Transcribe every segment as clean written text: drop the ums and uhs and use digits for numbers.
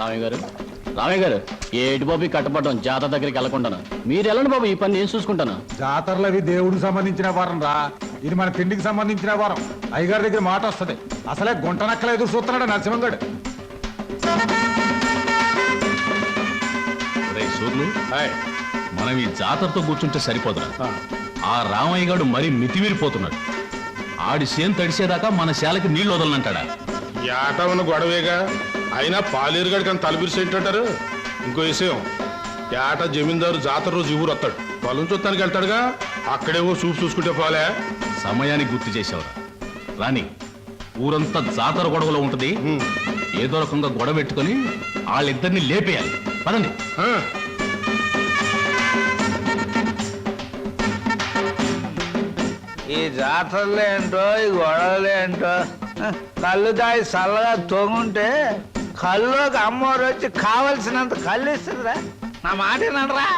రామయ్య గారు ఏటి బాబు కట్టపడడం జాతర దగ్గరికి వెళ్ళకుండా మీరు వెళ్ళండి బాబు, ఈ పని నేను చూసుకుంటాను. జాతరలు అవి దేవుడికి సంబంధించిన వారం రా, ఇది మన తిండికి సంబంధించిన వారం. అయ్యగారి దగ్గర మాట వస్తుంది. అసలే గుంట నక్కల ఎదురు చూస్తున్నాడు నరసింహంగడు. మనం ఈ జాతరతో కూర్చుంటే సరిపోదురా. ఆ రామయ్య గారు మరీ మితిమీరిపోతున్నాడు. ఆడి సేను తడిసేదాకా మన శాలకి నీళ్లు వదలనంటాడా? ఏట ఉన్న గొడవేగా, అయినా పాలేరుగాడికి అని తలపిరిసేంటారు. ఇంకో విషయం, ఏట జమీందారు జాతర రోజు ఊరు వస్తాడు, పొలం చూస్తానికి వెళ్తాడుగా, అక్కడేవో చూపు చూసుకుంటే పోలే. సమయానికి గుర్తు చేసేవరా రాని. ఊరంతా జాతర గొడవలో ఉంటది. ఏదో రకంగా గొడవ పెట్టుకుని వాళ్ళిద్దరిని లేపేయాలి. పదండి. ఈ జాతరలు ఏంటో, ఈ గొడవలు ఏంటో, కళ్ళు తాగి చల్లగా తొంగుంటే కళ్ళుకి అమ్మవారు వచ్చి కావలసినంత కళ్ళు ఇస్తుందిరా. నా మాట ఏనంటరా.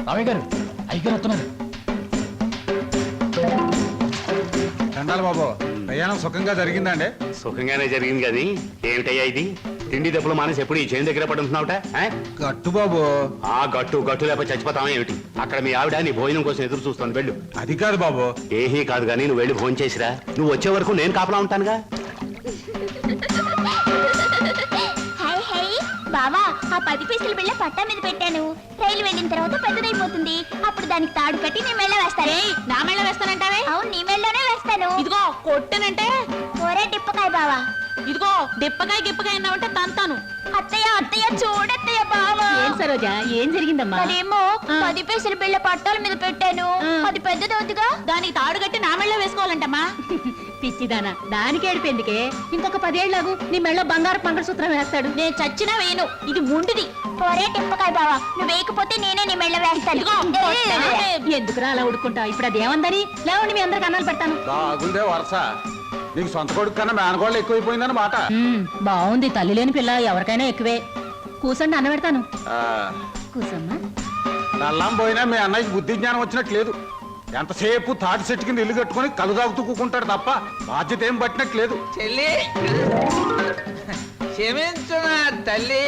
రామయ్య గారు అయ్యగారు వస్తున్నారు. చండాలి బాబు, ప్రయాణం సుఖంగా జరిగిందండి? సుఖంగానే జరిగింది కానీ ఏమిటయ్యా ఇది? తిండి దెబ్బలు మానేసి ఎప్పుడు ఈ చేను దగ్గర పడుతున్నావుట? గట్టు బాబు. ఆ గట్టు లేకపోతే చచ్చిపోతావా ఏమిటి? అక్కడ మీ ఆవిడ నీ భోజనం కోసం ఎదురు చూస్తాను, వెళ్ళు. అది కాదు బాబు. ఏమీ కాదు కానీ నువ్వు వెళ్ళి భోజనం చేసిరా. నువ్వు వచ్చే వరకు నేను కాపలా ఉంటానుగా. బావా, ఆ 10 పైసలు బిళ్ళ పట్టా మీద పెట్టాను. రైలు వెళ్ళిన తర్వాత పెద్దదైపోతుంది. అప్పుడు దానికి తాడు కట్టి నీ మెళ్ళ వేస్తాను. నా మెళ్ళ వేస్తానంటావే? అవును, నీ మెళ్ళలోనే వేస్తాను. ఇదిగో కొట్టనంటే ఒరే డిప్పకాయ బావా. ఇదిగో డిప్పకాయ గిప్పకాయ అన్నావంటే తంతాను. అత్తయ్య అత్తయ్య చూడత్తయ్య బావా. ఏం సరోజా, ఏం జరిగిందమ్మా? మరేమో 10 పైసలు బిళ్ళ పట్టాల మీద పెట్టాను. అది పెద్దదవుతుగా, దానికి తాడు కట్టి నా మెళ్ళ వేసుకోవాలంటమ్మా. పిచ్చిదానా, దానికి ఏడిపోయిందికే. ఇంకొక 10 ఏళ్లకు నీ మెళ్ళ బంగారు మంగళసూత్రం వేస్తాడు. నేను చచ్చినా వేయను, ఇది ముండిది. ఒరే డిప్పకాయ బావా, నువ్వు వేయకపోతే నేనే నీ మెళ్ళ వేస్తాను. ఎందుకురా అలా ఉడుకుంటా? ఇప్పుడు అది ఏమందని లేవండి, మీ అందరికి అన్నాలు పెడతాను. బాగుందే వరుస. నీకు సొంత కొడుకు కన్నా మేనగోళ్ళు ఎక్కువైపోయిందని మాట. బాగుంది, తల్లి లేని పిల్ల ఎవరికైనా ఎక్కువే. కూసండి, అన్న పెడతాను. కూసమ్మా. నల్లం పోయినా మీ అన్నయ్యకి బుద్ధి జ్ఞానం వచ్చినట్టు లేదు. ఎంతసేపు తాటి చెట్టు కింద ఇల్లు కట్టుకుని కలు తాగుతూ కూకుంటాడు తప్ప బాధ్యత ఏం పట్టినట్లేదు. చెల్లి క్షమించునా తల్లి,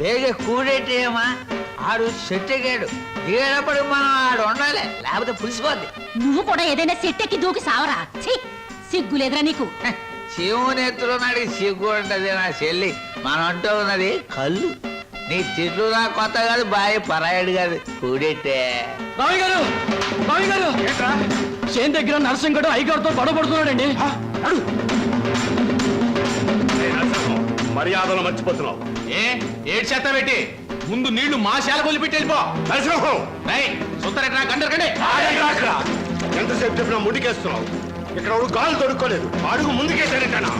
బేగ కూడేటేమా. ఆడు చెట్టెగాడు, దిగేటప్పుడు మనం ఆడు ఉండాలి, లేకపోతే పులిసిపోద్ది. నువ్వు కూడా ఏదైనా చెట్టెక్కి దూకి సావరా. సిగ్గులేదురా నీకు? శివునెత్తులో నాడికి సిగ్గు ఉంటది నా చెల్లి. మనం అంటూ ఉన్నది కళ్ళు. నీ తిట్లు నా కొత్త కాదు, బాయ్ పరాయడు కాదు, కూడెట్టే. రామయ్య గారు, రామయ్య గారు, చేను దగ్గర నరసింహగడు అయ్యగారితో గొడవ పడుతున్నాడండి. మర్యాదలు మర్చిపోతున్నావు. ఏడు చేత పెట్టి ముందు నీళ్లు మా శాల కొలిపెట్టి వెళ్ళిపో. ఎంతసేపు చెప్పినా ముందుకేస్తున్నావు. ఇక్కడ గాలు దొరుకోలేదు, అడుగు ముందుకేసారేటనా?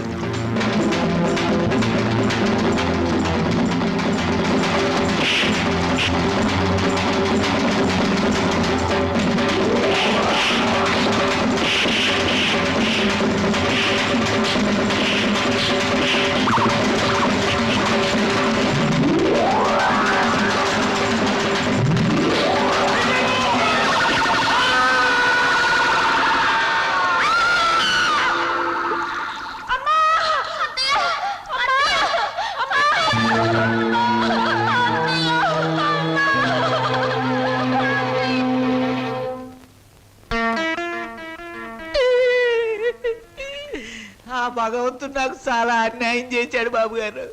భగవంతుడు నాకు చాలా అన్యాయం చేశాడు బాబు గారు.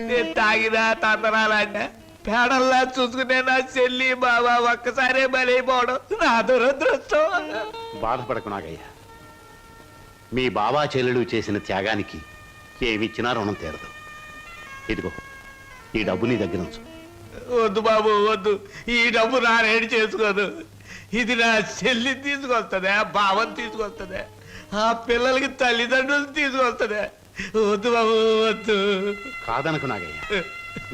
నేను తాగినా తందనాలన్నా పేడల్లా చూసుకునే నా చెల్లి బాబా ఒక్కసారే బలైపోవడం నా దురదృష్టం. బాధపడకు నాగయ్య, మీ బాబా చెల్లెలు చేసిన త్యాగానికి ఏమిచ్చినా రుణం తీరదు. ఇదిగో ఈ డబ్బు నీ దగ్గర ఉంచు. వద్దు బాబు వద్దు, ఈ డబ్బు నా రేడి చేసుకోదు. ఇది నా చెల్లి తీసుకొస్తుందా, బావని తీసుకొస్తుందా, ఆ పిల్లలకి తల్లిదండ్రులు తీసుకొస్తుందా? వద్దు బాబు వద్దు. కాదనకు నాగయ్య,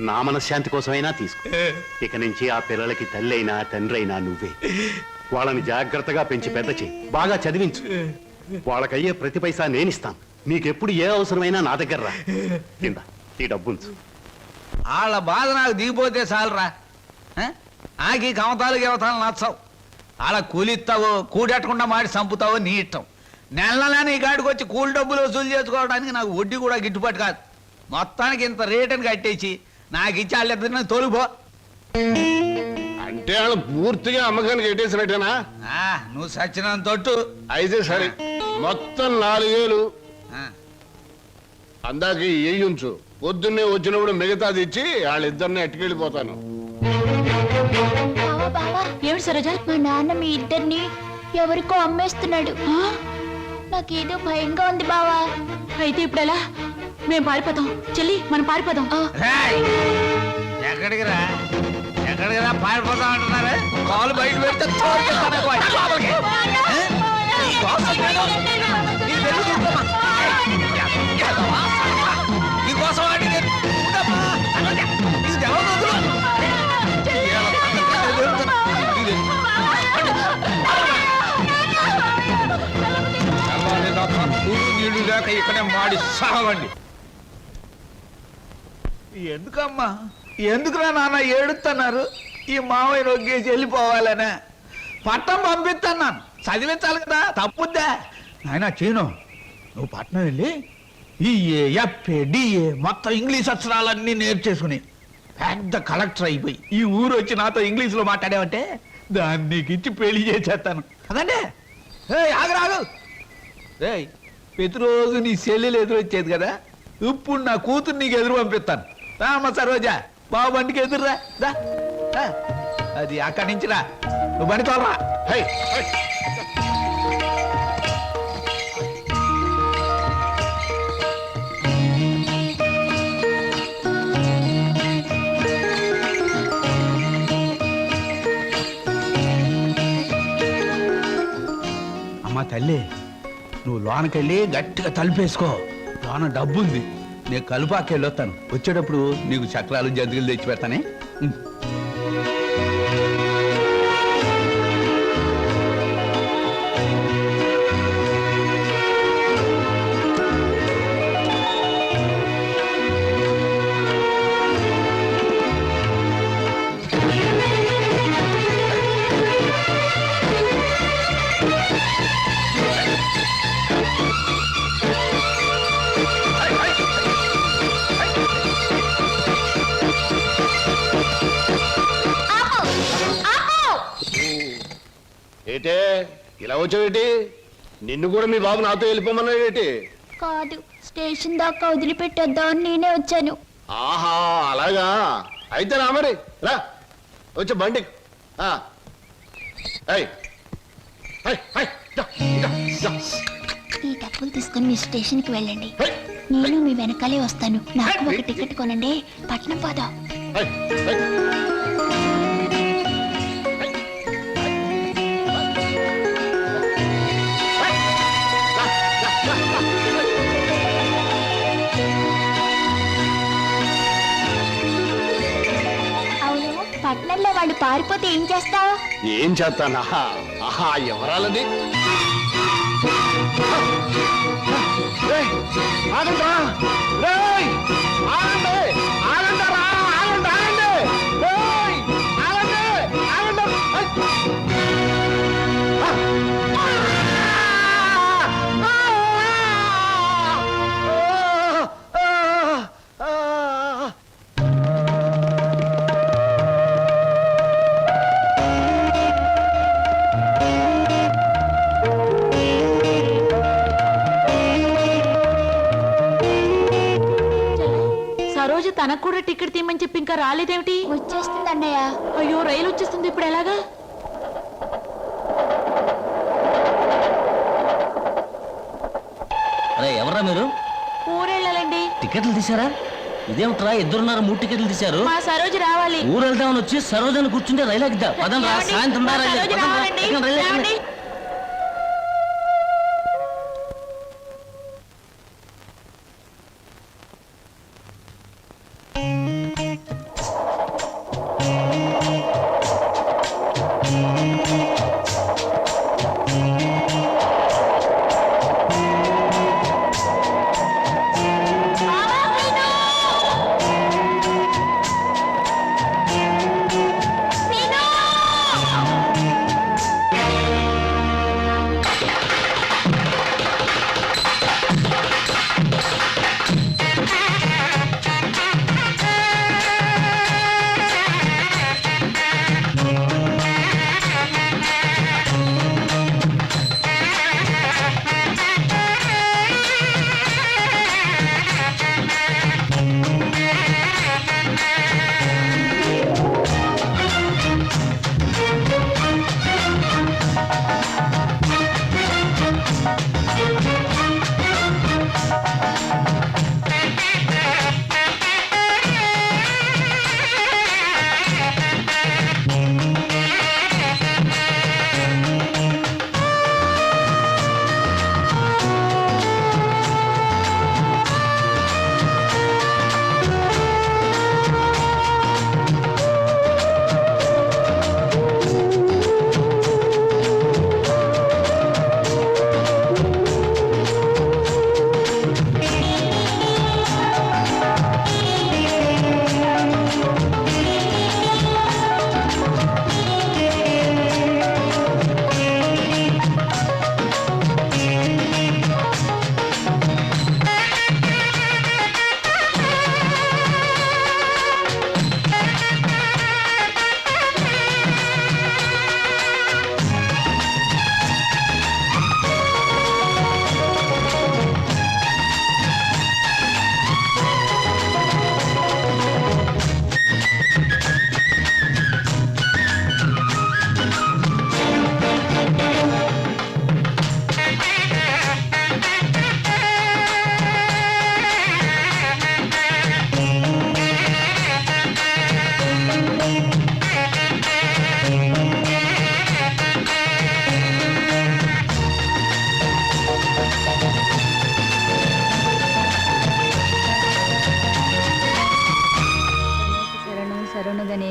నా మనశ్శాంతి కోసమైనా తీసుకో. ఇక నుంచి ఆ పిల్లలకి తల్లి అయినా తండ్రి అయినా నువ్వే. వాళ్ళని జాగ్రత్తగా పెంచి పెద్ద చేయి, బాగా చదివించు. వాళ్ళకయ్యే ప్రతి పైసా నేనిస్తాను. నీకెప్పుడు ఏ అవసరమైనా నా దగ్గర రా. కింద ఈ డబ్బుంచు. వాళ్ళ బాధ నాకు దిగిపోతే చాలరా. నాకు ఈ కమతాలు గవతాలు నచ్చవు. అలా కూలిస్తావో కూడెట్టకుండా మాడి చంపుతావో నీ ఇష్టం. నెల నెల నీ కాడికి వచ్చి కూలి డబ్బులు వసూలు చేసుకోవడానికి నాకు వడ్డీ కూడా గిట్టుబాటు కాదు. మొత్తానికి ఇంత రేటుని కట్టేసి నాకు ఇచ్చి వాళ్ళిద్దరిని తోలుపో. అంటే వాళ్ళు పూర్తిగా అమ్మకానికి ఎట్టేసినట్టేనా? నువ్వు సచ్చినంత తొట్టు. అయితే సరే, మొత్తం 4000 ఆ, అందాక ఉంచు. పొద్దున్నే వచ్చినప్పుడు మిగతాది ఇచ్చి వాళ్ళిద్దరిని ఎట్టుకెళ్ళిపోతాను. బావా బావా, ఏమిటి సరోజ? మా నాన్న మీ ఇద్దరిని ఎవరికో అమ్మేస్తున్నాడు. నాకేదో భయంగా ఉంది బావా. అయితే ఇప్పుడు ఎలా? మేము పారిపోతాం చెల్లి, మనం పారిపోదాం. రేయ్! ఎక్కడికి రా పారిపోతాం అంటున్నారా? కాలు బయట పెడితే తోలుకెళ్తాను ఎక్కువ. లోపలికి. నీ కోసం నేను- నీ వెళ్ళు చూడమ్మా. ఎదవా, సత్తా. నీ కోసం ఆడి నేను- ఉండమ్మా. అక్కడికి. నీకు తెలవదు వదులు. ఇవాళ సంగతి నేను వెళ్తున్నా. తెల్లారి దాకా కూడు నీళ్లు లేక ఇక్కడే మాడి సావండి. ఎందుకమ్మా, ఎందుకురా నాన్న ఏడుస్తున్నారు? ఈ మావయ్య రొగ్గేసి వెళ్ళిపోవాలనే పట్నం పంపిస్తున్నాను, చదివించాలి కదా, తప్పుద్దా? నాయనా చీను, నువ్వు పట్నం వెళ్ళి ఈ ఎఫ్ఏ డిఏ మొత్తం ఇంగ్లీష్ అక్షరాలన్నీ నేర్చేసుకుని పెద్ద కలెక్టర్ అయిపోయి ఈ ఊరు వచ్చి నాతో ఇంగ్లీష్లో మాట్లాడావంటే దాన్ని నీకు ఇచ్చి పెళ్లి చేసేస్తాను. అదండి ఆగరాగు. రేయ్, ప్రతిరోజు నీ చెల్లెలు ఎదురు వచ్చేది కదా, ఇప్పుడు నా కూతురు నీకు ఎదురు పంపిస్తాను. రామ్మ సరోజా, బాబు బండికి ఎదురురా. అది అక్కడి నుంచి రా, నువ్వు బండి తోలరా. High, high. అమ్మా తల్లి, నువ్వు లోనకెళ్ళి గట్టిగా తలుపేసుకో. లోన డబ్బు ఉంది, నేను కలుపాకెళ్ళి వస్తాను. వచ్చేటప్పుడు నీకు చక్రాలు జంతికలు తెచ్చి పెడతానే. ఏటే ఇలా వచ్చావేటి? నిన్ను కూడా మీ బాబు నాతో వెళ్ళిపోమన్నాడేటి? కాదు, స్టేషన్ దాకా వదిలిపెట్టొద్దామని నేనే వచ్చాను. ఆహా, అలాగా. అయితే రా మరి, రా వచ్చి బండి. ఈ డబ్బులు తీసుకుని మీ స్టేషన్కి వెళ్ళండి, నేను మీ వెనకాలే వస్తాను. నాకు ఒక టికెట్ కొనండి, పట్నం పోదాం. అవును, పట్నంలో వాళ్ళు పారిపోతే ఏం చేస్తావు? ఏం చేస్తానా? ఆహా, ఎవరాలది? ఆగండి, ఆగండి, ఆగండి. సరోజ తనకు కూడా టికెట్ తీయమని చెప్పి ఇంకా రాలేదేమిటి? వచ్చేస్తుంది అన్నయ్య. అయ్యో, రైలు వచ్చేస్తుంది, ఇప్పుడు ఎలాగా? అరే ఎవర్రా మీరు? ఊరెళ్ళాలండి. టికెట్లు తీసారా? ఇదేమిట్రా, ఇద్దరున్నారు 3 టికెట్లు తీశారు. మా సరోజ రావాలి. ఊరు వెళ్దామని వచ్చి సరోజని కూర్చుంటే రైలు ఎక్కుదా? పదంరా, ఏమండి? సాయంత్రం మా రా, రైలు సరోజ ఎక్కు. పదంరా, రావాలండి. ఎక్కండి, రైలు ఎక్కండి. ఏమండి?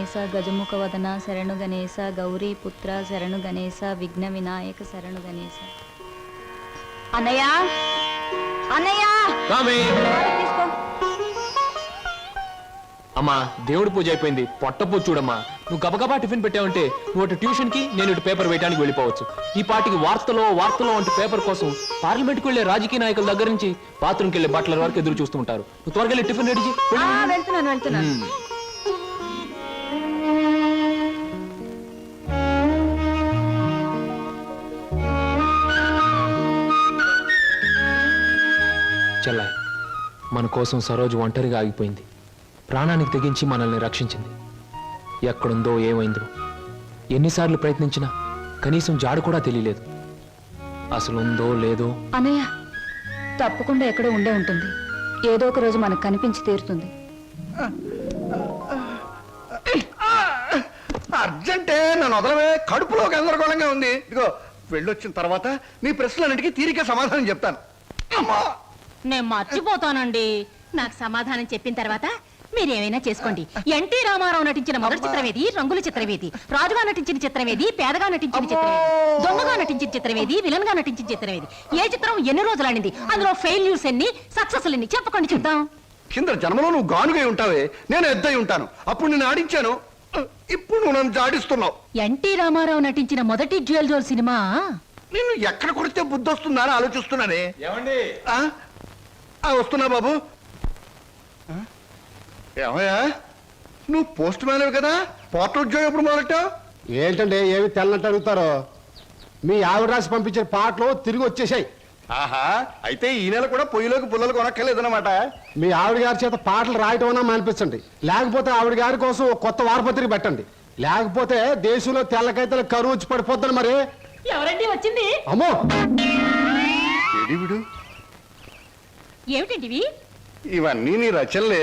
గణేశ గజముఖ వదన శరణు గణేశ గౌరీ పుత్ర శరణు గణేశ విఘ్న వినాయక శరణు గణేశ. అన్నయ్య అన్నయ్య తీసుకో. అమ్మా దేవుడి పూజ అయిపోయింది, పొట్టపూ చూడమ్మా. నువ్వు గబగబా టిఫిన్ పెట్టావంటే నువ్వు అటు ట్యూషన్ కి, నేను ఇటు పేపర్ వేయడానికి వెళ్ళిపోవచ్చు. ఈ పాటికి వార్తలో అంటే పేపర్ కోసం పార్లమెంట్కి వెళ్లే రాజకీయ నాయకుల దగ్గర నుంచి బాత్రూమ్కి వెళ్లే బట్టల వరకు ఎదురు చూస్తూ ఉంటారు. నువ్వు త్వరగా వెళ్ళి టిఫిన్ రెడీ చేయి. వెళ్తున్నాను. చెల్లాయ్, మన కోసం సరోజు ఒంటరిగా ఆగిపోయింది. ప్రాణానికి తెగించి మనల్ని రక్షించింది. ఎక్కడుందో ఏమైందో ఎన్నిసార్లు ప్రయత్నించినా కనీసం జాడు కూడా తెలియలేదు. అసలు ఉందో లేదో. అన్నయ్య తప్పకుండా ఎక్కడో ఉండే ఉంటుంది. ఏదో ఒక రోజు మనకు కనిపించి తీరుతుంది. అర్జెంటే నన్ను వదలవే, కడుపులో గందరగోళంగా ఉంది. ఇదిగో వెళ్ళొచ్చిన తర్వాత నీ ప్రశ్నలన్నిటికీ తీరిక సమాధానం చెప్తాను. అమ్మా నేను మర్చిపోతానండి. నాకు సమాధానం చెప్పిన తర్వాత మీరేమైనా చేసుకోండి. ఎన్టీ రామారావు నటించిన మొదటి చిత్రమేది, రంగుల చిత్రమేది, రాజుగా నటించిన చిత్రమేది, పేదగా నటించిన చిత్రమేది, దొంగగా నటించిన చిత్రమేది, విలన్ గా నటించిన చిత్రమేది, ఏ చిత్రం ఎన్ని రోజులు ఆడింది, అందులో ఫెయిల్యూర్స్ ఎన్ని, సక్సెస్ ఎన్ని చెప్పకండి చూద్దాం. కింద జన్మలో నువ్వు గానుగై ఉంటావే, నేను ఎద్దై ఉంటాను. అప్పుడు నేను ఆడించాను, ఇప్పుడు నువ్వు నన్ను జాడిస్తున్నావు. ఎన్టీ రామారావు నటించిన మొదటి జ్యువెల్ జోల్ సినిమా నిన్ను ఎక్కడ కొడితే బుద్ధి వస్తుందా అని ఆలోచిస్తున్నానే. ఏమండి? వస్తున్నా బాబు. ఏమయ్యా, నువ్వు పోస్ట్ మ్యాన్ కదా, పోర్ట్ ఉద్యోగం ఎప్పుడు మొదలెట్టావు? ఏంటంటే ఏమి తెల్లంటే అడుగుతారో. మీ ఆవిడ రాసి పంపించిన పాటలు తిరిగి వచ్చేసాయి. ఆహా, అయితే ఈ నెల కూడా పొయ్యిలోకి పుల్లలు కొనక్కర్లేదన్నమాట. మీ ఆవిడ గారి చేత పాటలు రాయటం అన్నా మానిపించండి. లేకపోతే ఆవిడ గారి కోసం ఒక కొత్త వారపత్రిక పెట్టండి. లేకపోతే దేశంలో తెల్లకైతే కరువు వచ్చి పడిపోద్దని. మరి ఎవరండి వచ్చింది? అమ్మో, విడు ఏమిటండి ఇవన్నీ నీ రచనలే.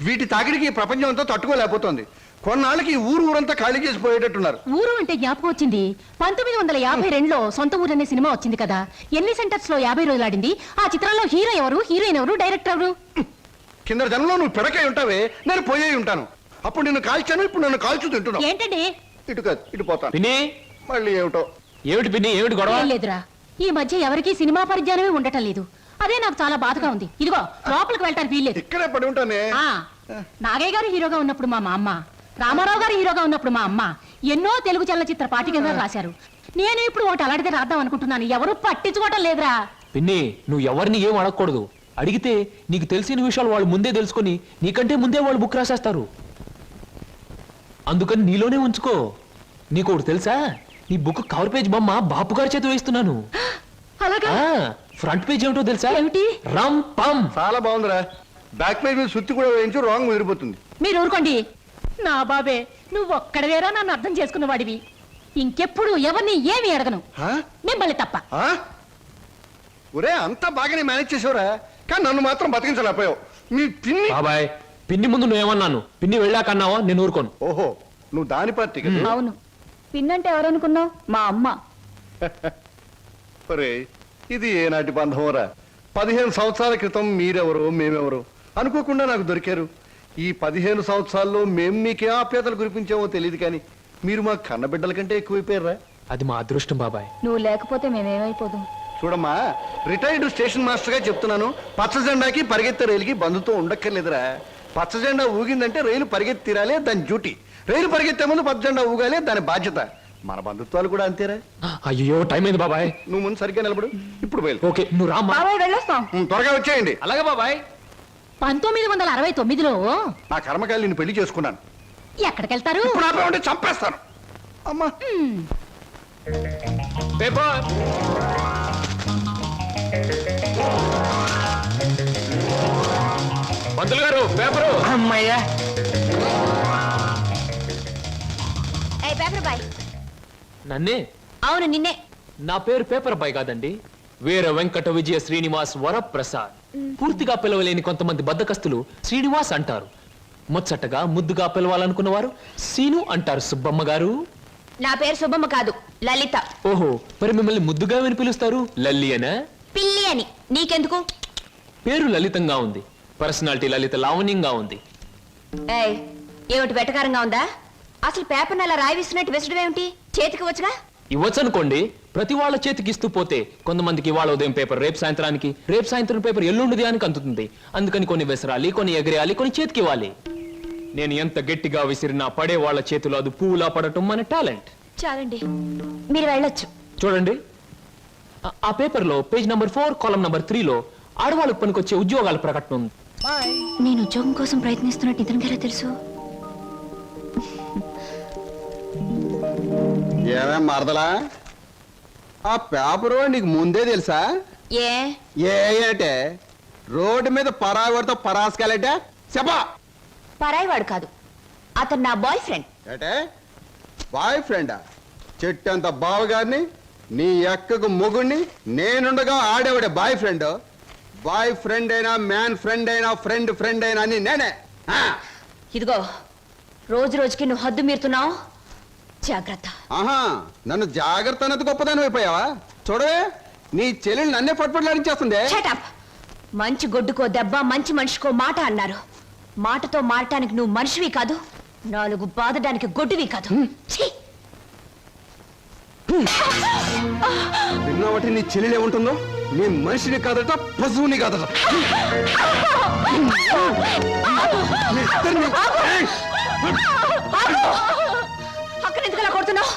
వీటి తాకిడికి ఈ ప్రపంచం అంతా తట్టుకోలేకపోతుంది. కొన్నాళ్ళకి ఈ ఊరంతా ఖాళీ చేసి పోయేటట్టున్నారు. ఊరు అంటే జ్ఞాపకం వచ్చింది. 1952లో సొంత ఊరు అనే సినిమా వచ్చింది కదా. ఎన్ని సెంటర్స్ లో 50 రోజులు ఆడింది. ఆ చిత్రంలో హీరో ఎవరు, హీరోయిన్ ఎవరు, డైరెక్టర్ ఎవరు? కింద జనంలో నువ్వు పిడకై ఉంటావే, నేను పోయే ఉంటాను. అప్పుడు నిన్ను కాల్చాను, ఇప్పుడు నన్ను కాల్చు తింటున్నావు. ఏంటండి? ఇటు కాదు, ఇటు పోతాను. పిన్ని, మళ్ళీ ఏమిటో. ఏమిటి పిన్ని, ఏమిటి గొడవ? ఏం లేదురా, ఈ మధ్య ఎవరికీ సినిమా పరిజ్ఞానమే ఉండటం లేదు. అదే నాకు చాలా బాధగా ఉంది. ఇదిగో లోపలికి వెళ్ళటానికి వీల్లేదు. ఇక్కడే పడి ఉంటానే. నాగయ్య గారు హీరోగా ఉన్నప్పుడు మా అమ్మ, రామారావు గారు హీరోగా ఉన్నప్పుడు మా అమ్మ ఎన్నో తెలుగు చలనచిత్ర పాఠికగా రాశారు. నేను ఇప్పుడు ఒకటి అలాంటిదే రాద్దాం అనుకుంటున్నాను. ఎవరు పట్టించుకోవటం లేదురా. పిన్ని, నువ్వు ఎవరిని ఏం అడగకూడదు. అడిగితే నీకు తెలిసిన విషయాలు వాళ్ళు ముందే తెలుసుకొని నీకంటే ముందే వాళ్ళు బుక్ రాసేస్తారు. అందుకని నీలోనే ఉంచుకో. నీకు ఒకటి తెలుసా, నీ బుక్ కవర్ పేజ్ బొమ్మ బాపు గారి చేత వేస్తున్నాను. అలాగా? ఫ్రంట్ పేజ్ ఏమిటో తెలుసా? ఏమిటి? రమ్ పమ్. చాలా బాగుందిరా. బ్యాక్ పేజ్ మీద సుత్తి కూడా వేయించు, రాంగ్ ముదిరిపోతుంది. మీరు ఊరుకోండి. నా బాబే, నువ్వు ఒక్కడవేరా నన్ను అర్థం చేసుకున్న వాడివి. ఇంకెప్పుడు ఎవరిని ఏమి అడగను, మిమ్మల్ని తప్ప. ఒరే, అంతా బాగానే మేనేజ్ చేసావురా, కానీ నన్ను మాత్రం బతికించలేకపోయావు. మీ పిన్ని. బాబాయ్, పిన్ని ముందు నువ్వేమన్నాను, పిన్ని వెళ్ళాకన్నావా? నేను ఊరుకోను. ఓహో, నువ్వు దాని పార్టీ కదా. అవును, పిన్నంటే ఎవరనుకున్నావు? మా అమ్మ. ఒరే, ఇది ఏనాటి బంధంరా. 15 సంవత్సరాల క్రితం మీరెవరు, మేమెవరు అనుకోకుండా నాకు దొరికారు. ఈ 15 సంవత్సరాల్లో మేము మీకే ఆప్యాతలు కురిపించామో తెలియదు, కానీ మీరు మా కన్నబిడ్డల కంటే ఎక్కువైపోయారా. అది మా అదృష్టం బాబాయ్. నువ్వు లేకపోతే మేమేమైపోదు. చూడమ్మా, రిటైర్డ్ స్టేషన్ మాస్టర్ గా చెప్తున్నాను, పచ్చ జెండాకి పరిగెత్తే రైలుకి బంధుతో ఉండక్కర్లేదురా. పచ్చ జెండా ఊగిందంటే రైలు పరిగెత్తి తీరాలే, దాని డ్యూటీ. రైలు పరిగెత్తే ముందు పచ్చ జెండా ఊగాలే, దాని బాధ్యత. మన బంధుత్వాలు కూడా అంతేరా. అయ్యో, టైం అయింది బాబాయ్. నువ్వు ముందు సరిగ్గా నిలబడు, ఇప్పుడు బయలు. ఓకే, నువ్వు రామ్మా. వెళ్ళొస్తాం. త్వరగా వచ్చేయండి. అలాగే బాబాయ్. 1969లో నా కర్మకాయలు నిన్ను పెళ్లి చేసుకున్నాను. ఎక్కడికెళ్తారు? ఇప్పుడు ఆపే ఉంటే చంపేస్తాను. అమ్మా, పేపర్. పంతులు గారు, పేపరు. అమ్మయ్యా. Paper boy. నన్నే? అవును, నిన్నే. నా పేరు పేపర్ బాయ్ కాదండి, వీర వెంకట విజయ శ్రీనివాస్ వరప్రసాద్. పూర్తిగా పిలవలేని కొంతమంది బద్దకస్తులు శ్రీనివాస్ అంటారు. ముచ్చటగా ముద్దుగా పిలవాలనుకున్న వారు సీను అంటారు. సుబ్బమ్మ గారు. నా పేరు సుబ్బమ్మ కాదు, లలిత. ఓహో, మరి మిమ్మల్ని ముద్దుగా విని పిలుస్తారు లల్లి అనా? పిల్లి అని. నీకెందుకు? పేరు లలితంగా ఉంది, పర్సనాలిటీ లలిత లావణ్యంగా ఉంది. ఏమిటి వెటకారంగా ఉందా? అసలు పేపర్ని అలా రాయిస్తున్నట్టు విసడం ఏమిటి? చేతికి వచ్చుగా. ఇవ్వచ్చు అనుకోండి, ప్రతి వాళ్ళ చేతికి ఇస్తూ పోతే కొంతమందికి ఇవాళ ఉదయం పేపర్ రేపు సాయంత్రానికి, రేపు సాయంత్రం పేపర్ ఎల్లుండి అని అందుతుంది. అందుకని కొన్ని విసరాలి, కొన్ని ఎగరేయాలి, కొన్ని చేతికి ఇవ్వాలి. నేను ఎంత గట్టిగా విసిరినా పడే వాళ్ళ చేతిలో అది పువ్వులా పడటం మన టాలెంట్. చాలండి, మీరు వెళ్ళొచ్చు. చూడండి, ఆ పేపర్లో పేజ్ నంబర్ 4 కాలం నంబర్ 3లో ఆడవాళ్ళకు పనికొచ్చే ఉద్యోగాల ప్రకటన ఉంది. నేను ఉద్యోగం కోసం ప్రయత్నిస్తున్నట్టు ఇతనికి ఎలా తెలుసు? ఏమేం మరదలా, ఆ పేపరు నీకు ముందే తెలుసా? ఏ ఏంటే రోడ్డు మీద పరాగడితో పరాసుకెళ్ళటే చెప్పా. పరాయివాడు కాదు, అతను నా బాయ్ ఫ్రెండ్. ఏటే బాయ్ ఫ్రెండా? చెట్టంత బావగారిని, నీ ఎక్కకు మొగుణ్ణి, నేనుండగా ఆడేవాడే బాయ్ ఫ్రెండ్. బాయ్ ఫ్రెండ్ అయినా, మ్యాన్ ఫ్రెండ్ అయినా, ఫ్రెండ్ ఫ్రెండ్ అయినా అని నేనే. ఇదిగో, రోజు రోజుకి నువ్వు హద్దు మీరుతున్నావు, జాగ్రత్త. ఆహా, నన్ను జాగ్రత్త అన్నది గొప్పదాని అయిపోయావా? చూడవే, నీ చెల్లెలు నన్నే పట్టుపట్లాడించేస్తుంది. Shut up. మంచి గొడ్డుకో దెబ్బ, మంచి మనిషికో మాట అన్నారు. మాటతో మారటానికి నువ్వు మనిషివి కాదు, 4 బాదడానికి గొడ్డువి కాదు. ఛీ! విన్నావటి నీ చెల్లెలు ఏముంటుందో? నీ మనిషిని కాదట, పశువుని కాదట. మీ ఇద్దరిని- ఏయ్! అక్కడ ఎందుకు అలా కొడుతున్నావు?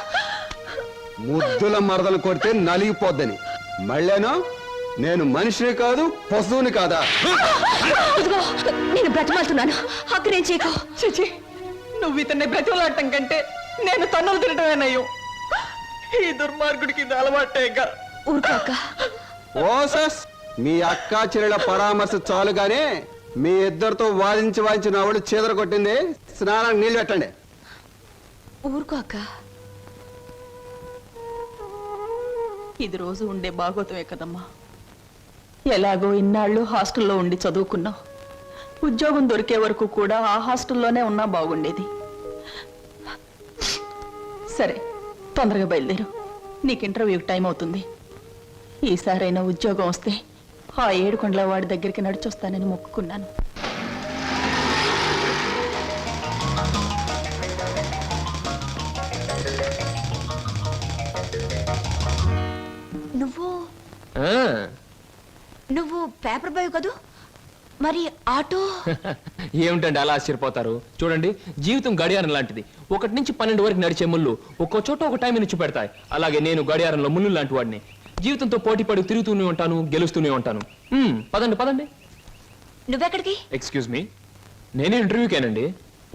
ముద్దుల మరదలు కొడితే నలిగిపోద్దని. మళ్ళేనో నేను మనిషిని కాదు, పశువుని కాదా? ఇదిగో, నేను బ్రతిమాలుతున్నాను, అక్కడేం చేయకు. చిచి, నువ్వు ఇతన్ని బ్రతిమలాడటం కంటే నేను తన్నులు తినటమేనయ్యో. ఈ దుర్మార్గుడికి ఇది అలవాటేగా. ఊరుకోక. ఓసస్, మీ అక్కా చెల్లెల పరామర్శ చాలుగానే మీ ఇద్దరితో వాదించి నా వాళ్ళు చీదర కొట్టింది. స్నానానికి నీళ్ళు పెట్టండి. ఊరుకోక. ఇది రోజు ఉండే బాగోతమే కదమ్మా. ఎలాగో ఇన్నాళ్ళు హాస్టల్లో ఉండి చదువుకున్నావు. ఉద్యోగం దొరికే వరకు కూడా ఆ హాస్టల్లోనే ఉన్నా బాగుండేది. సరే, తొందరగా బయలుదేరు, నీకు ఇంటర్వ్యూకి టైం అవుతుంది. ఈసారైనా ఉద్యోగం వస్తే ఆ 7 కొండల వాడి దగ్గరికి నడిచొస్తానని మొక్కుకున్నాను. నువ్వు పేపర్ బాయ్ కదూ, మరి ఆటో? ఏమిటండి అలా ఆశ్చర్యపోతారు? చూడండి, జీవితం గడియారం లాంటిది. 1 నుంచి 12 వరకు నడిచే ముళ్ళు ఒక్కో చోట ఒక టైం నుంచి పెడతాయి. అలాగే నేను గడియారంలో ముళ్ళు లాంటి వాడిని. జీవితంతో పోటీ పడి తిరుగుతూనే ఉంటాను, గెలుస్తూనే ఉంటాను. పదండి పదండి. నువ్వెక్కడికి? ఎక్స్క్యూజ్ మీ, నేను ఇంటర్వ్యూకేనండి.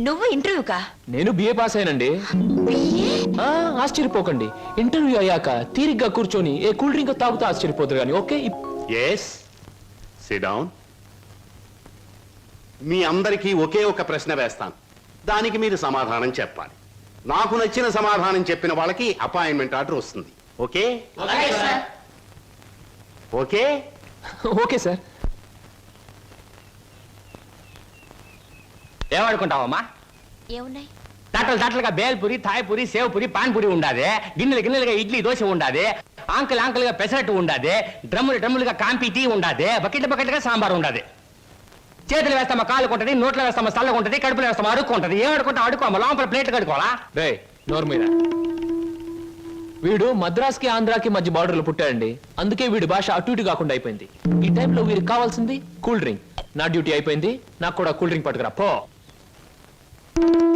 నువ్వు ఇంటర్వ్యూకా? నేను బిఏ పాస్ అయినండి. ఆశ్చర్యపోకండి, ఇంటర్వ్యూ అయ్యాక తీరిగ్గా కూర్చొని ఏ కూల్ డ్రింక్ తాగుతూ ఆశ్చర్యపోతారు కానీ. Okay, yes, sit down. మీ అందరికీ ఒకే ఒక ప్రశ్న వేస్తాను, దానికి మీరు సమాధానం చెప్పాలి. నాకు నచ్చిన సమాధానం చెప్పిన వాళ్ళకి అపాయింట్మెంట్ ఆర్డర్ వస్తుంది. ఓకే? Okay okay sir. ఏమనుకుంటావమ్మా? ఏమున్నాయి? తట్టలుగా బేల్పూరి, థాయ్పూరి, సేవ్పూరి, పాన్పూరి ఉండాది. గిన్నెలుగా ఇడ్లీ దోశ ఉండాది. ఆంకలుగా పెసరట్టు ఉండాది. డ్రమ్ములుగా కాంపి టీ ఉండాది. బకెట్లుగా సాంబార్ ఉండాది. చేతులు వేస్తామా కాలు కొంటది, నోట్లో వేస్తామా చల్లగా ఉంటది, కడుపులో వేస్తామా అడుక్కుంటది. ఏమడుకుంటా అడుకోమా, లోపల ప్లేట్ కడుకోవాలా? రే నోరు మీద. వీడు మద్రాస్కి ఆంధ్రాకి మధ్య బార్డర్లో పుట్టాడండి. అందుకే వీడి భాష అటు ఇటు కాకుండా అయిపోయింది. ఈ టైంలో వీరికి కావాల్సింది కూల్ డ్రింక్. నా డ్యూటీ అయిపోయింది, నాకు కూడా కూల్ డ్రింక్ పట్టుకురా పో.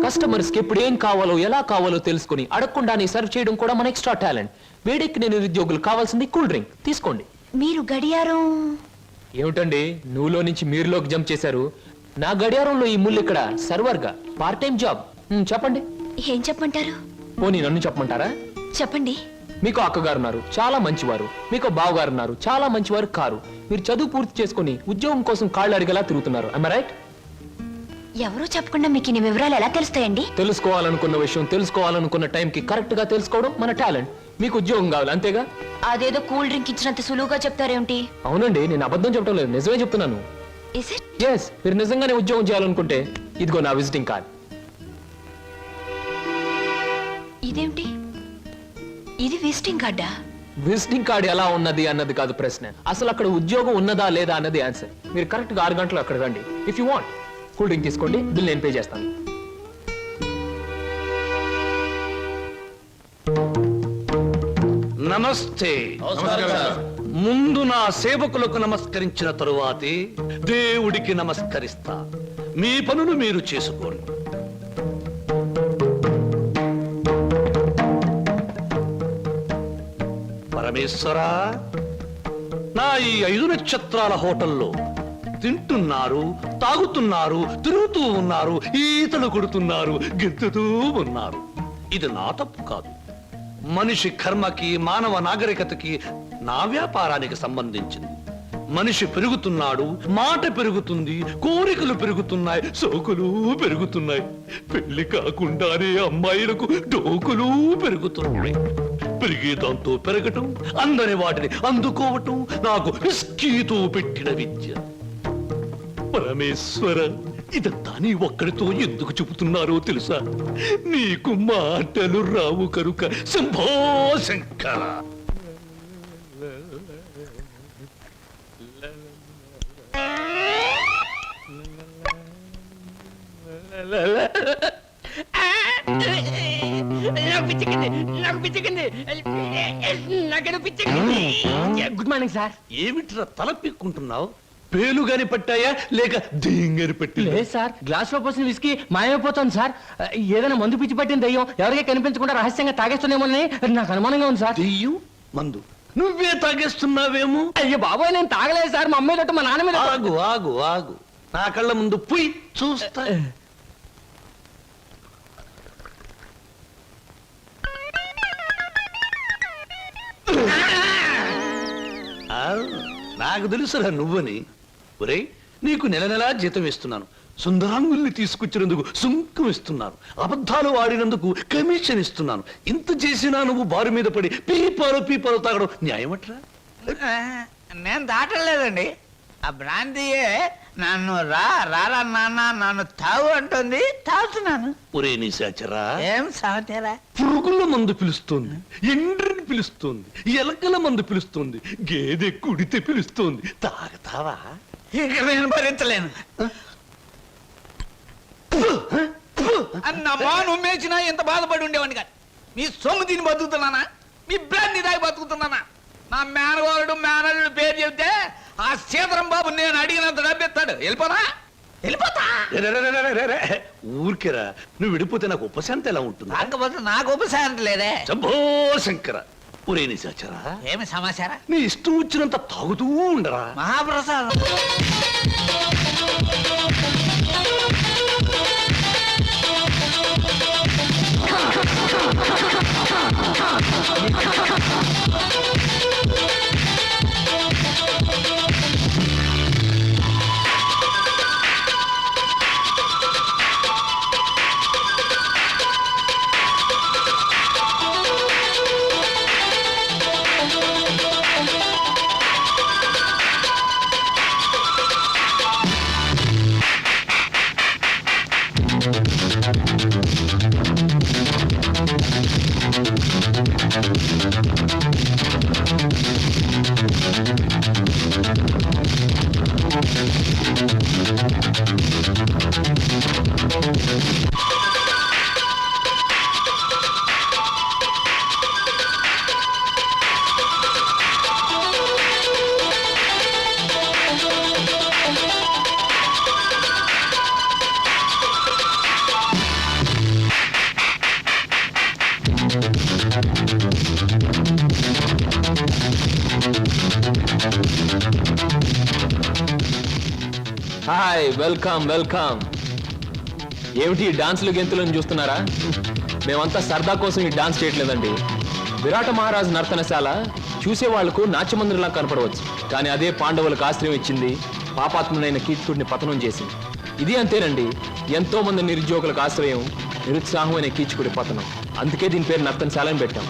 కస్టమర్స్ కి ఎప్పుడు ఏం కావాలో ఎలా కావాలో తెలుసుకుని అడగకుండానే సర్వ్ చేయడం కూడా మన ఎక్స్ట్రా టాలెంట్. వేడెక్కి నేను నిరుద్యోగులు కావాల్సింది కూల్ డ్రింక్. తీసుకోండి. మీరు గడియారం? ఏమిటండి నువ్వులో నుంచి మీరులోకి జంప్ చేశారు? నా గడియారంలో ఈ ముళ్ళు ఇక్కడ సర్వర్ గా పార్ట్ టైం జాబ్. చెప్పండి. ఏం చెప్పమంటారు? పోనీ నన్ను చెప్పమంటారా? చెప్పండి. మీకు అక్కగారు ఉన్నారు, చాలా మంచివారు. మీకు బావగారు ఉన్నారు, చాలా మంచివారు కారు. మీరు చదువు పూర్తి చేసుకుని ఉద్యోగం కోసం కాళ్ళు అడిగేలా తిరుగుతున్నారు. I right? ఎవరో చెప్పకుండా మీకు ఇన్ని వివరాలు ఎలా తెలుస్తాయండి? తెలుసుకోవాలనుకున్న విషయం తెలుసుకోవాలనుకున్న టైంకి కరెక్ట్ గా తెలుసుకోవడం మన టాలెంట్. మీకు ఉద్యోగం కావాలి అంతేగా? అదేదో కూల్ డ్రింక్ ఇచ్చినంత సులువుగా చెప్తారేమిటి? అవునండి, నేను అబద్ధం చెప్పడం లేదు, నిజమే చెప్తున్నాను. Is it? ఎస్, మీరు నిజంగానే ఉద్యోగం చేయాలనుకుంటే ఇదిగో నా విజిటింగ్ కార్డ్. ఇదేమిటి? ఇది విజిటింగ్ కార్డా? విజిటింగ్ కార్డ్ ఎలా ఉన్నది అన్నది కాదు ప్రశ్న, అసలు అక్కడ ఉద్యోగం ఉన్నదా లేదా అన్నది ఆన్సర్. మీరు కరెక్ట్ గా 6 గంటలు అక్కడ రండి. If you want cool drink తీసుకోండి, బిల్ నేను పే చేస్తాను. నమస్తే. ముందు నా సేవకులకు నమస్కరించిన తరువాతే దేవుడికి నమస్కరిస్తా. మీ పనులు మీరు చేసుకోండి. పరమేశ్వరా, నా ఈ 5 నక్షత్రాల హోటల్లో తింటున్నారు, తాగుతున్నారు, తిరుగుతూ ఉన్నారు, ఈతలు కొడుతున్నారు, గెంతుతూ ఉన్నారు. ఇది నా తప్పు కాదు. మనిషి కర్మకి, మానవ నాగరికతకి, నా వ్యాపారానికి సంబంధించింది. మనిషి పెరుగుతున్నాడు, మాట పెరుగుతుంది, కోరికలు పెరుగుతున్నాయి, సోకులు పెరుగుతున్నాయి. పెళ్లి కాకుండానే అమ్మాయిలకు డోకులు పెరుగుతున్నాయి. పెరిగేదాంతో పెరగటం, అందని వాటిని అందుకోవటం నాకు విస్కీతో పెట్టిన విద్య. పరమేశ్వర, ఇదంతా నీ ఒక్కడితో ఎందుకు చెబుతున్నారో తెలుసా? నీకు మాటలు రావు కనుక. Shambho Shankara. Good morning sir. ఏమిట్రా తల పిక్కుంటున్నావు? పేలుగాని పట్టాయా లేక దేంగని పట్టి? లేదు సార్, గ్లాస్ లో పోసిన విస్కీ మాయమైపోతుంది సార్. ఏదైనా మందు పిచ్చి పట్టిన దయ్యం ఎవరికీ కనిపించకుండా రహస్యంగా తాగేస్తున్నామోనని నాకు అనుమానంగా ఉంది సార్. దెయ్యం మందు నువ్వే తాగేస్తున్నావేమో. అయ్యో బాబోయ్, నేను తాగలేదు సార్. మా అమ్మాయి తోటి మా నాన్న మీద. ఆగు ఆగు ఆగు, నా కళ్ళ ముందు పోయి చూస్తా. ఆ, నాకు తెలుసురా నువ్వని. ఒరేయ్, నీకు నెల నెలా జీతం ఇస్తున్నాను, సుందరాంగుల్ని తీసుకొచ్చినందుకు సుంకం ఇస్తున్నాను, అబద్ధాలు ఆడినందుకు కమిషన్ ఇస్తున్నాను. ఇంత చేసినా నువ్వు బారు మీద పడి పీపాలు తాగడం న్యాయమట్రా? నేను దాటలేదండి. ఆ బ్రాంతియే నన్ను రారా నాన్న నన్ను తాగు అంటుంది, తాగుతున్నాను. ఒరే నిశాచరా, ఏం సమాచారా? పురుగుల మందు పిలుస్తోంది, ఎండ్రిని పిలుస్తోంది, ఎలకల మందు పిలుస్తోంది, గేదె కుడితే పిలుస్తోంది. తాగతావా? ఇక నేను భరించలేను. అన్నమ్మా, నువ్వు మేచినా ఎంత బాధపడి ఉండేవాడిని కాదు. మీ సొమ్ము తిని బతుకుతున్నానా? మీ బ్రాంతి దాగి బతుకుతున్నానా? నా మేనవారుడు మేనల్లుడు పేరు చెబితే ఆ సీతరం బాబు నేను అడిగినంత డబ్బిస్తాడు. వెళ్ళిపోతా. ఊరికేరా, నువ్వు విడిపోతే నాకు ఉపశాంతి ఎలా ఉంటుంది? కాకపోతే నాకు ఉపశాంతి లేదే. శంభో శంకర. ఒరే నిశాచరా, ఏమి సమాచారం? నీ ఇష్టం వచ్చినంత తాగుతూ ఉండరా. మహాప్రసాదం. Hi, welcome welcome. ఏమిటి ఈ డాన్సులు గెంతులను చూస్తున్నారా? మేమంతా సరదా కోసం ఈ డాన్స్ చేయట్లేదండి. విరాట మహారాజు నర్తనశాల చూసే వాళ్లకు నాట్యమందిరంలా కనపడవచ్చు, కానీ అదే పాండవులకు ఆశ్రయం ఇచ్చింది, పాపాత్మునైన కీచకుడిని పతనం చేసింది. ఇది అంతేనండి, ఎంతో మంది నిరుద్యోగులకు ఆశ్రయం, నిరుత్సాహమైన కీచకుడి పతనం. అందుకే దీని పేరు నర్తనశాలని పెట్టాం.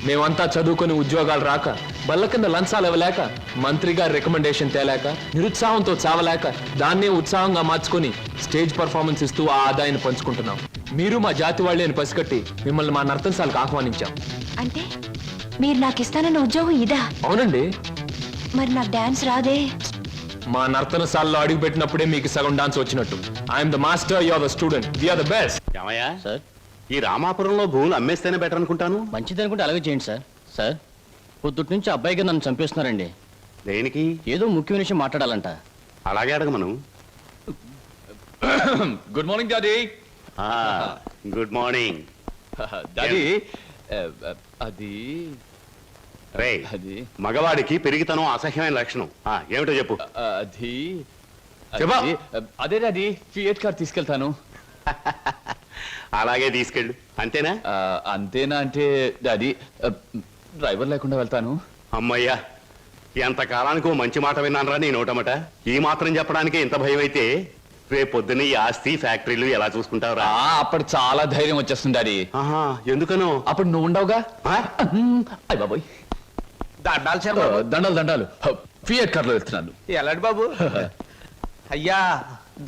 మేమంతా చదువుకొని ఉద్యోగాలు రాక, బల్ల కింద లంచాలు ఇవ్వలేక, మంత్రి గారి రికమెండేషన్ తేలేక, నిరుత్సాహంతో చావలేక, దాన్నే ఉత్సాహంగా మార్చుకొని స్టేజ్ పర్ఫార్మెన్స్ ఇస్తూ ఆ ఆదాయాన్ని పంచుకుంటున్నాం. మీరు మా జాతి వాళ్ళే అని పసికట్టి మిమ్మల్ని మా నర్తనశాలకు ఆహ్వానించాం. అంటే మీరు నాకు ఇస్తానన్న ఉద్యోగం ఇదా? అవునండి. మరి నాకు డాన్స్ రాదే? మా నర్తనశాలలో అడుగు పెట్టినప్పుడే మీకు సగం డాన్స్ వచ్చినట్టు. I'm the master, you are the student, we are the best. ఏమయ్యా సార్, ఈ రామాపురంలో భూములు అమ్మేస్తేనే బెటర్ అనుకుంటాను. మంచిది అనుకుంటే అలాగే చేయండి సార్. సార్ పొద్దుటి నుంచి అబ్బాయిగా నన్ను చంపేస్తున్నారండి. దేనికి? ఏదో ముఖ్యమైన విషయం మాట్లాడాలంట. అలాగే అడగమను. Good morning daddy. Good morning. Daddy అది రే, అది మగవాడికి పెరిగితనం అసహ్యమైన లక్షణం. ఏమిటో చెప్పు. అది చెప్పు. అదే డాడీ ఫియట్ కార్ తీసుకెళ్తాను. అలాగే తీసుకెళ్ళు. అంతేనా? అంతేనా అంటే డాడీ డ్రైవర్ లేకుండా వెళ్తాను. అమ్మయ్యా, ఎంత కాలానికి ఓ మంచి మాట విన్నానరా నీ నోటమట. ఈ మాత్రం చెప్పడానికి ఇంత భయం అయితే రేపు పొద్దున్న ఈ ఆస్తి ఫ్యాక్టరీలు ఎలా చూసుకుంటావురా? అప్పుడు చాలా ధైర్యం వచ్చేస్తుంది డాడీ. ఎందుకనో? అప్పుడు నువ్వు ఉండవుగా. అయ్య బాబోయ్, దండాలు సార్. దండాలు దండాలు. ఫియట్ కార్లో వెళ్తున్నాను. ఎలాంటి బాబు? అయ్యా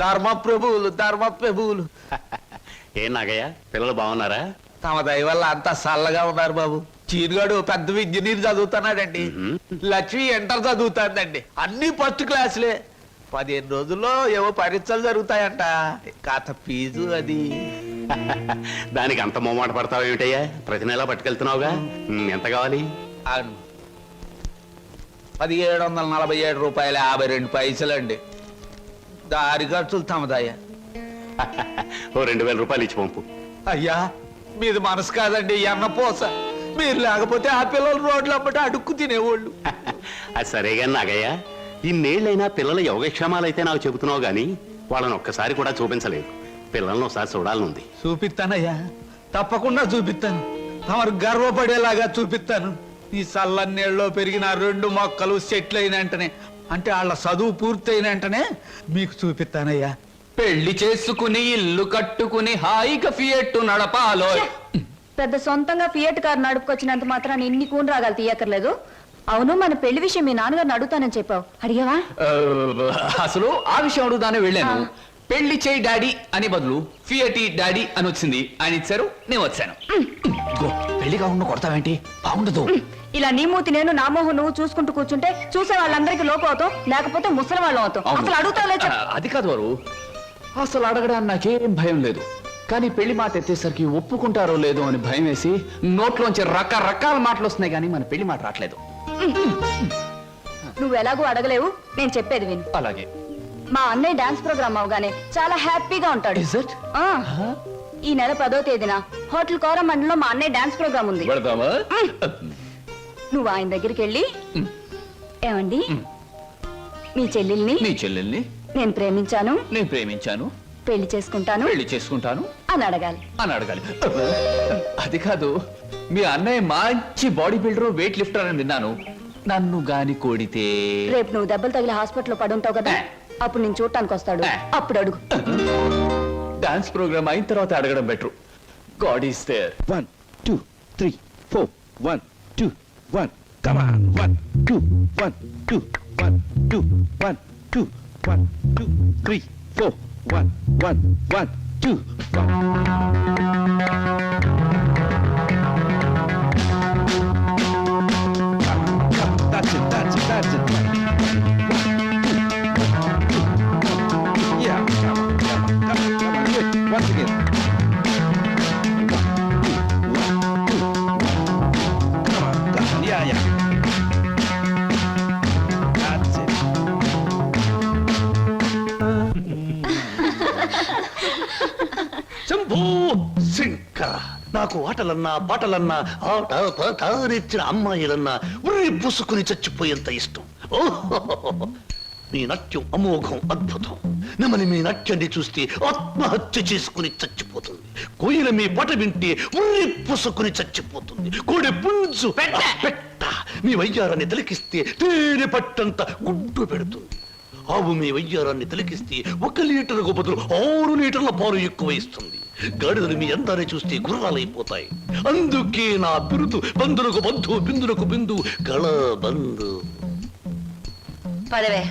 ధర్మ ప్రభువులు ఏం నాగయ్య, పిల్లలు బాగున్నారా? తమ దయ వల్ల అంతా చల్లగా ఉన్నారు బాబు. చీరుగాడు పెద్ద ఇంజనీర్ చదువుతున్నాడండి. లక్ష్మి ఇంటర్ చదువుతాందండి. అన్ని ఫస్ట్ క్లాసులే. 15 రోజుల్లో ఏవో పరీక్షలు జరుగుతాయంట. కాత ఫీజు అది. దానికి అంత మొమ్మాట పడతావు ఏమిటయ్యా? ప్రతి నెలా పట్టుకెళ్తున్నావుగా. ఎంత కావాలి? 1747 రూపాయలు 52 పైసలండి. దారి ఖర్చులు తమదయ్యా. ఓ 2000 రూపాయలు ఇచ్చి పంపు. అయ్యా మీది మనసు కాదండి, ఎన్నపోస. మీరు లేకపోతే ఆ పిల్లలు రోడ్లు అప్పటి అడుక్కు తినేవాళ్ళు. అది సరేగా నాగయ్య, ఇన్నేళ్ళైనా పిల్లల యోగక్షేమాలైతే నాకు చెబుతున్నావు గాని వాళ్ళని ఒక్కసారి కూడా చూపించలేదు. పిల్లల్ని ఒకసారి చూడాలనుంది. చూపిస్తానయ్యా, తప్పకుండా చూపిస్తాను. తమరు గర్వపడేలాగా చూపిస్తాను. ఈ చల్లన్నీళ్ళలో పెరిగిన 2 మొక్కలు సెటిల్ అయిన వెంటనే, అంటే వాళ్ళ చదువు పూర్తయిన వెంటనే మీకు చూపిస్తానయ్యా. పెళ్లి చేసుకుని ఇల్లు కట్టుకుని హాయిగా ఫియట్ నడపాలో. పెద్ద సొంతంగా ఫియట్ కార్ నడుపుకొచ్చినంత మాత్రాన్ని ఇన్ని కూని రాగాలు తీయక్కర్లేదు. అవును, మన పెళ్లి విషయం మీ నాన్నగారిని అడుగుతానని చెప్పావు, అడిగావా? అసలు ఆ విషయం అడుగుదానే వెళ్ళాను. పెళ్లి చేయి డాడీ అని బదులు ఫియటి డాడీ అని వచ్చింది. ఆయన ఇచ్చారు, నేను వచ్చాను. పెళ్లి కాకుండా కొడతావేంటి? బాగుండదు. ఇలా నీ మూతి నేను, నా మోహం నువ్వు చూసుకుంటూ కూర్చుంటే చూసే వాళ్ళందరికీ లోపం అవుతాం, లేకపోతే ముసలి వాళ్ళం అవుతాం. అసలు అడుగుతావులే. అది కాదు వారు, అసలు అడగడానికి నాకేం భయం లేదు. కానీ పెళ్లి మాట ఎత్తేసరికి ఒప్పుకుంటారో లేదో అని భయం వేసి నోట్లోంచి రకరకాల మాటలు వస్తున్నాయి, కానీ మన పెళ్లి మాట రావట్లేదు. నువ్వు ఎలాగో అడగలేవు, నేను చెప్పేది విను. అలాగే. మా అన్నయ్య డాన్స్ ప్రోగ్రామ్ అవగానే చాలా హ్యాపీగా ఉంటాడు. Is it? ఈ నెల 10వ తేదీన హోటల్ కోరమండలో మా అన్నయ్య డాన్స్ ప్రోగ్రామ్ ఉంది. నువ్వు ఆయన దగ్గరికి వెళ్ళి, ఏమండి మీ చెల్లెల్ని నేను ప్రేమించాను, పెళ్లి చేసుకుంటాను అని అడగాలి. అది కాదు, మీ అన్నయ్య మంచి బాడీ బిల్డర్, వెయిట్ లిఫ్టర్ అని విన్నాను. నన్ను గాని కోడితే రేపు నువ్వు దెబ్బలు తగిలి హాస్పిటల్లో పడి ఉంటావు కదా, అప్పుడు నేను చూడటానికి వస్తాడు, అప్పుడు అడుగు. డాన్స్ ప్రోగ్రామ్ అయిన తర్వాత అడగడం better. God is there. 1 2 3 4 1 2 1 come on 1 2 1 2 1 2 1 2 1 2 3 4 1 1 1 2 That's it. Yeah, come on. Do it once again. Yeah. That's it. Shambhu Shankara, నాకు ఆటలన్నా పాటలన్నా ఆట పాట నేర్చిన అమ్మాయిలన్నా ఉర్రి పూసుకుని చచ్చిపోయేంత ఇష్టం. ఓహో, మీ నాట్యం అమోఘం, అద్భుతం. నమని మీ నాట్యాన్ని చూస్తే ఆత్మహత్య చేసుకుని చచ్చిపోతుంది. కోయిల మీ పాట వింటే ఉర్రి పూసుకుని చచ్చిపోతుంది. కోడి పుంజు పెట్ట మీ వయ్యారాన్ని తిలకిస్తే తేనె పట్టంత గుడ్డు పెడుతుంది. ఆవు మీ వయ్యారాన్ని తిలకిస్తే 1 లీటర్కు బదులు 6 లీటర్ల పాలు ఎక్కువ ఇస్తుంది. గాడిదలు మీ అందాన్ని చూస్తే గుర్రాలైపోతాయి. అందుకే నా బిరుదు బంధులకు బంధు, బిందులకు బిందు, గళ బంధు. పదవే.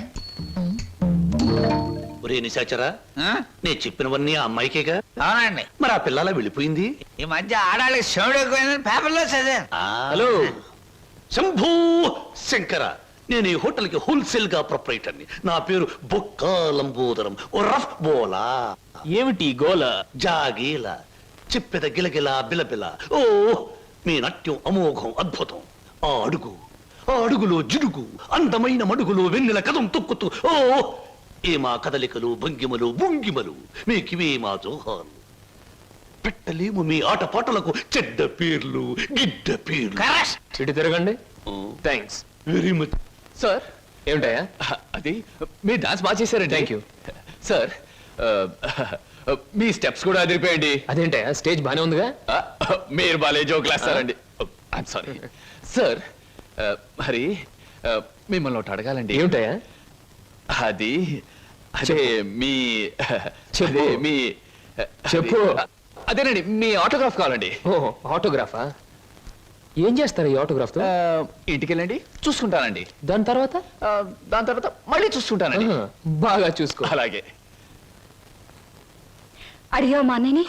ఒరే నిశాచరా, నేను చెప్పినవన్నీ ఆ అమ్మాయికేగా? అవునండి. మరి ఆ పిల్లలా వెళ్ళిపోయింది? ఈ మధ్య ఆడాళ్ళకి శివుడు ఎక్కువైందని పేపర్లో చదివాను. హలో శంభూ శంకర, నేను ఈ హోటల్కి హోల్సేల్ గా ప్రొపరేటర్ని. నా పేరు బొక్కా లంబోదరం, ఓ రఫ్ బోలా. ఏమిటి గోల? జాగీల చెప్పెద గిలగిల బిలబిల. ఓ మీ నాట్యం అమోఘం, అద్భుతం. ఆ అడుగులో జిడుగు, అందమైన మడుగులో వెన్నెల కథం తొక్కుతూ. ఓ ఏమా కదలికలు, భంగిమలు, భుంగిమలు, మీకివే మా జోహాలు. పెట్టలేము మీ ఆటపాటలకు చెడ్డ పేర్లు, గిడ్డ పేర్లు. ఇటు తిరగండి. థ్యాంక్స్. Very much. సార్ ఏమిటయా? అది మీరు డాన్స్ బాగా చేశారండి. Thank you. Sir me steps కూడా అదిరిపోయండి. అదేంటయా, స్టేజ్ బానే ఉందిగా? మీరు బాలే జోకులు వేస్తారండి. I'm sorry sir. మరి మిమ్మల్ని ఒకటి అడగాలండి. ఏమిటయా? అది అదే మీ చెప్పు. అదే మీ చెప్పు. అదేనండి మీ ఆటోగ్రాఫ్ కావాలండి. ఓ ఆటోగ్రాఫా? ఏం చేస్తారు ఈ ఆటోగ్రాఫ్ తో? ఇంటికి వెళ్ళండి, చూసుకుంటానండి. దాని తర్వాత? దాని తర్వాత మళ్ళీ చూసుకుంటానండి. ఆహా, బాగా చూసుకో. అలాగే. అడిగావు మా అన్నయ్యని?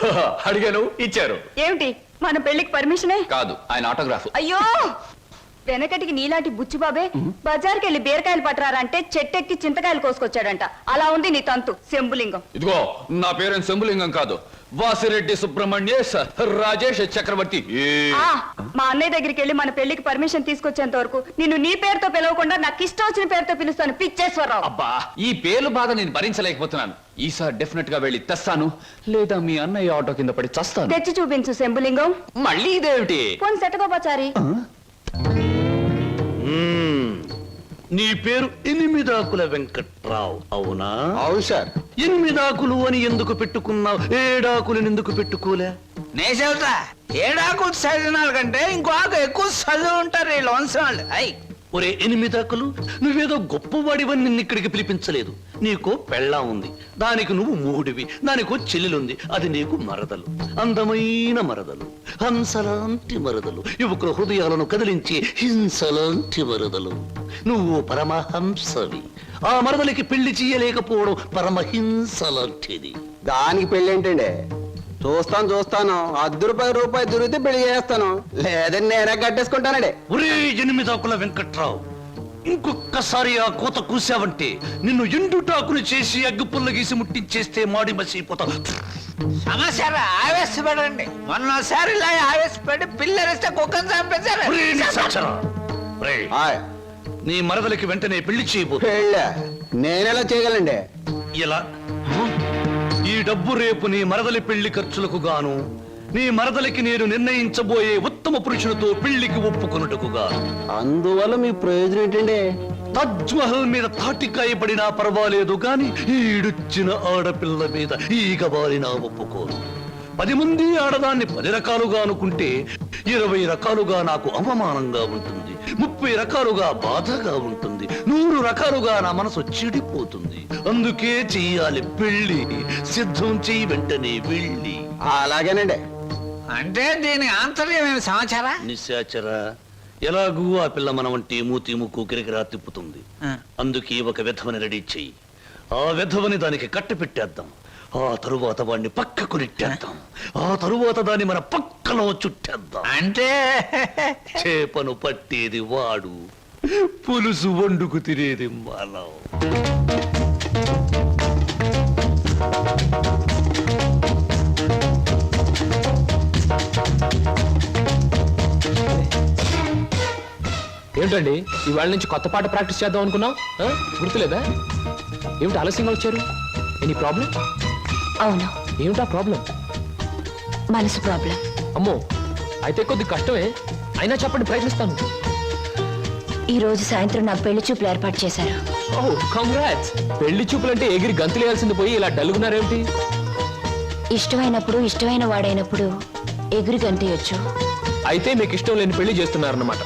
అడిగాను, ఇచ్చారు. ఏమిటి మన పెళ్లికి పర్మిషనే? కాదు, ఆయన ఆటోగ్రాఫ్. అయ్యో వెనకటికి నీలాంటి బుచ్చిబాబే బజార్కి వెళ్ళి బీరకాయలు పట్టరారంటే చెట్టెక్కి చింతకాయలు కోసుకొచ్చాడంట. అలా ఉంది నీ తంతు శంభులింగం. ఇదిగో నా పేరు శంభులింగం కాదు, వాసిరెడ్డి సుబ్రహ్మణ్యేశ్ రాజేష్ చక్రవర్తి. ఆ, మా అన్నయ్య దగ్గరికి వెళ్ళి మన పెళ్లికి పర్మిషన్ తీసుకొచ్చేంత వరకు నిన్ను నీ పేరుతో పిలవకుండా నాకు ఇష్టం వచ్చిన పేరుతో పిలుస్తాను. పిచ్చేశ్వరరావు. అబ్బా, ఈ పేర్లు బాధ నేను భరించలేకపోతున్నాను. ఈసారి డెఫినెట్ గా వెళ్ళి తెస్తాను, లేదా మీ అన్నయ్య ఆటో కింద పడి చస్తాను. తెచ్చి చూపించు శంభులింగం. మళ్ళీ ఇదేమిటి? పోని సెటగోపచారి. నీ పేరు ఎనిమిదాకుల వెంకట్రావు అవునా? అవును సార్. ఎనిమిదాకులు అని ఎందుకు పెట్టుకున్నావు? ఏడాకులను ఎందుకు పెట్టుకోలే? నే చెబుతా, ఏడాకులు చదివినాల కంటే ఇంకో ఆకు ఎక్కువ చదివి ఉంటారు వీళ్ళు వంశవాళ్ళు. అయ్ ఒరే ఎనిమిదాకులు, నువ్వేదో గొప్పవాడివని నిన్ను ఇక్కడికి పిలిపించలేదు. నీకో పెళ్ళాం ఉంది, దానికి నువ్వు మూడివి. దానికో చెల్లెలుంది, అది నీకు మరదలు. అందమైన మరదలు, హంసలాంటి మరదలు, యువకుల హృదయాలను కదిలించి హింసలాంటి మరదలు. నువ్వు పరమహంసవి. ఆ మరదలికి పెళ్లి చేయలేకపోవడం పరమహింసలాంటిది. దానికి పెళ్ళి ఏంటండి? చూస్తాను ₹10 దొరికితే పెళ్లి చేస్తాను, లేదని నేనే కట్టేసుకుంటానండి. ఒరే ఎనిమిదాకుల వెంకట్రావు, ఇంకొక్కసారి ఆ కోత కూసావంటే నిన్ను ఎండుటాకులు చేసి అగ్గిపుల్ల గీసి ముట్టించేస్తే మాడి మసిపోతావు. సమస్య ఆవేశపడండి. మొన్నసారి ఇలా ఆవేశపడి పిల్లరిస్తే కుక్కను చంపేశారు. ఒరే నిశాచరా, ఒరేయ్, ఆయ్, నీ మరదలికి వెంటనే పెళ్లి చేయబోతు. పెళ్ళా? నేనెలా చేయగలండి? ఇలా ఈ డబ్బు రేపు నీ మరదలి పెళ్లి ఖర్చులకు గాను, నీ మరదలికి నేను నిర్ణయించబోయే ఉత్తమ పురుషునితో పెళ్లికి ఒప్పుకొనుటకు గాను. అందువల్ల మీ ప్రయోజనం ఏంటండి? తాజ్ మహల్ మీద తాటికాయ పడినా పర్వాలేదు గాని ఈడుచ్చిన ఆడపిల్ల మీద ఈగ బారినా ఒప్పుకోను. 10 మంది ఆడదాన్ని 10 రకాలుగా అనుకుంటే 20 రకాలుగా నాకు అవమానంగా ఉంటుంది, 30 రకాలుగా బాధగా ఉంటుంది, 100 రకాలుగా నా మనసు చెడిపోతుంది. అందుకే చెయ్యాలి పెళ్లి. సిద్ధం చెయ్యి వెంటనే వెళ్ళి. అలాగేనండి. అంటే దీని ఆంతర్యమైన సమాచారా? నిశాచరా, ఎలాగూ ఆ పిల్ల మన వంటి మూతి ముక్కు కిరికిరా తిప్పుతుంది. అందుకే ఒక విధవని రెడీ చెయ్యి. ఆ విధవని దానికి కట్టి పెట్టేద్దాం. ఆ తరువాత వాడిని పక్కకు నెట్టేద్దాం. ఆ తరువాత దాన్ని మన పక్కలో చుట్టేద్దాం. అంటే చేపను పట్టేది వాడు, పులుసు వండుకు తినేది మనం. ఏమిటండి, ఇవాళ నుంచి కొత్త పాట ప్రాక్టీస్ చేద్దాం అనుకున్నాం, గుర్తులేదా? ఏమిటి ఆలస్యంగా వచ్చారు? Any problem? అవును, ఏమిటా ప్రాబ్లం? మనసు ప్రాబ్లం. అమ్మో, అయితే కొద్ది కష్టమే, అయినా చెప్పండి, ప్రయత్నిస్తాను. ఈ రోజు సాయంత్రం నాకు పెళ్లి చూపులు ఏర్పాటు చేశారు. ఓహ్, కంగ్రాట్స్. పెళ్లి చూపులంటే ఎగిరి గంతులేయాల్సింది పోయి ఇలా డల్గున్నారేమిటి? ఇష్టమైనప్పుడు ఇష్టమైన వాడైనప్పుడు ఎగురు గంతేయొచ్చు. అయితే మీకు ఇష్టం లేని పెళ్లి చేస్తున్నారన్నమాట.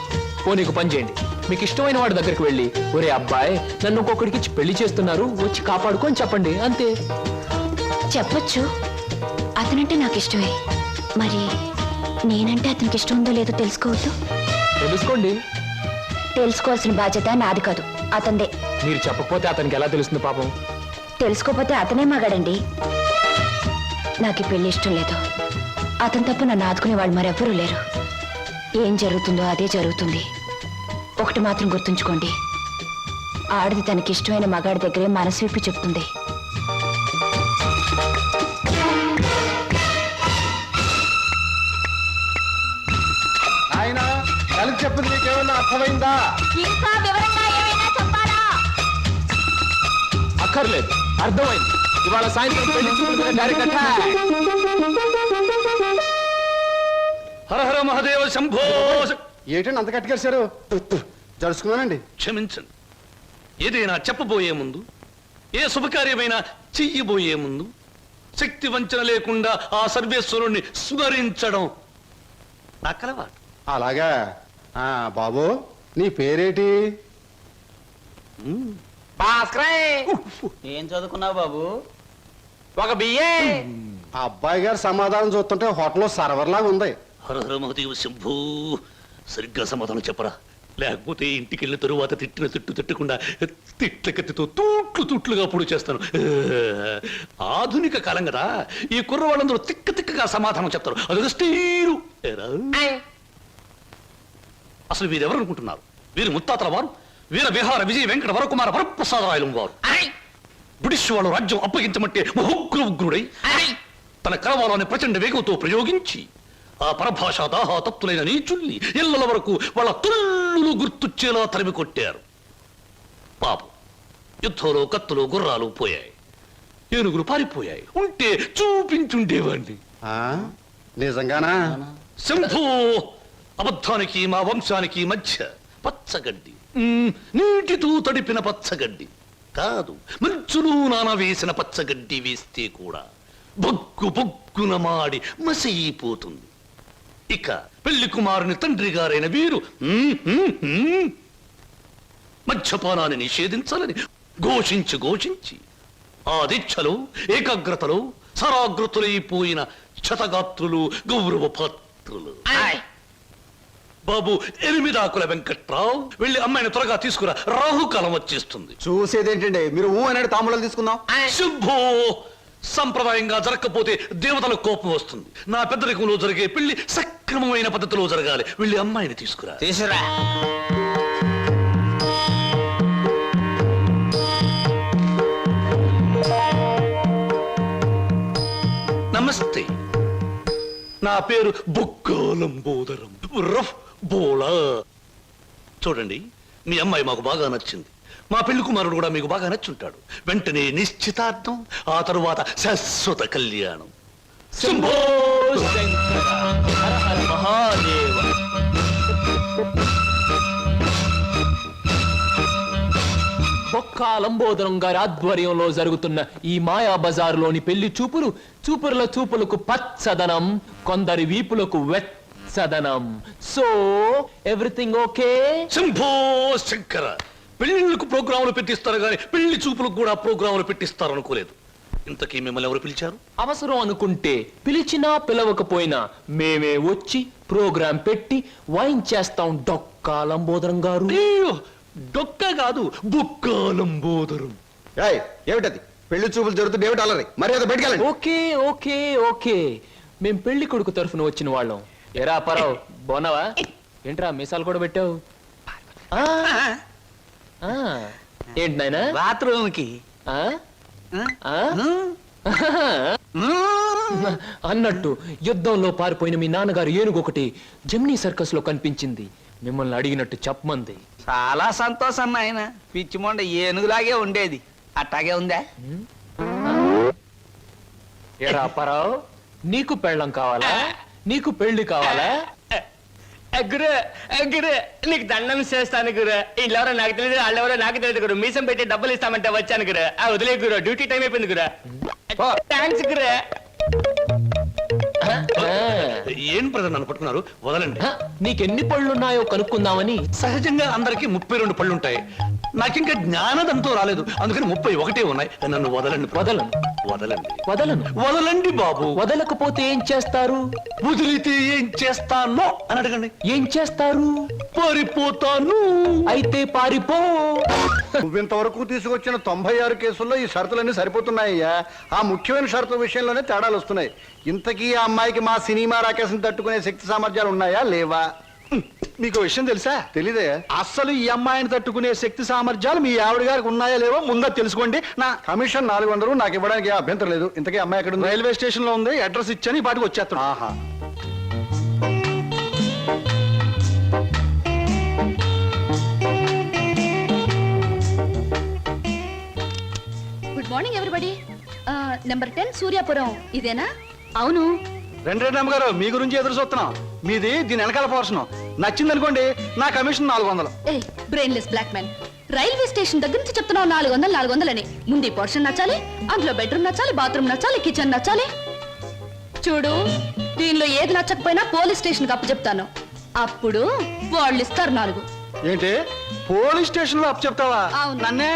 నీకు పని చేయండి, మీకు ఇష్టమైన వాడి దగ్గరికి వెళ్ళి, ఒరే అబ్బాయి, నన్ను ఇంకొకడికి ఇచ్చి పెళ్లి చేస్తున్నారు, వచ్చి కాపాడుకొని చెప్పండి, అంతే. చెప్పొచ్చు, అతనంటే నాకు ఇష్టమే. మరి నేనంటే అతనికి ఇష్టం ఉందో లేదో తెలుసుకోవద్దు? తెలుసుకోండి. తెలుసుకోవాల్సిన బాధ్యత నాది కాదు, అతందే. మీరు చెప్పకపోతే అతనికి ఎలా తెలుస్తుంది పాపం? తెలుసుకోపోతే అతనే మగాడండి. నాకు ఈ పెళ్లి ఇష్టం లేదు. అతను తప్ప నన్ను ఆదుకునే వాళ్ళు మరెవ్వరూ లేరు. ఏం జరుగుతుందో అదే జరుగుతుంది. ఒకటి మాత్రం గుర్తుంచుకోండి, ఆడది తనకి ఇష్టమైన మగాడి దగ్గరే మనసు విప్పి చెప్తుంది. చెప్పింది నీకేమన్నా అర్థమైందా? ఇంకా వివరంగా ఏమైనా చెప్పాలా? అక్కర్లేదు, అర్థమైంది. ఇవాళ సాయంత్రం పెళ్లి చూపుల మీద డైరెక్ట్ అటాక్. హర హర మహాదేవ శంభో. ఏంటండి అంత కట్టుకేశారు? జరుచుకున్నానండి. క్షమించండి. ఏదైనా చెప్పబోయే ముందు, ఏ శుభకార్యమైనా చెయ్యబోయే ముందు శక్తి వంచన లేకుండా ఆ సర్వేశ్వరుణ్ణి స్మరించడం నా కలవాటు. అలాగా. బాబు నీ పేరేటి? ఏం చదువుకున్నావు బాబు? ఒక బిఏ. ఆ అబ్బాయి గారి సమాధానం చూస్తుంటే హోటల్లో సర్వర్ లాగా ఉంది. హర హర మహాదేవ శంభో. సరిగ్గా సమాధానం చెప్పరా, లేకపోతే ఇంటికి వెళ్ళిన తరువాత తిట్టిన తిట్టు తిట్టకుండా తిట్ల కత్తితో తూట్లుగా పొడి చేస్తాను. ఆధునిక కాలం కదా, ఈ కుర్రవాళ్ళందరూ తిక్కగా సమాధానం చెప్తారు. అదొక స్టీరు. అసలు వీరెవరు అనుకుంటున్నారు? వీరు ముత్తాతల వారు వీర విహార విజయ వెంకట వరకుమార వరప్రసాదరాయలు వారు. బ్రిటిష్ వాళ్ళు రాజ్యం అప్పగించమంటే ఉగ్రుడై తన కరవాలని ప్రచండ వేగంతో ప్రయోగించి ఆ పరభాషా దాహాతత్తులైన నీచుల్ని ఇళ్ల వరకు వాళ్ళ తుల్లులు గుర్తుచ్చేలా తరిమి కొట్టారు. పాపం, యుద్ధంలో కత్తులు గుర్రాలు పోయాయి, ఏనుగులు పారిపోయాయి. ఉంటే చూపించుండేవాడిని. నిజంగానా? శంభో. అబద్ధానికి మా వంశానికి మధ్య పచ్చగడ్డి, నీటితో తడిపిన పచ్చగడ్డి కాదు, మంచులు నానవేసిన పచ్చగడ్డి వేస్తే కూడా బొగ్గున మాడి మసైపోతుంది. ఇక పెళ్లి కుమారుని తండ్రి గారైన వీరు మద్యపానాన్ని నిషేధించాలని ఘోషించి ఆ దీక్షలో ఏకాగ్రతలో సరాగ్రతులైపోయిన క్షతగాత్రులు, గౌరవ పాత్రులు. బాబు, 8 ఆకుల వెంకట్రావు, వెళ్ళి అమ్మాయిని త్వరగా తీసుకురా, రాహుకాలం వచ్చేస్తుంది. చూసేదేంటండి, మీరు అనేది తాంబూలాలు తీసుకుందాం. శుభో. సంప్రదాయంగా జరగకపోతే దేవతల కోపం వస్తుంది. నా పెద్దరికంలో జరిగే పెళ్లి సక్రమమైన పద్ధతిలో జరగాలి. వెళ్ళి అమ్మాయిని తీసుకురా. తీసురా. నమస్తే, నా పేరు బొక్కాలంబోదరం రఫ్ బోళా. చూడండి, మీ అమ్మాయి మాకు బాగా నచ్చింది. మా పెళ్లి కుమారుడు కూడా మీకు బాగా నచ్చుంటాడు. వెంటనే నిశ్చితార్థం, ఆ తరువాత శాశ్వత కళ్యాణం. శంభో శంకర హర హర మహాదేవ. బొక్కా లంబోదరం గారి ఆధ్వర్యంలో జరుగుతున్న ఈ మాయా బజారులోని పెళ్లి చూపుల చూపులకు పచ్చదనం, కొందరి వీపులకు వెచ్చదనం. So everything okay? Shambho Shankara. పెళ్లిళ్ళకు ప్రోగ్రాములు పెట్టిస్తారు కానీ పెళ్లి చూపులకు కూడా ప్రోగ్రాములు పెట్టిస్తారు అనుకోలేదు. ఇంతకీ మిమ్మల్ని ఎవరు పిలిచారు? అవసరం అనుకుంటే పిలిచినా పిలవకపోయినా మేమే వచ్చి ప్రోగ్రాం పెట్టి వాయించేస్తాం. డొక్కా లంబోదరం గారు. డొక్క కాదు, బొక్కాలంబోదరం. ఏమిటది? పెళ్లి చూపులు జరుగుతుంది, ఏమిటి అలరి? మర్యాద బయటకెళ్ళండి. ఓకే ఓకే ఓకే, మేం పెళ్లి కొడుకు తరఫున వచ్చిన వాళ్ళం. ఎరా పరావు, బోనవా? ఏంట్రా మీసాలు కూడా పెట్టావు? ఏంటి నాయనా? బాత్రూమ్ కి అన్నట్టు యుద్ధంలో పారిపోయిన మీ నాన్నగారు ఏనుగొకటి జమ్నీ సర్కస్ లో కనిపించింది. మిమ్మల్ని అడిగినట్టు చెప్పమంది. చాలా సంతోషం నాయన. పిచ్చి మొండ ఏనుగులాగే ఉండేది, అట్టాగే ఉందా? ఎరా పరావు, నీకు పెళ్ళం కావాలా? నీకు పెళ్లి కావాలా? గురు గురు, నీకు దండం చేస్తాను గురు. వీళ్ళెవరో నాకు తెలియదు, వాళ్ళెవరో నాకు తెలియదు గురు. మీసం పెట్టి డబ్బులు ఇస్తామంటే వచ్చాను గురు. వదిలే గురు, డ్యూటీ టైం అయిపోయింది గురు. థ్యాంక్స్ గురు. ఏం ప్రజలు నన్ను పట్టుకున్నారు? వదలండి. నీకెన్ని పళ్ళున్నాయో కనుక్కుందామని. సహజంగా అందరికి 32 పళ్ళుంటాయి. నాకింకా జ్ఞానదంతో రాలేదు, అందుకని 31 ఉన్నాయి. నన్ను వదలండి. వదలను వదలండి. వదలను. వదలండి బాబు. వదలకపోతే ఏం చేస్తారు? వదిలితే ఏం చేస్తానో అని అడగండి. ఏం చేస్తారు? పారిపోతాను. అయితే పారిపో. నువ్వింతవరకు తీసుకొచ్చిన 96 కేసుల్లో ఈ షరతులన్నీ సరిపోతున్నాయ్యా. ఆ ముఖ్యమైన షరతుల విషయంలోనే తేడాలు వస్తున్నాయి. ఇంతకీ ఆ అమ్మాయికి మా సినిమా రాకేశం తట్టుకునే శక్తి సామర్థ్యాలు ఉన్నాయా లేవా? మీకు విషయం తెలుసా? తెలీదే. అస్సలు ఈ అమ్మాయిని తట్టుకునే శక్తి సామర్థ్యాలు మీ ఆవిడ గారికి ఉన్నాయా లేవో ముందా తెలుసుకోండి. నా కమిషన్ 400 నాకు ఇవ్వడానికి ఏ అభ్యంతరం లేదు. ఇంతకీ అమ్మాయి ఎక్కడ ఉంది? రైల్వే స్టేషన్ లో ఉంది, అడ్రస్ ఇచ్చాను, ఈ పాటికి వచ్చేస్తాను. ఆహా. Good morning everybody. Number 10 Suryapuram ఇదేనా? అవును. రెండు అమ్మగారు మీ గురించి ఎదురు చూస్తున్నాం. మీది దీని వెనకాల పోర్షన్ నచ్చింది అనుకోండి, నా commission 400. A brainless black man, railway station దగ్గర నుంచి చెప్తున్నావు 400 అని. ముందు పోర్షన్ నచ్చాలి, అందులో బెడ్రూమ్ నచ్చాలి, బాత్రూమ్ నచ్చాలి, కిచెన్ నచ్చాలి. చూడు, దీనిలో ఏది నచ్చకపోయినా పోలీస్ స్టేషన్ అప్పు చెప్తాను, అప్పుడు వాళ్ళు ఇస్తారు 4. ఏంటి పోలీస్ స్టేషన్ లో అప్పు చెప్తావా? అవును. నన్నే?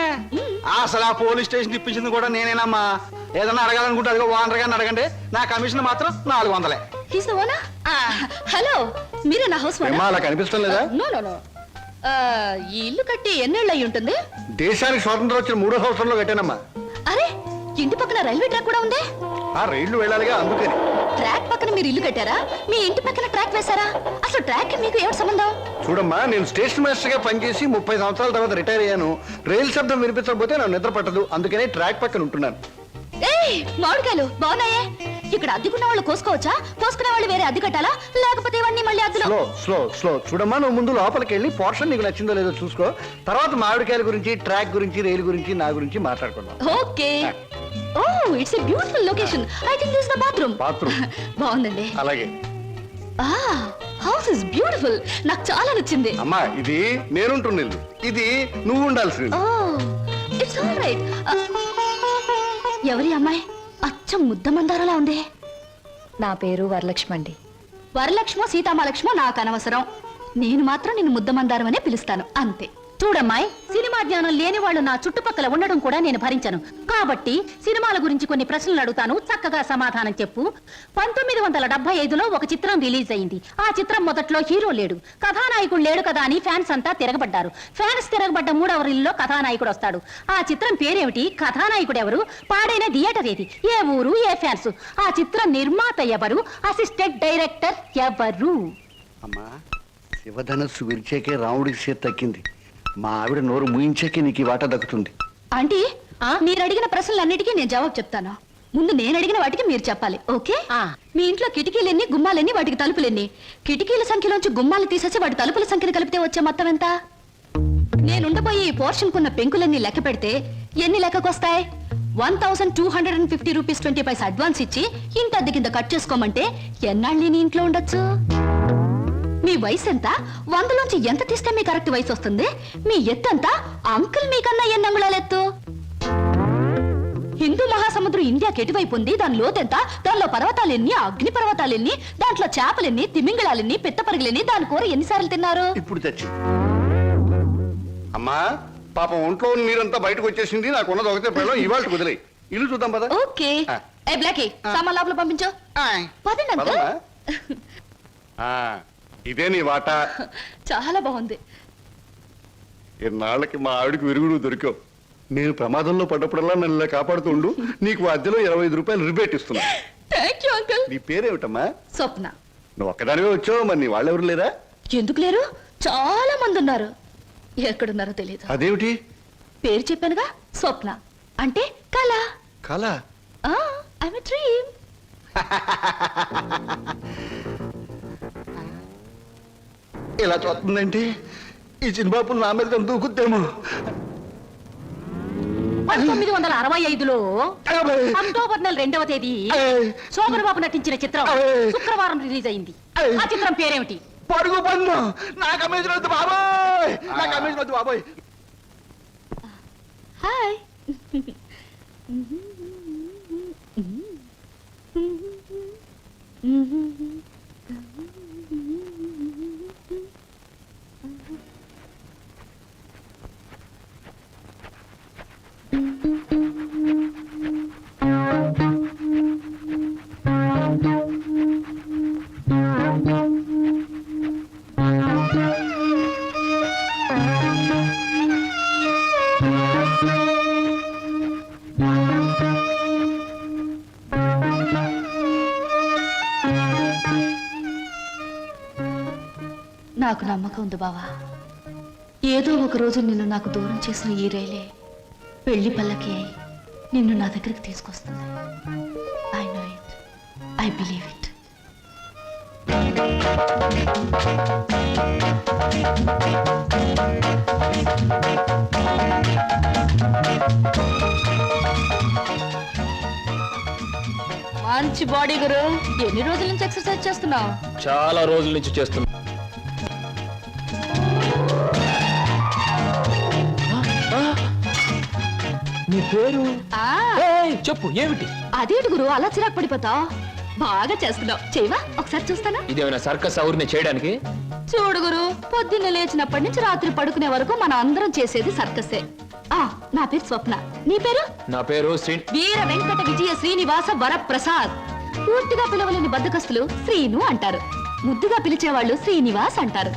అసలు ఆ పోలీస్ స్టేషన్ ఇప్పించింది కూడా నేనేనమ్మా. ఏదన్నా అడగాలనుకుంటే అదిగో ఓనర్ గారిని అడగండి, నా కమిషన్ మాత్రం 400. హలో, మీరే నా హౌస్ ఏమ్మా, అలా కనిపిస్తాం లేదా? ఈ ఇల్లు కట్టి ఎన్నేళ్ళు అయి ఉంటుంది? దేశానికి స్వాతంత్రం వచ్చిన 3వ సంవత్సరంలో కట్టానమ్మా. అరే, ఇంటి పక్కన రైల్వే ట్రాక్ కూడా ఉంది. ఆ రైళ్లు వెళ్ళాలిగా, అందుకని. ట్రాక్ పక్కన మీరు ఇల్లు కట్టారా? మీ ఇంటి పక్కన ట్రాక్ వేశారా? అసలు ట్రాక్ మీకు ఏమిటి సంబంధం? చూడమ్మా, నేను స్టేషన్ మాస్టర్ గా పనిచేసి 30 సంవత్సరాల తర్వాత రిటైర్ అయ్యాను. రైలు శబ్దం వినిపించకపోతే నాకు నిద్ర పట్టదు, అందుకనే ట్రాక్ పక్కన ఉంటున్నాను. ఏయ్, మామిడికాయలు బాగున్నాయే. ఇక్కడ అద్దెకున్న వాళ్ళు కోసుకోవచ్చా? కోసుకునే వాళ్ళు వేరే అద్దె కట్టాలా, లేకపోతే ఇవన్నీ మళ్ళీ అద్దెలో? స్లో స్లో స్లో చూడమ్మా, నువ్వు ముందు లోపలికి వెళ్ళి పోర్షన్ నీకు నచ్చిందో లేదో చూసుకో. తర్వాత మామిడికాయల గురించి, ట్రాక్ గురించి, రైలు గురించి, నా గురించి మాట్లాడుకుందాం. Okay. Oh, it's a beautiful location. I think this is the bathroom. బాగుందండి. అలాగే. House is beautiful. నాకు చాలా నచ్చింది. అమ్మా, ఇది నేనుంటున్న ఇల్లు, ఇది నువ్వు ఉండాల్సింది. ఓ, ఇట్స్ ఆల్ రైట్. ఎవరి అమ్మాయి? అచ్చం ముద్ద మందారలా ఉంది. నా పేరు వరలక్ష్మి అండి. వరలక్ష్మో సీతామలక్ష్మో నాకు అనవసరం. నేను మాత్రం నిన్ను ముద్ద మందారం అనే పిలుస్తాను, అంతే. చూడమ్మాయి, సినిమా జ్ఞానం లేని వాళ్ళు నా చుట్టుపక్కల ఉండడం కూడా నేను భరించను. కాబట్టి సినిమాల గురించి కొన్ని ప్రశ్నలు అడుగుతాను, చక్కగా సమాధానం చెప్పు. 1975లో ఒక చిత్రం రిలీజ్ అయింది. ఆ చిత్రం మొదట్లో హీరో లేడు, కథానాయకుడు లేడు కదా అని ఫ్యాన్స్ అంతా తిరగబడ్డారు. ఫ్యాన్స్ తిరగబడ్డ 3వ రీల్లో కథానాయకుడు వస్తాడు. ఆ చిత్రం పేరేమిటి? కథానాయకుడు ఎవరు? పాడైన థియేటర్ ఏది? ఏ ఊరు? ఏ ఫ్యాన్స్? ఆ చిత్ర నిర్మాత ఎవరు? అసిస్టెంట్ డైరెక్టర్ ఎవరు? అమ్మా, శివధనస్సు విరిచాకే రాముడికి చేతి తక్కింది. మా ఆవిడ నోరు ముయించాకే నీకు ఈ వాటా దక్కుతుంది. ఆంటీ, మీరు అడిగిన ప్రశ్నలన్నిటికీ నేను జవాబు చెప్తాను. ముందు నేను అడిగిన వాటికి మీరు చెప్పాలి, ఓకే? మీ ఇంట్లో కిటికీలెన్ని, గుమ్మాలెన్ని, వాటికి తలుపులెన్ని? కిటికీల సంఖ్యలోంచి గుమ్మాలు తీసేసి వాటి తలుపుల సంఖ్యను కలిపితే వచ్చే మొత్తం ఎంత? నేనుండబోయే ఈ పోర్షన్ కున్న పెంకులన్నీ లెక్క పెడితే ఎన్ని లెక్కకొస్తాయి? 1250 రూపీస్ 20 పైసా అడ్వాన్స్ ఇచ్చి ఇంత అద్దె కింద కట్ చేసుకోమంటే ఎన్నాళ్ళు నీ ఇంట్లో ఉండొచ్చు? మీ వయసు ఎంత? 100లోంచి ఎంత తీస్తే మీ కరెక్ట్ వయసు వస్తుంది? మీ ఎత్తు ఎంత? అంకుల్ మీకన్నా ఎన్ని అంగుళాల ఎత్తు? హిందూ మహాసముద్రం ఇండియాకి ఎటువైపు ఉంది? దాని లోతెంత? దానిలో పర్వతాలెన్ని, అగ్ని పర్వతాలెన్ని, దాంట్లో చేపలెన్ని, తిమింగళాలెన్ని, పిత్తపరిగలెన్ని, దాని కూర ఎన్నిసార్లు తిన్నారు? ఇప్పుడు తెచ్చి అమ్మా, పాపం ఒంట్లో నీరంతా బయటకు వచ్చేసింది. నాకు ఉన్నది ఒకటే పిల్లలు, ఇవాళ కుదిలే. ఇల్లు చూద్దాం పద. ఓకే. ఏ బ్లాకీ, సామాన్ లోపల పంపించు. పదండి అంకుల్. ఇదే నీ వాటా. చాలా బాగుంది. ఇన్నాళ్ళకి మా ఆవిడకి విరుగుడు దొరికావు. నేను ప్రమాదంలో పడ్డప్పుడల్లా నన్ను ఇలా కాపాడుతూ ఉండు. నీకు అద్దెలో 25 రూపాయలు రిబేట్ ఇస్తున్నా. Thank you uncle. నీ పేరేమిటమ్మా? స్వప్న. నువ్వు ఒక్కదానివే వచ్చావు, మరి నీ వాళ్ళెవరు లేరా? ఎందుకు లేరు? చాలా మంది ఉన్నారు. ఎక్కడున్నారో తెలియదు. అదేమిటి? పేరు చెప్పానుగా, స్వప్న అంటే కళ. కళ? I'm a dream. ఇలా చూస్తుందంటే ఈ చిన్నబాబులు నా మీద దూకుద్దేమో. 1965లో అక్టోబర్ నెల 2వ తేదీ శోభన్ బాబు నటించిన చిత్రం శుక్రవారం రిలీజ్ అయింది. ఆ చిత్రం పేరేమిటి? పడుగు పన్ను. నా కమిషన్ వద్దు బాబోయ్, నా కమిషన్ వద్దు బాబోయ్. హాయ్. నాకు నమ్మకం ఉంది బావా. ఏదో ఒక రోజు నిన్ను నాకు దూరం చేసిన ఈ రైలే పెళ్లి పల్లకి అయి నిన్ను నా దగ్గరికి తీసుకొస్తుంది. I know it, I believe it. మంచి బాడీ గురు. ఎన్ని రోజుల నుంచి ఎక్సర్సైజ్ చేస్తున్నావు? చాలా రోజుల నుంచి చేస్తున్నా. నీ పేరు ఏయ్, చెప్పు ఏమిటి? అదేంటి గురు అలా చిరాకు పడిపోతావు? బాగా చేస్తున్నావు, చేయవా ఒకసారి చూస్తానా? ఇదేమైనా సర్కస్ ఊరిని చేయడానికి? చూడు గురు, పొద్దున్న లేచినప్పటి నుంచి రాత్రి పడుకునే వరకు మనం అందరం చేసేది సర్కసే. నా పేరు స్వప్న. నీ పేరు? నా పేరు వీర వెంకట విజయ శ్రీనివాస వరప్రసాద్. పూర్తిగా పిలవలేని బద్దకస్తులు శ్రీను అంటారు, ముద్దుగా పిలిచేవాళ్ళు శ్రీనివాస్ అంటారు.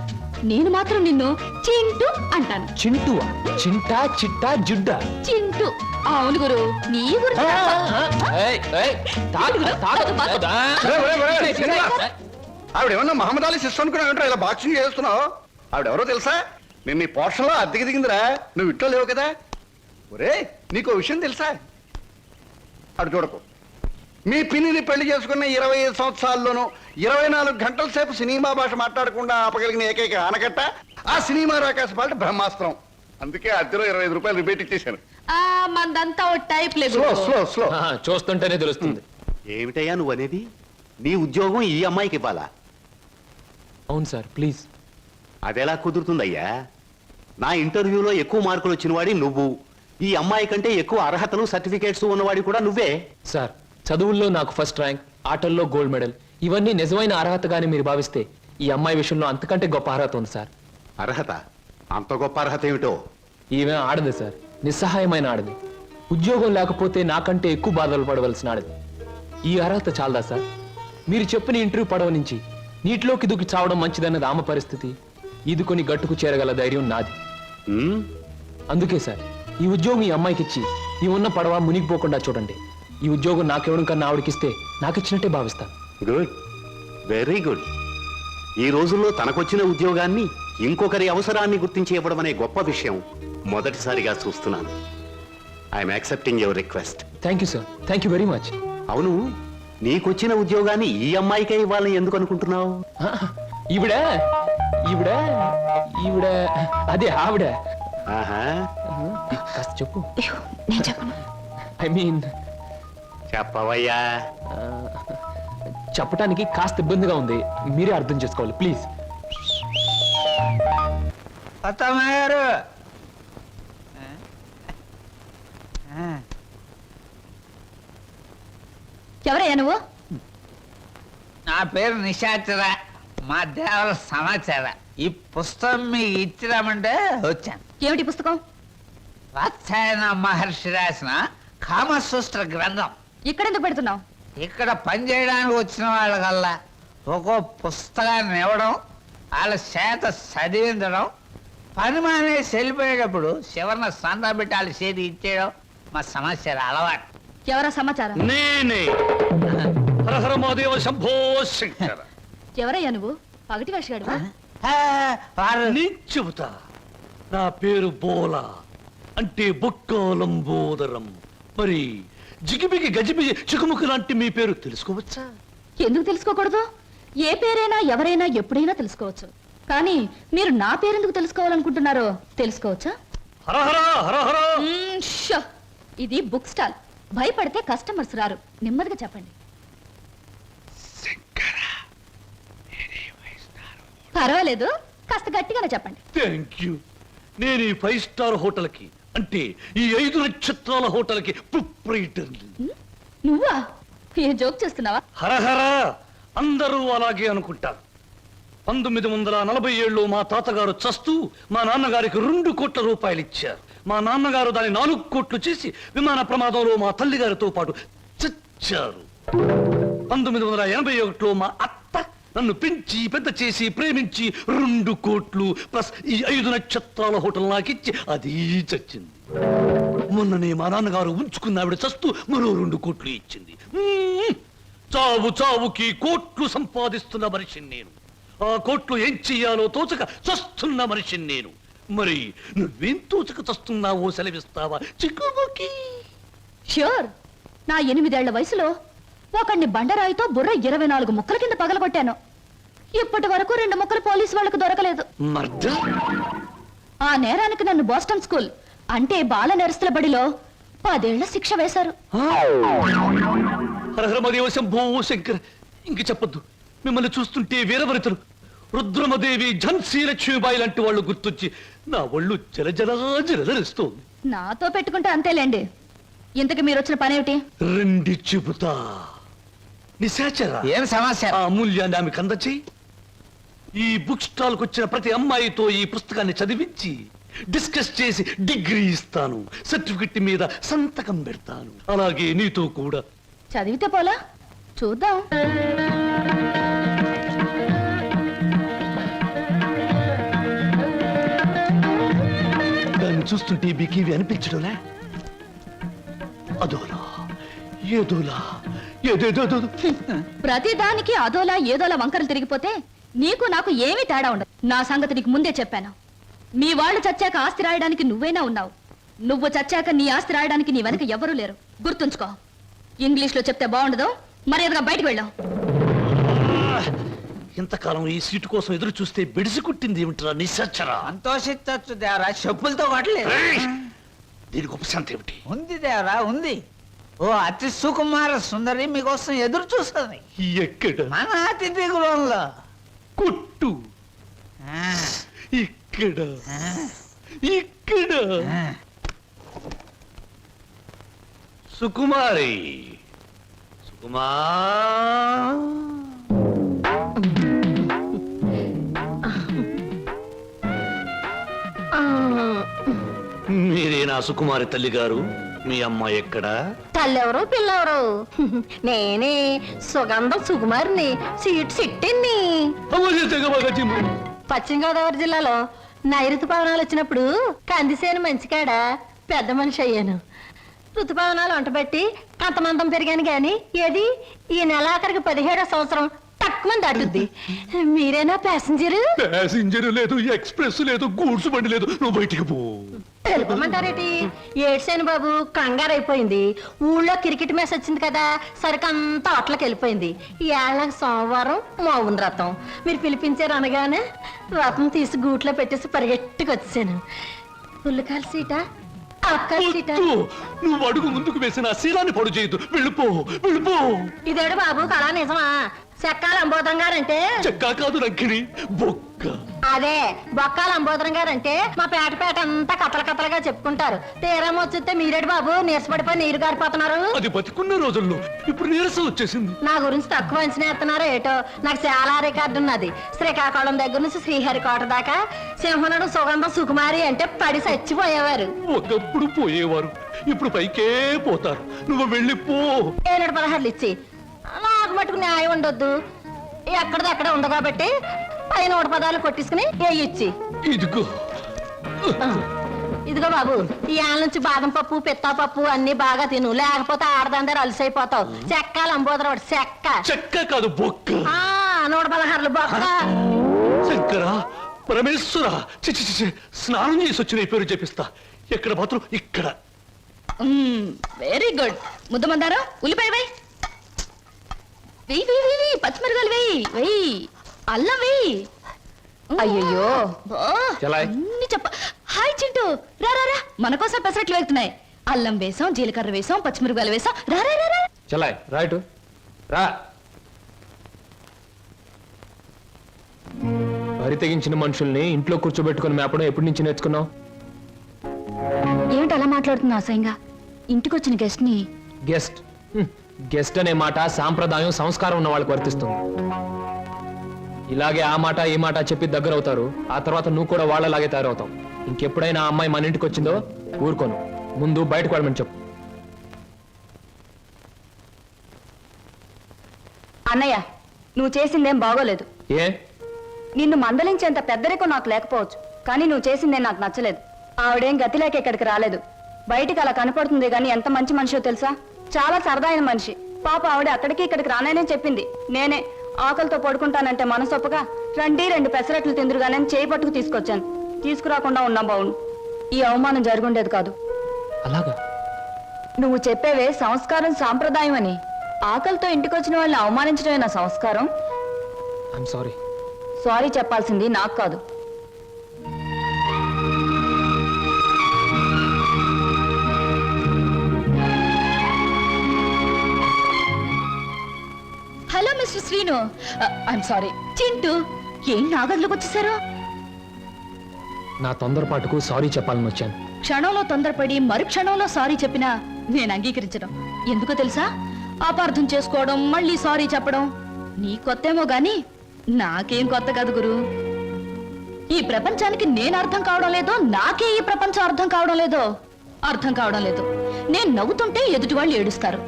నేను మాత్రం నిన్ను చింటూ అంటాను. చింటువా? చింటా చిట్టా జుడ్డా? చింటూ. అవును గురు, నీ గురించి ఆవిడేమన్నా మహమ్మద్ అలీ సిస్టర్ అనుకున్నావు, ఇలా బాక్సింగ్ చేస్తున్నావు? ఆవిడెవరో తెలుసా? నేను నీ పోర్షన్లో అద్దెకి దిగిందిరా, నువ్వు ఇంట్లో లేవు కదా. ఒరే నీకో విషయం తెలుసా? అటు చూడకు, మీ పిన్నిని పెళ్లి చేసుకున్న 25 సంవత్సరాల్లోనూ 24 గంటల సేపు సినిమా భాష మాట్లాడకుండా ఆపగలిగిన ఏకైక ఆనకట్ట ఆ సినిమా రాకాశ పాట బ్రహ్మాస్త్రం. అందుకే అద్దెలో 25 రూపాయలు రిపేట్ ఇచ్చేశాను. మందంతా ఓ టైప్ లేదు. Slow slow slow. చూస్తుంటేనే తెలుస్తుంది. ఏమిటయ్యా నువ్వు అనేది? నీ ఉద్యోగం ఈ అమ్మాయికి ఇవ్వాలా? అవును సార్, ప్లీజ్. అదెలా కుదురుతుందయ్యా? నా ఇంటర్వ్యూలో ఎక్కువ మార్కులు వచ్చిన వాడి నువ్వు, ఈ అమ్మాయి కంటే ఎక్కువ అర్హతలు సర్టిఫికేట్స్ ఉన్నవాడి కూడా నువ్వే. సార్, చదువుల్లో నాకు ఫస్ట్ ర్యాంక్, ఆటల్లో గోల్డ్ మెడల్, ఇవన్నీ నిజమైన అర్హతగానే మీరు భావిస్తే ఈ అమ్మాయి విషయంలో అంతకంటే గొప్ప అర్హత ఉంది సార్. అర్హత? అంత గొప్ప అర్హత ఏమిటో? ఈమె ఆడదు సార్, నిస్సహాయమైన ఆడది. ఉద్యోగం లేకపోతే నాకంటే ఎక్కువ బాధలు పడవలసిన ఆడది. ఈ అర్హత చాలదా సార్? మీరు చెప్పిన ఇంటర్వ్యూ పడవ నుంచి నీటిలోకి దూకి చావడం మంచిదన్నది ఆమె పరిస్థితి. ఈదుకొని గట్టుకు చేరగల ధైర్యం నాది. అందుకే సార్, ఈ ఉద్యోగం ఈ అమ్మాయికి ఇచ్చి ఈ ఉన్న పడవ మునిగిపోకుండా చూడండి. ఈ ఉద్యోగం నాకెవడం కన్నా ఆవిడకిస్తే నాకిచ్చినట్టే భావిస్తాను. Good, very good. ఈ రోజుల్లో తనకొచ్చిన ఉద్యోగాన్ని ఇంకొకరి అవసరాన్ని గుర్తించి ఇవ్వడం అనే గొప్ప విషయం మొదటిసారిగా చూస్తున్నాను. I'm accepting your request. Thank you sir, thank you very much. అవును, నీకొచ్చిన ఉద్యోగాన్ని ఈ అమ్మాయికే ఇవ్వాలని ఎందుకు అనుకుంటున్నావు? ఈవిడ ఈవిడ ఈవిడ అదే ఆవిడ. ఆహా, కాస్త చెప్పు. నేను చెప్పను. ఐ మీన్ చెప్పవయ్యా. చెప్పటానికి కాస్త ఇబ్బందిగా ఉంది, మీరే అర్థం చేసుకోవాలి ప్లీజ్. అత్తమ్మగారు, ఎవరయ్యా నువ్వు? నా పేరు నిశాచర, మా దేవర సమాచార. ఈ పుస్తకం మీకు ఇచ్చిరామంటే వచ్చాను. ఏమిటి పుస్తకం? వాత్సాయన మహర్షి రాసిన కామసూత్ర గ్రంథం. ఇక్కడెందుకు పెడుతున్నావు? ఇక్కడ పని చేయడానికి వచ్చిన వాళ్ళకల్లా ఒక్కో పుస్తకాన్ని ఇవ్వడం, వాళ్ళ చేత చదివించడం, పని మానేసి వెళ్ళిపోయేటప్పుడు చివరిన సందా పెట్టి వాళ్ళ చేతి ఇచ్చేయడం మా సమస్య అలవాటు. ఎవరా సమాచారం? నేనే. హర హర మహాదేవ శంభో శంకర. ఎవరయ్యా నువ్వు? పగటి వేషగాడువా? నేను చెబుతా. నా పేరు బోలా, అంటే బొక్కాలంబోదరం. మరి జిగిబిగి గజిబిగి చికుముకు లాంటి మీ పేరు తెలుసుకోవచ్చా? ఎందుకు తెలుసుకోకూడదు? ఏ పేరైనా ఎవరైనా ఎప్పుడైనా తెలుసుకోవచ్చు. కానీ మీరు నా పేరెందుకు తెలుసుకోవాలనుకుంటున్నారో తెలుసుకోవచ్చా? హర హర హర హర. షో, ఇది బుక్ స్టాల్. భయపడితే కస్టమర్స్ రారు. నెమ్మదిగా చెప్పండి. పర్వాలేదు, కాస్త గట్టిగానే చెప్పండి. Thank you. నేను ఈ 5 స్టార్ హోటల్కి, అంటే ఈ 5 నక్షత్రాల హోటల్కి ప్రొప్రైటర్ని. నువ్వా? ఏ జోక్ చేస్తున్నావా? హరహర, అందరూ అలాగే అనుకుంటారు. 1947లో మా తాతగారు చస్తూ మా నాన్నగారికి 2 కోట్ల రూపాయలు ఇచ్చారు. మా నాన్నగారు దాన్ని 4 కోట్లు చేసి విమాన ప్రమాదంలో మా తల్లిగారితో పాటు చచ్చారు. 1981లో మా అత్త నన్ను పెంచి పెద్ద చేసి ప్రేమించి 2 కోట్లు ప్లస్ ఈ 5 నక్షత్రాల హోటల్ నాకిచ్చి అది చచ్చింది. మొన్ననే మా నాన్నగారు ఉంచుకున్న ఆవిడ చస్తూ మరో 2 కోట్లు ఇచ్చింది. చావు చావుకి కోట్లు సంపాదిస్తున్న మనిషిని నేను. ఆ కోట్లు ఏం చెయ్యాలో తోచక చస్తున్న మనిషిని నేను. మరి నువ్వేం తోచక చస్తున్నావో సెలవిస్తావా చిక్కుముకి? ష్యూర్. నా 8 ఏళ్ల వయసులో ఒకడిని బండరాయితో బుర్ర 24 ముక్కల కింద పగలగొట్టాను. ఇప్పటి వరకు 2 ముక్కలు పోలీసు వాళ్ళకు దొరకలేదు. ఆ నేరానికి నన్ను బోస్టన్ స్కూల్, అంటే బాల నెరస్తుల బడిలో 10 ఏళ్ల శిక్ష వేశారు. హరహరమదేవ శంభో శంకర్. ఇంక చెప్పొద్దు. మిమ్మల్ని చూస్తుంటే వీరవరితలు రుద్రమదేవి ఝన్సీ లక్ష్మీబాయి లాంటి వాళ్ళు గుర్తొచ్చి నా ఒళ్ళు జలజలిస్తోంది. నాతో పెట్టుకుంటే అంతేలేండి. ఇంతకు మీరు వచ్చిన పనేమిటి? రండి చెబుతా. నిశాచర ఏం సమస్య? ఆ అమూల్యాన్ని ఆమెకు అందచేయి. ఈ బుక్ స్టాల్ కు వచ్చిన ప్రతి అమ్మాయితో ఈ పుస్తకాన్ని చదివించి డిస్కస్ చేసి డిగ్రీ ఇస్తాను. సర్టిఫికెట్ మీద సంతకం పెడతాను. అలాగే నీతో కూడా. చదివితే పోలా, చూద్దాం. దాన్ని చూస్తుంటే మీకు ఇవి అనిపించడంలే? అదోలా ఏదోలా ఏదేదో. ప్రతి దానికి అదోలా ఏదోలా వంకరలు తిరిగిపోతే నీకు నాకు ఏమీ తేడా ఉండదు. నా సంగతి నీకు ముందే చెప్పాను. మీ వాళ్ళు చచ్చాక ఆస్తి రాయడానికి నువ్వైనా ఉన్నావు. నువ్వు చచ్చాక నీ ఆస్తి రాయడానికి నీ వెనక ఎవరూ లేరు. గుర్తుంచుకో. ఇంగ్లీష్ లో చెప్తే బాగుండదు. మర్యాదగా బయటకు వెళ్ళాం. ఇంతకాలం ఈ సీటు కోసం ఎదురు చూస్తే బెడిసి కుట్టింది ఏమిట్రా నిశాచరా? సంతోషించచ్చు దేవరా, చెప్పులతో కొట్టలేదు. దీనికి ఉపశాంతి ఏమిటి? ఉంది దేవరా, ఉంది. ఓ అతి సుకుమార సుందరి మీకోసం ఎదురు చూస్తుంది ఎక్కడ? మన అతిథి గృహంలో. కొట్టు. ఇక్కడ ఇక్కడ. సుకుమారి, సుకుమా. మీరేనా సుకుమారి తల్లి గారు? మీ అమ్మాయి ఎక్కడా? తల్లెవరు పిల్లెవరు? నేనే సుగంధం సుకుమారిని, సీట్ సిట్టిని. పశ్చిమ గోదావరి జిల్లాలో నైరుతు పవనాలు వచ్చినప్పుడు కందిసేను మంచికాడ పెద్ద మనిషి అయ్యాను. ఋతుపవనాలు వంటబెట్టి కంతమందం పెరిగాను గాని ఏది ఈ నెలాఖరికి 17వ సంవత్సరం తక్కువ దాటుద్ది. మీరేనా ప్యాసింజరు? ప్యాసింజర్ లేదు, ఎక్స్ప్రెస్ లేదు, గూడ్స్ బండి లేదు. నువ్వు బయటికి పో. తెలుపమంటారేటి? ఏడ్సేను బాబు, కంగారు అయిపోయింది. ఊళ్ళో క్రికెట్ మ్యాచ్ వచ్చింది కదా, సరికంతా అట్లకి వెళ్ళిపోయింది. ఏళ్ళకి సోమవారం మౌన రథం. మీరు పిలిపించారు అనగానే రథం తీసి గూట్లో పెట్టేసి పరిగెట్టుకు వచ్చాను. పుల్లకాల సీట, అక్కల సీట. నువ్వు అడుగు ముందుకు వేసిన శీలాన్ని పొడు చేయదు. వెళ్ళిపో, వెళ్ళిపో. ఇదేడు బాబు కళా నిజమా? చెక్కాల అంబోధం గారంటే చెక్కా కాదు రంకిణి, బొక్క. అదే బొక్కాల అంబోధరం గారంటే మా పేట అంతా కథల కథలుగా చెప్పుకుంటారు. తీరం వచ్చితే మీరేడు బాబు నీరసపడిపోయి నీరు గారిపోతున్నారు. అది బతికున్న రోజుల్లో, ఇప్పుడు నీరసం వచ్చేసింది. నా గురించి తక్కువ అంచనా ఎత్తున్నారో ఏటో. నాకు చాలా రికార్డు ఉన్నది. శ్రీకాకుళం దగ్గర నుంచి శ్రీహరికోట దాకా సింహనుడు సుగంధం సుకుమారి అంటే పడి చచ్చిపోయేవారు. ఒకప్పుడు పోయేవారు, ఇప్పుడు పైకే పోతారు. నువ్వు వెళ్ళిపో. 16 ఇచ్చి నాకు మటుకు న్యాయం ఉండొద్దు. ఎక్కడదక్కడ ఉంది కాబట్టి పైన 100 పదాలు కొట్టించుకుని ఇచ్చి. ఇదిగో ఇదిగో బాబు, ఈ ఆళ్ళ నుంచి బాదం పప్పు పిత్తా పప్పు అన్ని బాగా తిను, లేకపోతే ఆడదందరూ అలసైపోతావు. చెక్కాలి అంబోదర చెక్క. చెక్క కాదు, బొక్క. 116 బొక్క. శంకర, పరమేశ్వర, చిచి చిచి, స్నానం చేసి వచ్చిన పేరు చెప్పిస్తా. ఎక్కడ మాత్రం ఇక్కడ. Very good. ముద్దమందారా, ఉల్లిపాయ వేయి, వెయ్యి వెయ్యి, పచ్చిమిరకాయలు వెయ్యి, వెయ్యి, అల్లం వెయ్యి. అయ్యయ్యో. అన్ని చెప్ప. హాయ్ చింటూ, రా రా రా, మన కోసం పెసరట్లు వెళ్తున్నాయి. అల్లం వేసాం, జీలకర్ర వేసాం, పచ్చిమిరకాయలు వేసాం. రా రా రా రా. చలాయ్ రైట్ రా. వరి తెగించిన మనుషుల్ని ఇంట్లో కూర్చోబెట్టుకుని మేపడం ఎప్పటి నుంచి నేర్చుకున్నావు? ఏమిటి అలా మాట్లాడుతున్నా అసహ్యంగా? ఇంటికొచ్చిన గెస్ట్ ని. గెస్ట్ గెస్ట్ అనే మాట సాంప్రదాయం సంస్కారం ఉన్న వాళ్ళకి వర్తిస్తుంది. ఇలాగే ఆ మాట ఈ మాట చెప్పి దగ్గర అవుతారు. ఆ తర్వాత నువ్వు కూడా వాళ్ళలాగే తయారవుతావు. ఇంకెప్పుడైనా ఆ అమ్మాయి మన ఇంటికి వచ్చిందో ఊరుకోను. ముందు బయటకు వెళ్ళమని చెప్పు. అన్నయ్య, నువ్వు చేసిందేం బాగోలేదు. ఏ? నిన్ను మందలించేంత పెద్దరికం నాకు లేకపోవచ్చు, కానీ నువ్వు చేసిందేం నాకు నచ్చలేదు. ఆవిడేం గతి లేక ఇక్కడికి రాలేదు. బయటికి అలా కనపడుతుంది గాని ఎంత మంచి మనిషో తెలుసా? చాలా సరదాయిన మనిషి. పాప ఆవిడ అక్కడికి ఇక్కడికి రాననే చెప్పింది. నేనే ఆకలితో పడుకుంటానంటే మనసొప్పగా రండి 2 పెసరట్లు తిందురుగానే చేయి పట్టుకు తీసుకొచ్చాను. తీసుకురాకుండా ఉన్నా బావును. ఈ అవమానం జరుగుండేది కాదు. అలాగా? నువ్వు చెప్పేవే సంస్కారం సాంప్రదాయం అని. ఆకలితో ఇంటికొచ్చిన వాళ్ళని అవమానించడమే నా సంస్కారం. I'm sorry. సారీ చెప్పాల్సింది నాకు కాదు. Mister Srinu, I'm sorry, Chintu. ఏం నా గదిలోకి వచ్చేసారు? నా తొందరపాటుకు సారీ చెప్పాలని వచ్చాను. క్షణంలో తొందరపడి మరు క్షణంలో సారీ చెప్పినా నేను అంగీకరించడం. ఎందుకో తెలుసా? అపార్థం చేసుకోవడం, మళ్ళీ సారీ చెప్పడం నీ కొత్తేమో గాని నాకేం కొత్త కాదు గురు. ఈ ప్రపంచానికి నేను అర్థం కావడం లేదో, నాకే ఈ ప్రపంచం అర్థం కావడం లేదో. నేను నవ్వుతుంటే ఎదుటి వాళ్ళు ఏడుస్తారు.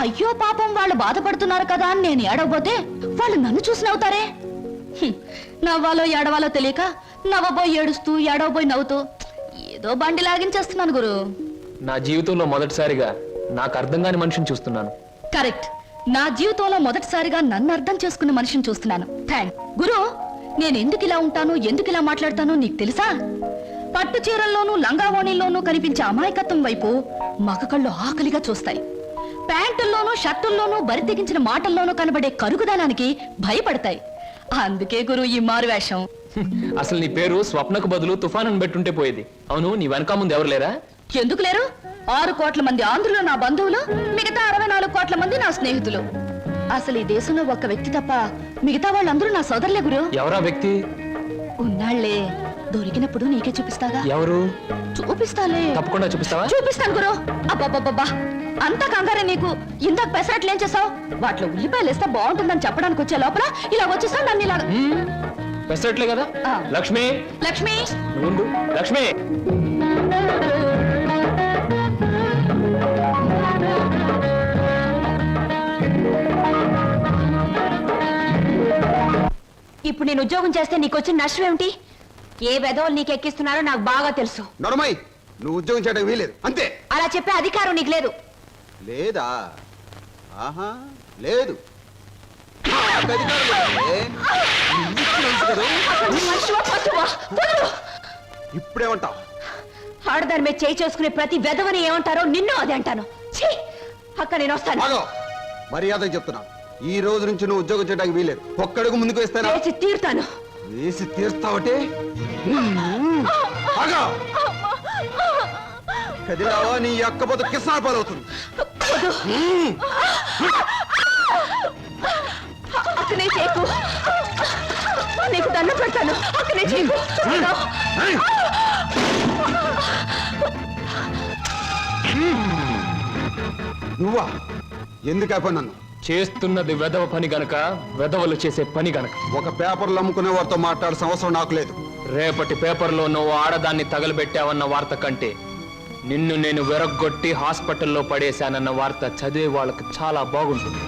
అయ్యో పాపం వాళ్ళు బాధపడుతున్నారు కదా అని నేను ఏడవబోతే వాళ్ళు నన్ను చూసి నవ్వుతారే. నవ్వాలో ఏడవాలో తెలియక నవ్వబోయి ఏడుస్తూ, ఏడవబోయి నవ్వుతూ ఏదో బండి లాగించేస్తున్నాను గురు. నా జీవితంలో మొదటిసారిగా నాకు అర్థం కాని మనిషిని చూస్తున్నాను. కరెక్ట్. నా జీవితంలో మొదటిసారిగా నన్ను అర్థం చేసుకున్న మనిషిని చూస్తున్నాను. థ్యాంక్ గురు. నేను ఎందుకు ఇలా ఉంటాను, ఎందుకు ఇలా మాట్లాడతానో నీకు తెలుసా? పట్టు చీరల్లోనూ లంగావోణీల్లోనూ కనిపించే అమాయకత్వం వైపు మగ కళ్ళు ఆకలిగా చూస్తాయి. ప్యాంటుల్లోనూ షర్టుల్లోనూ బరి తెగించిన మాటల్లోనూ కనబడే కరుగుదనానికి భయపడతాయి. అందుకే గురు ఈ మారువేషం. అసలు నీ పేరు స్వప్నకు బదులు తుఫాన్ అని పెట్టుంటే పోయేది. అవును, నీ వెనక ముందు ఎవరు లేరా? ఎందుకు లేరు? 6 కోట్ల మంది ఆంధ్రులు నా బంధువులు, మిగతా 64 కోట్ల మంది నా స్నేహితులు. అసలు ఈ దేశంలో ఒక్క వ్యక్తి తప్ప మిగతా వాళ్ళందరూ నా సోదరులే గురు. ఎవరా వ్యక్తి? ఉన్నాళ్లే, దొరికినప్పుడు నీకే చూపిస్తాగా. ఎవరు? చూపిస్తాలే. తప్పకుండా చూపిస్తావా? చూపిస్తాను గురు. అబ్బబ్బబ్బబ్బా, అంతా కంగారే నీకు. ఇందాక పెసరట్లేం చేసావు? వాటిలో ఉల్లిపాయలు వేస్తే బాగుంటుందని చెప్పడానికి వచ్చే లోపల ఇలా వచ్చేసావు నన్ను ఇలా. పెసరట్లే కదా. ఆ. లక్ష్మి, లక్ష్మి, నువ్వు ఉండు. లక్ష్మి, ఇప్పుడు నేను ఉద్యోగం చేస్తే నీకు వచ్చిన నష్టం ఏమిటి? ఏ వెధవలు నీకు ఎక్కిస్తున్నారో నాకు బాగా తెలుసు. నడమై, నువ్వు ఉద్యోగం చేయడం వీలేదు అంతే. అలా చెప్పే అధికారం నీకు లేదు. లేదా? ఆహా, లేదు. నాకు అధికారం లేదే. నువ్వు తెలుసు కదా. మనిషివా, పశువా? వదలు. ఇప్పుడేమంటావు? ఆడదాని మీద చేయి చేసుకునే ప్రతి వెధవని ఏమంటారో నిన్ను అదే అంటాను. ఛీ! అక్క నేను వస్తాను. ఆగో, మర్యాద చెప్తున్నాను. ఈ రోజు నుంచి నువ్వు ఉద్యోగం చేయడానికి వీలేదు. ఒక్కడుగు ముందుకు వేస్తాను. వేసి తీరుతాను. వేసి తీర్స్తావటే. ఆగో, కదిలావా నీ అక్క పోతు కిసాన పాలవుతుంది. అక్కనే చేయకు. నీకు దండం పెడతాను. అక్కనే చేయకు. నువ్వా? ఎందుకు అయిపోయి నన్ను చేస్తున్నది వెధవ పని గనక, వెధవలు చేసే పని గనక. ఒక పేపర్లు అమ్ముకునే వారితో మాట్లాడాల్సిన అవసరం నాకు లేదు. రేపటి పేపర్లో నువ్వు ఆడదాన్ని తగలబెట్టావన్న వార్త కంటే నిన్ను నేను వెరగొట్టి హాస్పిటల్లో పడేశానన్న వార్త చదివే వాళ్ళకి చాలా బాగుంటుంది.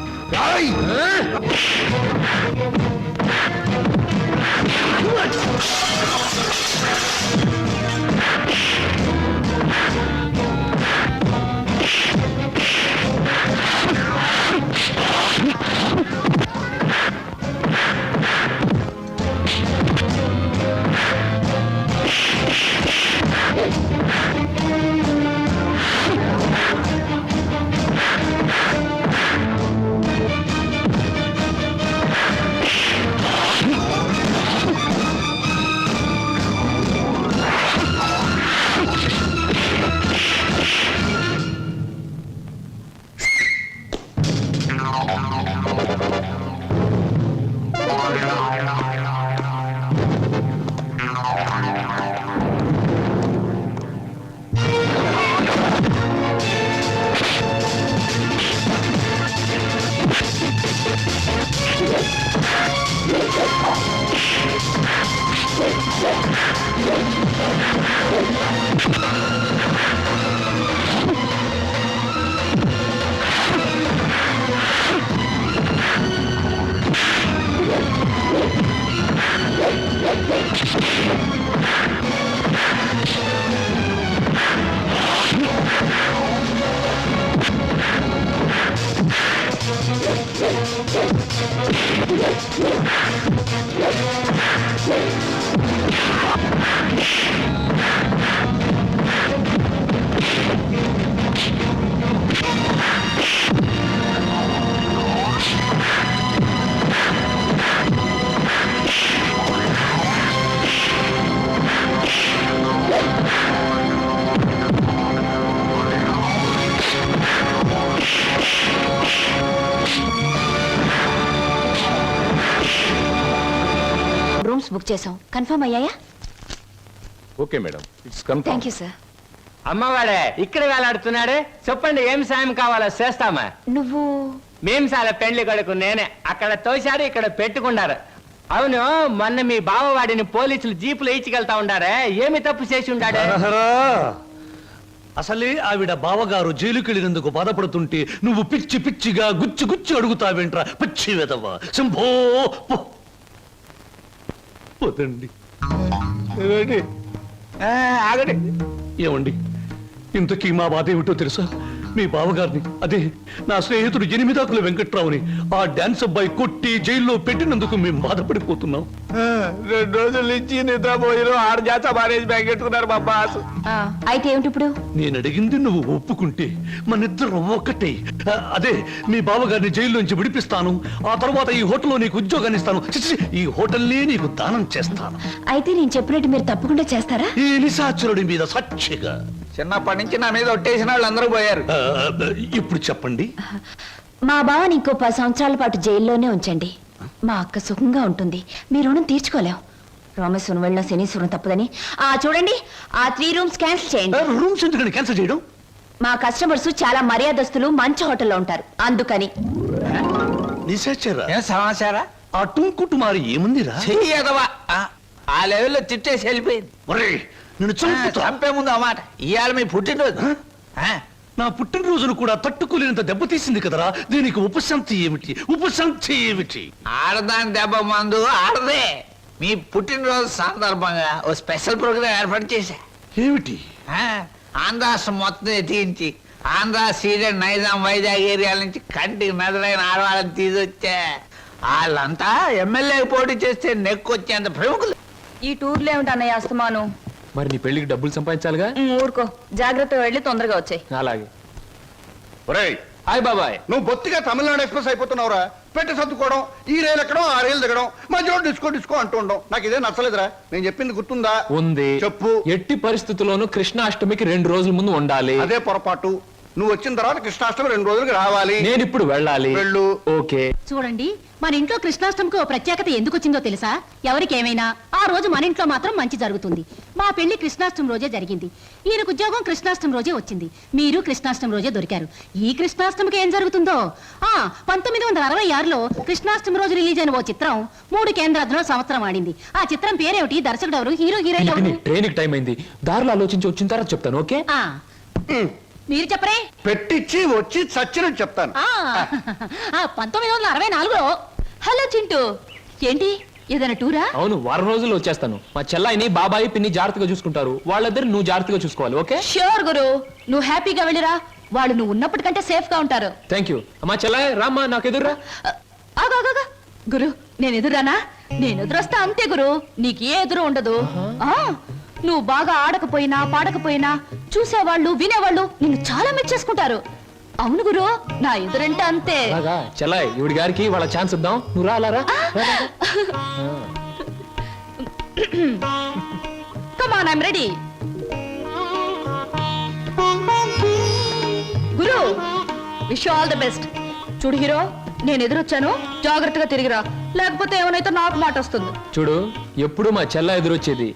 బుక్ చేసాం. కన్ఫర్మ్ అయ్యాయా? Okay madam, it's confirm. Thank you sir. అమ్మవాడే ఇక్కడ వేలాడుతున్నాడే, చెప్పండి ఏం సాయం కావాలో చేస్తామా. నువ్వు మేము చాలా పెండ్లి కొడుకు నేనే, అక్కడ తోశారు ఇక్కడ పెట్టుకున్నారు. అవును, మొన్న మీ బావవాడిని పోలీసులు జీపులు ఇచ్చికెళ్తా ఉండారే, ఏమి తప్పు చేసి ఉండాడే? అసలే ఆవిడ బావగారు జైలుకెళ్ళినందుకు బాధపడుతుంటే నువ్వు పిచ్చి పిచ్చిగా గుచ్చి గుచ్చి అడుగుతావేంట్రా పిచ్చి వెదవా. శంభో పోతండి. ఆగండి. ఏమండి, ఇంతకీ మా బాధ ఏమిటో తెలుసా? మీ బావగారిని, అదే నా స్నేహితుడు ఎనిమిదాకుల వెంకట్రావుని ఆ డాన్స్ అబ్బాయి కొట్టి జైల్లో పెట్టినందుకు మేము బాధపడిపోతున్నాం. 2 రోజుల నుంచి నిద్రపోయిన 6 జాత మారేజ్ బ్యాగ్ పెట్టుకున్నారు మా బాస్. అయితే ఏమిటి ఇప్పుడు? నేను అడిగింది నువ్వు ఒప్పుకుంటే మనిద్దరం ఒక్కటే. అదే మీ బావగారిని జైల్లోంచి విడిపిస్తాను, ఆ తర్వాత ఈ హోటల్లో నీకు ఉద్యోగాన్ని ఇస్తాను. చిచి, ఈ హోటల్నే నీకు దానం చేస్తాను. అయితే నేను చెప్పినట్టు మీరు తప్పకుండా చేస్తారా? ఈ నిశాచరుడి మీద సాక్షిగా. చిన్నప్పటి నుంచి నా మీద ఒట్టేసిన వాళ్ళు అందరూ పోయారు. ఇప్పుడు చెప్పండి. మా బావని ఇంకో 10 సంవత్సరాల పాటు జైల్లోనే ఉంచండి. మా అక్క సుఖంగా ఉంటుంది. మీ రుణం తీర్చుకోలేం. రామేశ్వరం వెళ్ళిన శనీశ్వరం తప్పదని చూడండి, ఆ 3 రూమ్స్ క్యాన్సిల్ చేయండి. రూమ్స్ ఎందుకని క్యాన్సిల్ చేయడం? మా కస్టమర్స్ చాలా మర్యాదస్తులు, మంచి హోటల్లో ఉంటారు, అందుకని. నిశాచరా, ఏం సమాచారా? ఆ టుంకుటుమారి ఏముందిరా? చెయ్యదవా, ఆ లెవెల్లో తిట్టేసి వెళ్ళిపోయింది. ఒరేయ్, నిన్ను చంపుతా. చంపే ముందు అన్నమాట. ఇవాళ మీ పుట్టినరోజు. నా పుట్టినరోజును కూడా తట్టుకోలేనంత దెబ్బతీసింది కదరా. దీనికి ఉపశాంతి ఏమిటి? ఉపశాంతి ఏమిటి? ఆడదాని దెబ్బ మందు ఆడదే. మీ పుట్టినరోజు సందర్భంగా ఓ స్పెషల్ ప్రోగ్రామ్ ఏర్పాటు చేశా. ఏమిటి? ఆంధ్రాష్ట్రం మొత్తం ఎత్తించి ఆంధ్ర, సీడెడ్, నైజాం, వైజాగ్ ఏరియాల నుంచి కంటికి మెదలైన ఆడవాళ్ళని తీసుకొచ్చా. వాళ్ళంతా ఎమ్మెల్యేకి పోటీ చేస్తే నెక్కొచ్చేంత ప్రముఖులు. ఈ టూర్లో ఏమిటి అన్నయ్య అస్తమాను? మరి నీ పెళ్లికి డబ్బులు సంపాదించాలిగా. ఊరుకో, జాగ్రత్తగా వెళ్ళి తొందరగా వచ్చాయి. అలాగే. ఒరేయ్, హాయ్ బాబాయ్. నువ్వు బొత్తిగా తమిళనాడు ఎక్స్ప్రెస్ అయిపోతున్నావురా. పెట్టి సర్దుకోవడం, ఈ రైలు ఎక్కడం, ఆ రైలు దిగడం, మధ్యలో డిస్కో డిస్కో అంటూ ఉండడం నాకు ఇదే నచ్చలేదురా. నేను చెప్పింది గుర్తుందా? ఉంది. చెప్పు. ఎట్టి పరిస్థితుల్లోనూ కృష్ణాష్టమికి 2 రోజుల ముందు ఉండాలి. అదే పొరపాటు. నువ్వు వచ్చిన తర్వాత కృష్ణాష్టమి 2 రోజులకి రావాలి. నేను ఇప్పుడు వెళ్ళాలి. వెళ్ళు. ఓకే. చూడండి, మన ఇంట్లో కృష్ణాష్టమికి ఓ ప్రత్యేకత ఎందుకు వచ్చిందో తెలుసా? ఎవరికేమైనా ఆ రోజు మన ఇంట్లో మాత్రం మంచి జరుగుతుంది. మా పెళ్లి కృష్ణాష్టమి రోజే జరిగింది. ఈయనకు ఉద్యోగం కృష్ణాష్టమి రోజే వచ్చింది. మీరు కృష్ణాష్టమి రోజే దొరికారు. ఈ కృష్ణాష్టమికి ఏం జరుగుతుందో? 1966లో కృష్ణాష్టమి రోజు రిలీజ్ అయిన ఓ చిత్రం 3 కేంద్రాల్లో సంవత్సరం ఆడింది. ఆ చిత్రం పేరేమిటి? దర్శకుడు ఎవరు? హీరో హీరోయిన్ ఎవరు? ట్రైన్ టైం అయింది, దారిలో ఆలోచించి వచ్చిన తర్వాత చెప్తాను. ఓకే, మీరు చెప్పరే. పెట్టించి వచ్చి చచ్చినట్టు చెప్తాను. 1964లో. హలో చింటూ, ఏంటి ఏదైనా టూరా? అవును, వారం రోజుల్లో వచ్చేస్తాను. మా చెల్లాయిని, బాబాయి, పిన్ని జాగ్రత్తగా చూసుకుంటారు. వాళ్ళిద్దరు నువ్వు జాగ్రత్తగా చూసుకోవాలి. ఓకే? ష్యూర్ గురు, నువ్వు హ్యాపీగా వెళ్ళిరా. వాళ్ళు నువ్వు ఉన్నప్పటికంటే సేఫ్ గా ఉంటారు. Thank you. అమ్మా చెల్లాయి, రామ్మా నాకు ఎదురురా. ఆగా గురు, నేను ఎదురానా? నేను ఎదురొస్తా అంతే గురు, నీకు ఏ ఎదురు ఉండదు. నువ్వు బాగా ఆడకపోయినా పాడకపోయినా చూసేవాళ్ళు, వినేవాళ్ళు నిన్ను చాలా మెచ్చేసుకుంటారు. అవును గురు, నా ఎదురంటే అంతే. అలాగా చెల్లాయి, ఇవిడి గారికి వాళ్ళ ఛాన్స్ ఇద్దాం. నువ్వు రా, అలా రా. Come on, I'm ready. Guru, wish all the best. చూడు హీరో, నేను ఎదురొచ్చాను, జాగ్రత్తగా తిరిగిరా, లేకపోతే ఏమైనా నాకు మాట వస్తుంది. చూడు, ఎప్పుడు మా చెల్ల ఎదురొచ్చేది.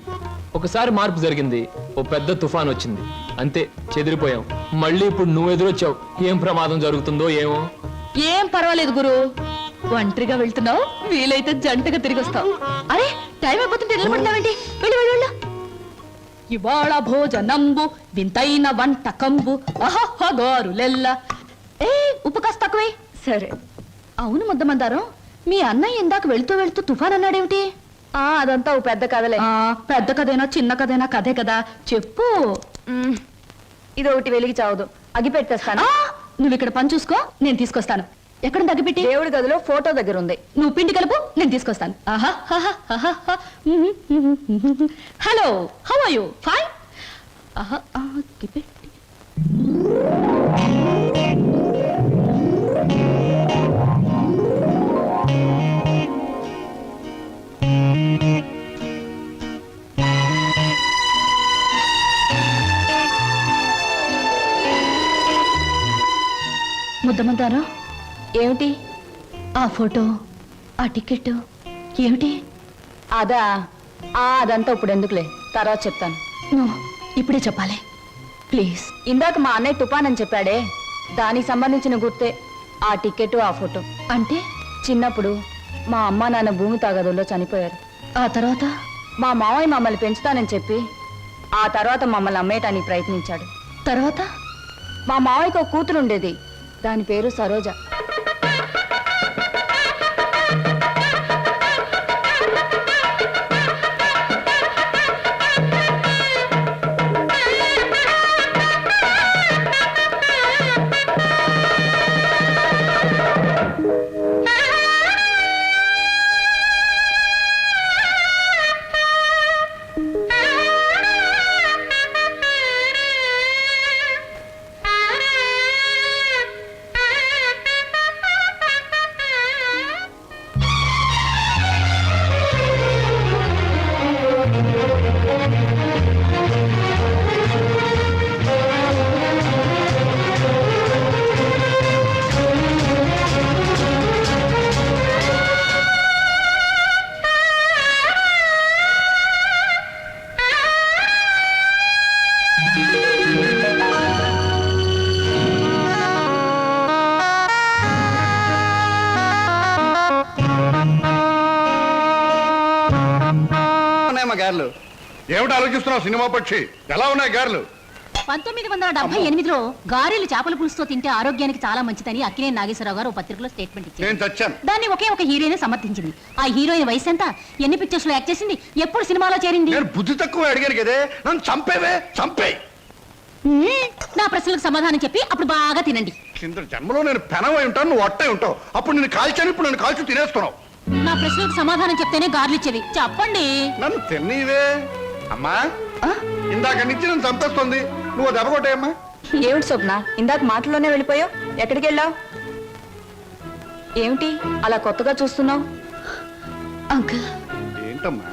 ఒకసారి మార్పు జరిగింది, ఓ పెద్ద తుఫాన్ వచ్చింది, అంతే చెదిరిపోయాం. మళ్ళీ ఇప్పుడు నువ్వు ఎదురొచ్చావు, ఏం ప్రమాదం జరుగుతుందో ఏమో. ఏం పర్వాలేదు గురు, ఒంటరిగా వెళ్తున్నావు, వీలైతే జంటగా తిరిగి వస్తావు. అరే, టైం అయిపోతుంటే నిలబడతావేంటి? వెళ్ళు వెళ్ళు వెళ్ళు. ఇవాళ భోజనంబు వింతైన వంటకంబు అహహగారులెల్ల. ఏ, ఉప్పు కాస్త తక్కువే. సరే. అవును ముద్దమందారం, మీ అన్నయ్య ఇందాక వెళ్తూ వెళ్తూ తుఫాన్ అన్నాడేమిటి? అదంతా ఓ పెద్ద కథలే. పెద్ద కథైనా చిన్న కథైనా కథే కదా, చెప్పు. ఇది ఒకటి వెలిగి చావదు, అగి పెట్టేస్తాను. నువ్వు ఇక్కడ పని చూసుకో, నేను తీసుకొస్తాను. ఎక్కడ తగ్గిపెట్టి? దేవుడి గదిలో ఫోటో దగ్గర ఉంది. నువ్వు పిండి కలుపు, నేను తీసుకొస్తాను. Hello, how are you? Fine. ముద్దమందారం, ఏమిటి? ఆ ఫోటో, ఆ టికెట్ ఏమిటి? అదా అదంతా ఇప్పుడు ఎందుకులే, తర్వాత చెప్తాను. ఇప్పుడే చెప్పాలి ప్లీజ్. ఇందాక మా అన్నయ్య తుఫాన్ అని చెప్పాడే, దానికి సంబంధించిన గుర్తే ఆ టికెట్, ఆ ఫోటో. అంటే చిన్నప్పుడు మా అమ్మ నాన్న భూమి తగదుల్లో చనిపోయారు. ఆ తర్వాత మా మావయ్య మమ్మల్ని పెంచుతానని చెప్పి ఆ తర్వాత మమ్మల్ని అమ్మేయటానికి ప్రయత్నించాడు. తర్వాత మా మావయ్యకు ఒక కూతురు ఉండేది, దాని పేరు సరోజ. ఉన్నాయమ్మా గారెలు? ఏమిటి ఆలోచిస్తున్నావు సినిమా పక్షి? ఎలా ఉన్నాయి గారెలు? 1978లో గారెలు చేపల పులుసుతో తింటే ఆరోగ్యానికి చాలా మంచిదని అక్కినే నాగేశ్వరరావు గారు ఓ పత్రికలో స్టేట్మెంట్ ఇచ్చారు. నేను చచ్చాను. దాన్ని ఒకే ఒక హీరోయిన్ సమర్థించింది. ఆ హీరోయిన్ వయసు ఎంత, ఎన్ని పిక్చర్స్ లో యాక్ట్ చేసింది, ఎప్పుడు సినిమాలో చేరింది? నేను బుద్ధి తక్కువ అడిగాను కదే, నన్ను చంపేవే, చంపే. నా ప్రశ్నలకు సమాధానం చెప్పి అప్పుడు బాగా తినండి. కింద జన్మలో నేను పెనవై ఉంటాను, నువ్వు అట్టై ఉంటావు. అప్పుడు నేను కాల్చాను, ఇప్పుడు నన్ను కాల్చి తినేస్తున్నావు. నా ప్రశ్నలకు సమాధానం చెప్తేనే గార్లు ఇచ్చేది. చెప్పండి. నన్ను తిన్నీవే అమ్మా. ఇందాక నుంచి నన్ను చంపేస్తుంది, నువ్వు దెబ్బ కొట్టేయమ్మా. ఏమిటి స్వప్న, ఇందాక మాటల్లోనే వెళ్ళిపోయావు, ఎక్కడికి వెళ్ళావు? ఏమిటి అలా కొత్తగా చూస్తున్నావు? అంకుల్ ఏంటమ్మా?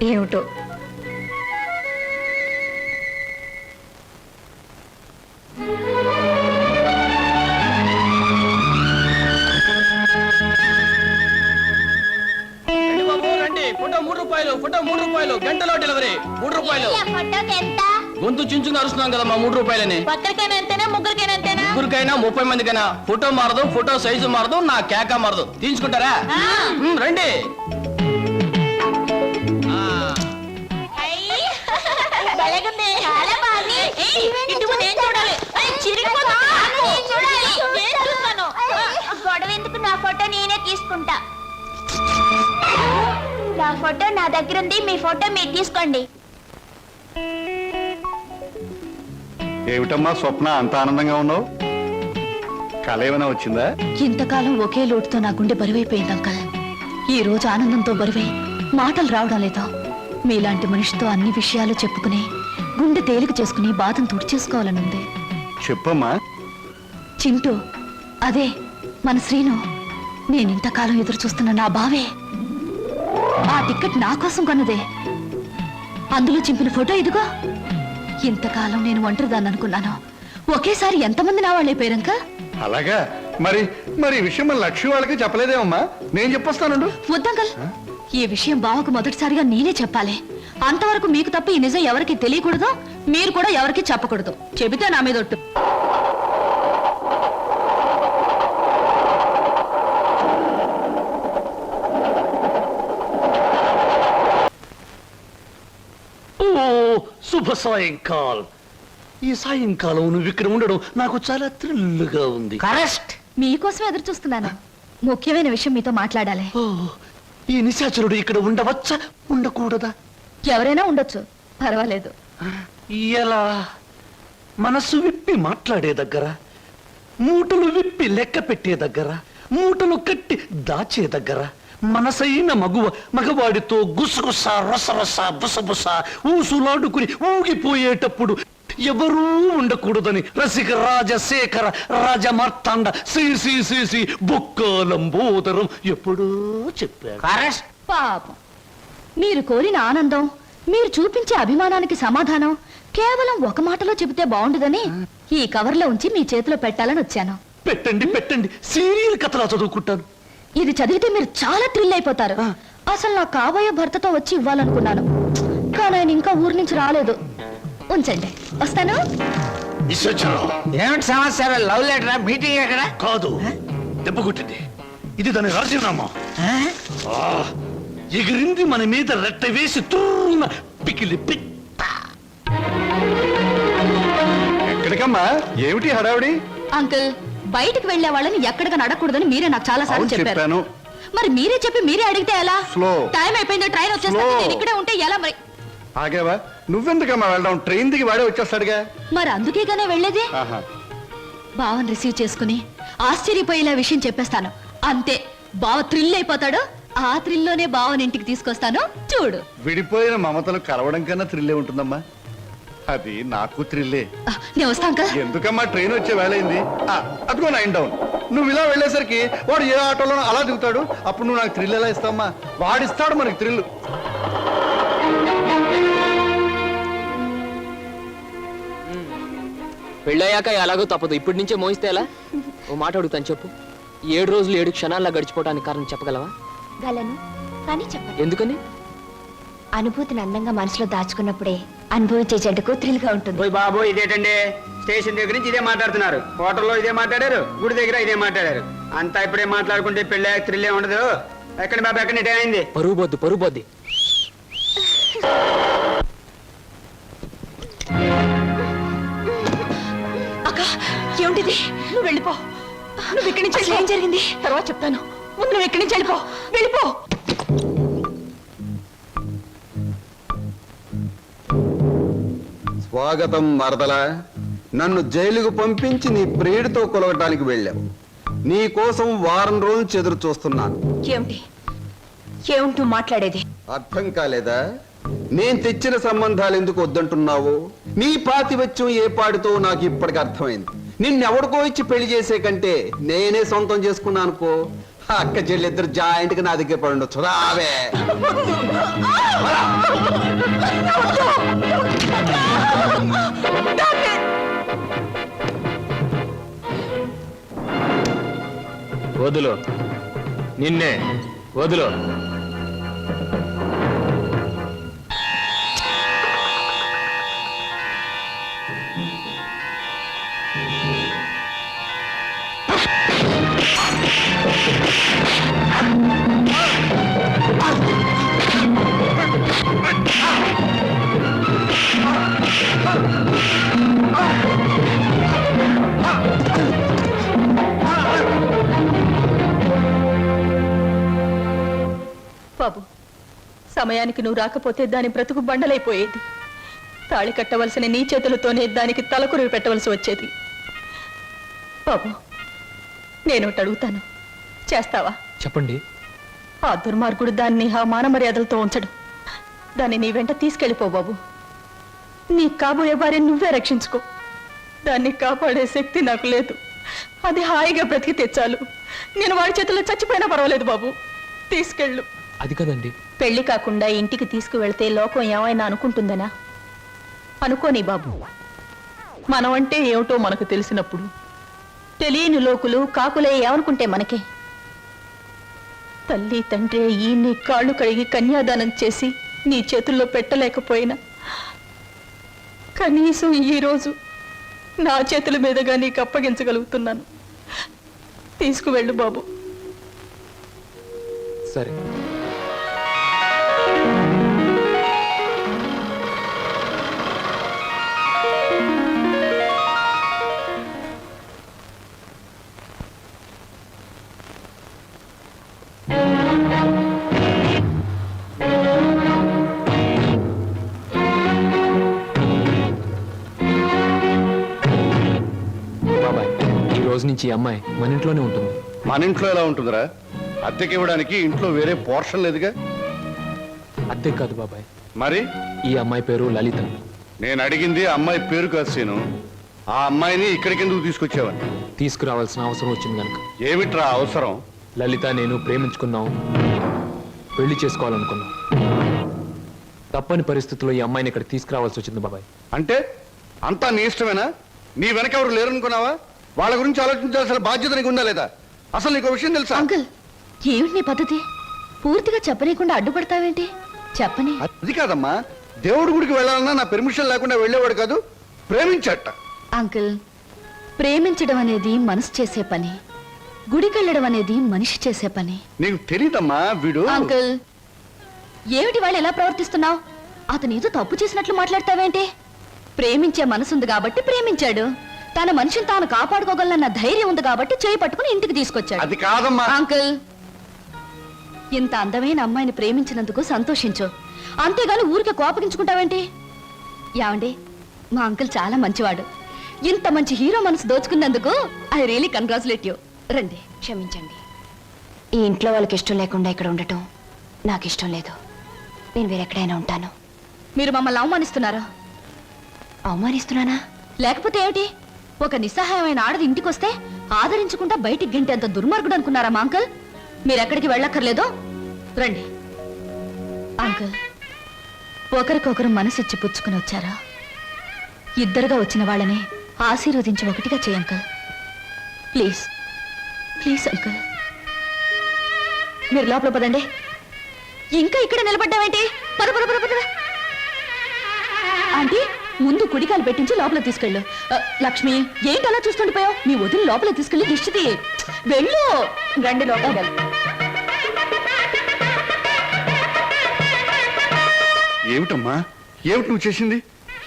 ఏమిటో ఫోటో 3 రూపాయలు, ఫోటో 3 రూపాయలు, గంటలో డెలివరీ 3 రూపాయలు. గొంతు చించుకుని అరుస్తున్నాం కదా మా 3 రూపాయలని. ఒక్కరికైనా ఎంతేనా, ముగ్గురికైనా ఎంతేనా? ముగ్గురికైనా 30 మందికైనా. ఫోటో మారదు, ఫోటో సైజు మారదు, నా కేక మారదు. తీసుకుంటారా? రండి. గొడవ ఎందుకు, నా ఫోటో నేనే తీసుకుంటా. నా ఫోటో నా దగ్గర ఉంది, మీ ఫోటో మీరు తీసుకోండి. ఏమిటమ్మా స్వప్న, అంత ఆనందంగా ఉన్నావు? కళ ఏమైనా వచ్చిందా? ఇంతకాలం ఒకే లోటుతో నా గుండె బరువైపోయింది అంకల్. ఈ రోజు ఆనందంతో బరువై మాటలు రావడం లేదు. మీలాంటి మనిషితో అన్ని విషయాలు చెప్పుకుని గుండె తేలిక చేసుకుని బాధను తుడిచేసుకోవాలనుంది. చెప్పమ్మా. చింటూ, అదే మన శ్రీను. నేనింతకాలం ఎదురు చూస్తున్న నా బావే. ఆ టికెట్ నా కోసం కొన్నదే. అందులో చింపిన ఫోటో ఇదిగో. ఇంతకాలం నేను ఒంటరిదాన్ని అనుకున్నాను, ఒకేసారి ఎంతమంది నా వాళ్ళైపోయారంక. అలాగా? మరి మరి ఈ విషయం మన లక్ష్మి వాళ్ళకి చెప్పలేదేమమ్మా? నేను చెప్పొస్తానండు. వద్దంకల్, ఈ విషయం బావకు మొదటిసారిగా నేనే చెప్పాలి. అంతవరకు మీకు తప్ప ఈ నిజం ఎవరికి తెలియకూడదు, మీరు కూడా ఎవరికి చెప్పకూడదు. చెబితే నా మీద ఒట్టు. శుభ సాయంకాలం. ఈ సాయంకాలం నువ్వు ఇక్కడ ఉండడం నాకు చాలా థ్రిల్గా ఉంది. కరెక్ట్. మీకోసం ఎదురు చూస్తున్నాను. ముఖ్యమైన విషయం మీతో మాట్లాడాలి. ఈ నిశాచరుడు ఇక్కడ ఉండవచ్చా, ఉండకూడదా? ఎవరైనా ఉండొచ్చు, పర్వాలేదు. ఎలా? మనసు విప్పి మాట్లాడే దగ్గర, మూటలు విప్పి లెక్క పెట్టే దగ్గర, మూటలు కట్టి దాచే దగ్గర, మనసైన మగవాడితో గుసగుస రసరస బుసబుస ఊసులాడుకుని ఊగిపోయేటప్పుడు ఎవరూ ఉండకూడదని రసిక రాజశేఖర రాజమార్తాండ శ్రీ బొక్కలంబోదరం ఎప్పుడూ చెప్పారు. పాపం, మీరు కోరిన ఆనందం, మీరు చూపించే అభిమానానికి సమాధానం కేవలం ఒక మాటలో చెబితే బాగుండదని ఈ కవర్లో ఉంచి మీ చేతిలో పెట్టాలని వచ్చాను. పెట్టండి పెట్టండి సీరియల్ కథలా చదువుకుంటాను. ఇది చదివితే మీరు చాలా థ్రిల్ అయిపోతారు. అసలు నా కాబోయే భర్తతో వచ్చి ఇవ్వాలనుకున్నాను, కానీ ఆయన ఇంకా ఊరి నుంచి రాలేదు. ఉంచండి, వస్తాను. ఏమిటి సమస్య? లవ్ లెటర్ మీటింగ్ ఎక్కడ? కాదు, దెబ్బ కొట్టింది. ఇది దాని రాజీనామా. ఎగిరింది మన మీద రెట్ట వేసి తూన పికిలి పిట్ట. ఎక్కడికమ్మా? ఏమిటి హడావిడి? అంకుల్, బయటికి వెళ్లే వాళ్ళని ఎక్కడికి నడకూడదని మీరే నాకు చాలా సార్లు అవును, చెప్పారు. చెప్పాను. మరి మీరే చెప్పి మీరే అడిగితే ఎలా? Slow. టైం అయిపోయింది, ట్రైన్ వచ్చేస్తుంది. Slow. నేను ఇక్కడే ఉంటే ఎలా మరి? ఆగేవా? నువ్వెందుకమ్మా వెళ్ళడం? ట్రైన్ దిగి వాడే వచ్చేస్తాడుగా. మరి అందుకేగానే వెళ్ళేది. ఆహా. బావని రిసీవ్ చేసుకుని ఆశ్చర్యపోయేలా విషయం చెప్పేస్తాను, అంతే. బావ థ్రిల్ అయిపోతాడు. ఆ థ్రిల్లోనే బావని ఇంటికి తీసుకొస్తాను, చూడు. విడిపోయిన మమతలు కలవడం కన్నా థ్రిల్లే ఉంటుందమ్మా. అది నాకు థ్రిల్లే. నేను వస్తా అంకుల్. ఎందుకమ్మా, ట్రైన్ వచ్చే వేళయింది. అదిగో 9 డౌన్. నువ్వు ఇలా వెళ్ళేసరికి వాడు ఏ ఆటోలోనో అలా దిగుతాడు. అప్పుడు నువ్వు నాకు థ్రిల్ ఎలా ఇస్తావమ్మా? వాడిస్తాడు మనకి థ్రిల్. పెళ్ళయ్యాక ఎలాగో తప్పదు, ఇప్పటి నుంచే మోయిస్తే ఎలా? ఓ మాట అడుగుతాను, చెప్పు. 7 రోజులు 7 క్షణాల్లో గడిచిపోవడానికి కారణం చెప్పగలవా? గలను, కానీ చెప్పండి. ఎందుకని? అనుభూతిని అందంగా మనసులో దాచుకున్నప్పుడే అనుభవించే జంటకు థ్రిల్ గా ఉంటుంది. ఓయ్ బాబు, ఇదేటండి? స్టేషన్ దగ్గర నుంచి ఇదే మాట్లాడుతున్నారు, హోటల్లో ఇదే మాట్లాడారు, గుడి దగ్గర ఇదే మాట్లాడారు. అంతా ఇప్పుడే మాట్లాడుకుంటే పెళ్ళి థ్రిల్లే ఉండదు. ఎక్కడ బాబు, ఎక్కడ ఇటే అయింది? పరువు బొద్దు. అక్క, ఏమిటిది? నువ్వు వెళ్ళిపో. నువ్వు ఇక్కడి నుంచి ఏం జరిగింది తర్వాత చెప్తాను. ముందు నువ్వు ఇక్కడి నుంచి వెళ్ళిపో. స్వాగతం మరదల. నన్ను జైలుకు పంపించి నీ ప్రియుడితో కొలవటానికి వెళ్ళావు. నీ కోసం వారం రోజులు ఎదురు చూస్తున్నాను. ఏమిటి మాట్లాడేది? అర్థం కాలేదా? నేను తెచ్చిన సంబంధాలు ఎందుకు వద్దంటున్నావు? నీ పాతివత్యం ఏ పాడితో నాకు ఇప్పటికి అర్థమైంది. నిన్నెవడికో ఇచ్చి పెళ్లి చేసే కంటే నేనే సొంతం చేసుకున్నా అనుకో, అక్క చెల్లిద్దరు జాయింట్ గా నా దగ్గర పడి ఉండొచ్చు. రావే. వదులు, నిన్నే వదులు. బాబు, సమయానికి నువ్వు రాకపోతే దాని బ్రతుకు బండలైపోయేది. తాళి కట్టవలసిన నీ చేతులతోనే దానికి తలకురువి పెట్టవలసి వచ్చేది. బాబు, నేను ఒకటి అడుగుతాను, చేస్తావా? చెప్పండి. ఆ దుర్మార్గుడు దాన్ని ఆ మానమర్యాదలతో ఉంచడు. దాన్ని నీ వెంట తీసుకెళ్ళిపో బాబు. నీ కాబోయే భార్య నువ్వే రక్షించుకో. దాన్ని కాపాడే శక్తి నాకు లేదు. అది హాయిగా బ్రతికితే చాలు. నేను వాడి చేతుల్లో చచ్చిపోయినా పర్వాలేదు బాబు, తీసుకెళ్ళు. అది కదండి. పెళ్లి కాకుండా ఇంటికి తీసుకువెళ్తే లోకం ఏమైనా అనుకుంటుందనా? అనుకోని బాబు. మనం అంటే ఏమిటో మనకు తెలిసినప్పుడు తెలియని లోకులు కాకులే ఏమనుకుంటే మనకే? తల్లి తండ్రి ఈ నీ కాళ్ళు కడిగి కన్యాదానం చేసి నీ చేతుల్లో పెట్టలేకపోయినా కనీసం ఈ రోజు నా చేతుల మీదుగా నీకు అప్పగించగలుగుతున్నాను. తీసుకువెళ్ళు బాబు. సరే. బాబాయ్, ఈ రోజు నుంచి ఈ అమ్మాయి మన ఇంట్లోనే ఉంటుంది. మన ఇంట్లో ఎలా ఉంటుందిరా? అద్దెకి ఇవ్వడానికి ఇంట్లో వేరే పోర్షన్ లేదుగా. అద్దె కాదు బాబాయ్, మరి ఈ అమ్మాయి పేరు లలిత. నేను అడిగింది అమ్మాయి పేరు కాదు సీను. ఆ అమ్మాయిని ఇక్కడికి ఎందుకు తీసుకొచ్చావని. తీసుకురావాల్సిన అవసరం వచ్చింది కనుక. ఏమిట్రా అవసరం? లలిత నేను ప్రేమించుకున్నాం, పెళ్లి చేసుకోవాలనుకున్నాం. తప్పని పరిస్థితుల్లో ఈ అమ్మాయిని ఇక్కడ తీసుకురావాల్సి వచ్చింది బాబాయ్. అంటే అంతా నీ ఇష్టమేనా? నీ వెనక ఎవరు లేరనుకున్నావా? వాళ్ళ గురించి ఆలోచించాల్సిన బాధ్యత నీకు ఉందా లేదా? అసలు నీకు విషయం తెలుసా? అంకుల్ ఏమిటి నీ పద్ధతి? పూర్తిగా చెప్పనీయకుండా అడ్డుపడతావేంటి? చెప్పని. అది కాదమ్మా, దేవుడి గుడికి వెళ్ళాలన్నా నా పెర్మిషన్ లేకుండా వెళ్ళేవాడు కాదు, ప్రేమించట. అంకుల్ ప్రేమించడం అనేది మనసు చేసే పని, గుడికెళ్ళడం అనేది మనిషి చేసే పని. నీకు తెలీదమ్మా వీడు. అంకుల్ ఏమిటి వాళ్ళు ఎలా ప్రవర్తిస్తున్నావు? అతను ఏదో తప్పు చేసినట్లు మాట్లాడతావేంటి? ప్రేమించే మనసుంది కాబట్టి ప్రేమించాడు. తన మనిషిని తాను కాపాడుకోగలన్న ధైర్యం ఉంది కాబట్టి చేయి పట్టుకుని ఇంటికి తీసుకొచ్చాడు. అది కాదమ్మా. అంకుల్ ఇంత అందమైన అమ్మాయిని ప్రేమించినందుకు సంతోషించు, అంతేగాని ఊరికే కోపగించుకుంటావేంటి? యావండి, మా అంకుల్ చాలా మంచివాడు. ఇంత మంచి హీరో మనసు దోచుకున్నందుకు ఐ రియలీ కంగ్రాచులేట్ యూ. రండి. క్షమించండి, ఈ ఇంట్లో వాళ్ళకి ఇష్టం లేకుండా ఇక్కడ ఉండటం నాకు ఇష్టం లేదు. నేను వేరెక్కడైనా ఉంటాను. మీరు మమ్మల్ని అవమానిస్తున్నారా? అవమానిస్తున్నానా? లేకపోతే ఏమిటి? ఒక నిస్సహాయమైన ఆడది ఇంటికొస్తే ఆదరించకుండా బయటికి గంటేంత దుర్మార్గుడు అనుకున్నారా మా అంకుల్? మీరెక్కడికి వెళ్ళక్కర్లేదో రండి. అంకుల్ ఒకరికొకరు మనసిచ్చి పుచ్చుకుని వచ్చారా? ఇద్దరుగా వచ్చిన వాళ్ళని ఆశీర్వదించి ఒకటిగా చేయి అంకుల్. Please please uncle. మీరు లోపల పదండి. ఇంకా ఇక్కడ నిలబడ్డావేంటి? పద పద పద పద. ఆంటీ ముందు కుడికాలు పెట్టించి లోపల తీసుకెళ్ళు. లక్ష్మి ఏంటి అలా చూస్తుండిపోయావు? మీ వదిలి లోపల తీసుకెళ్ళి దిష్టి వెళ్ళు. రండి లోపల. ఏమిటమ్మా, ఏమిటి నువ్వు చేసింది?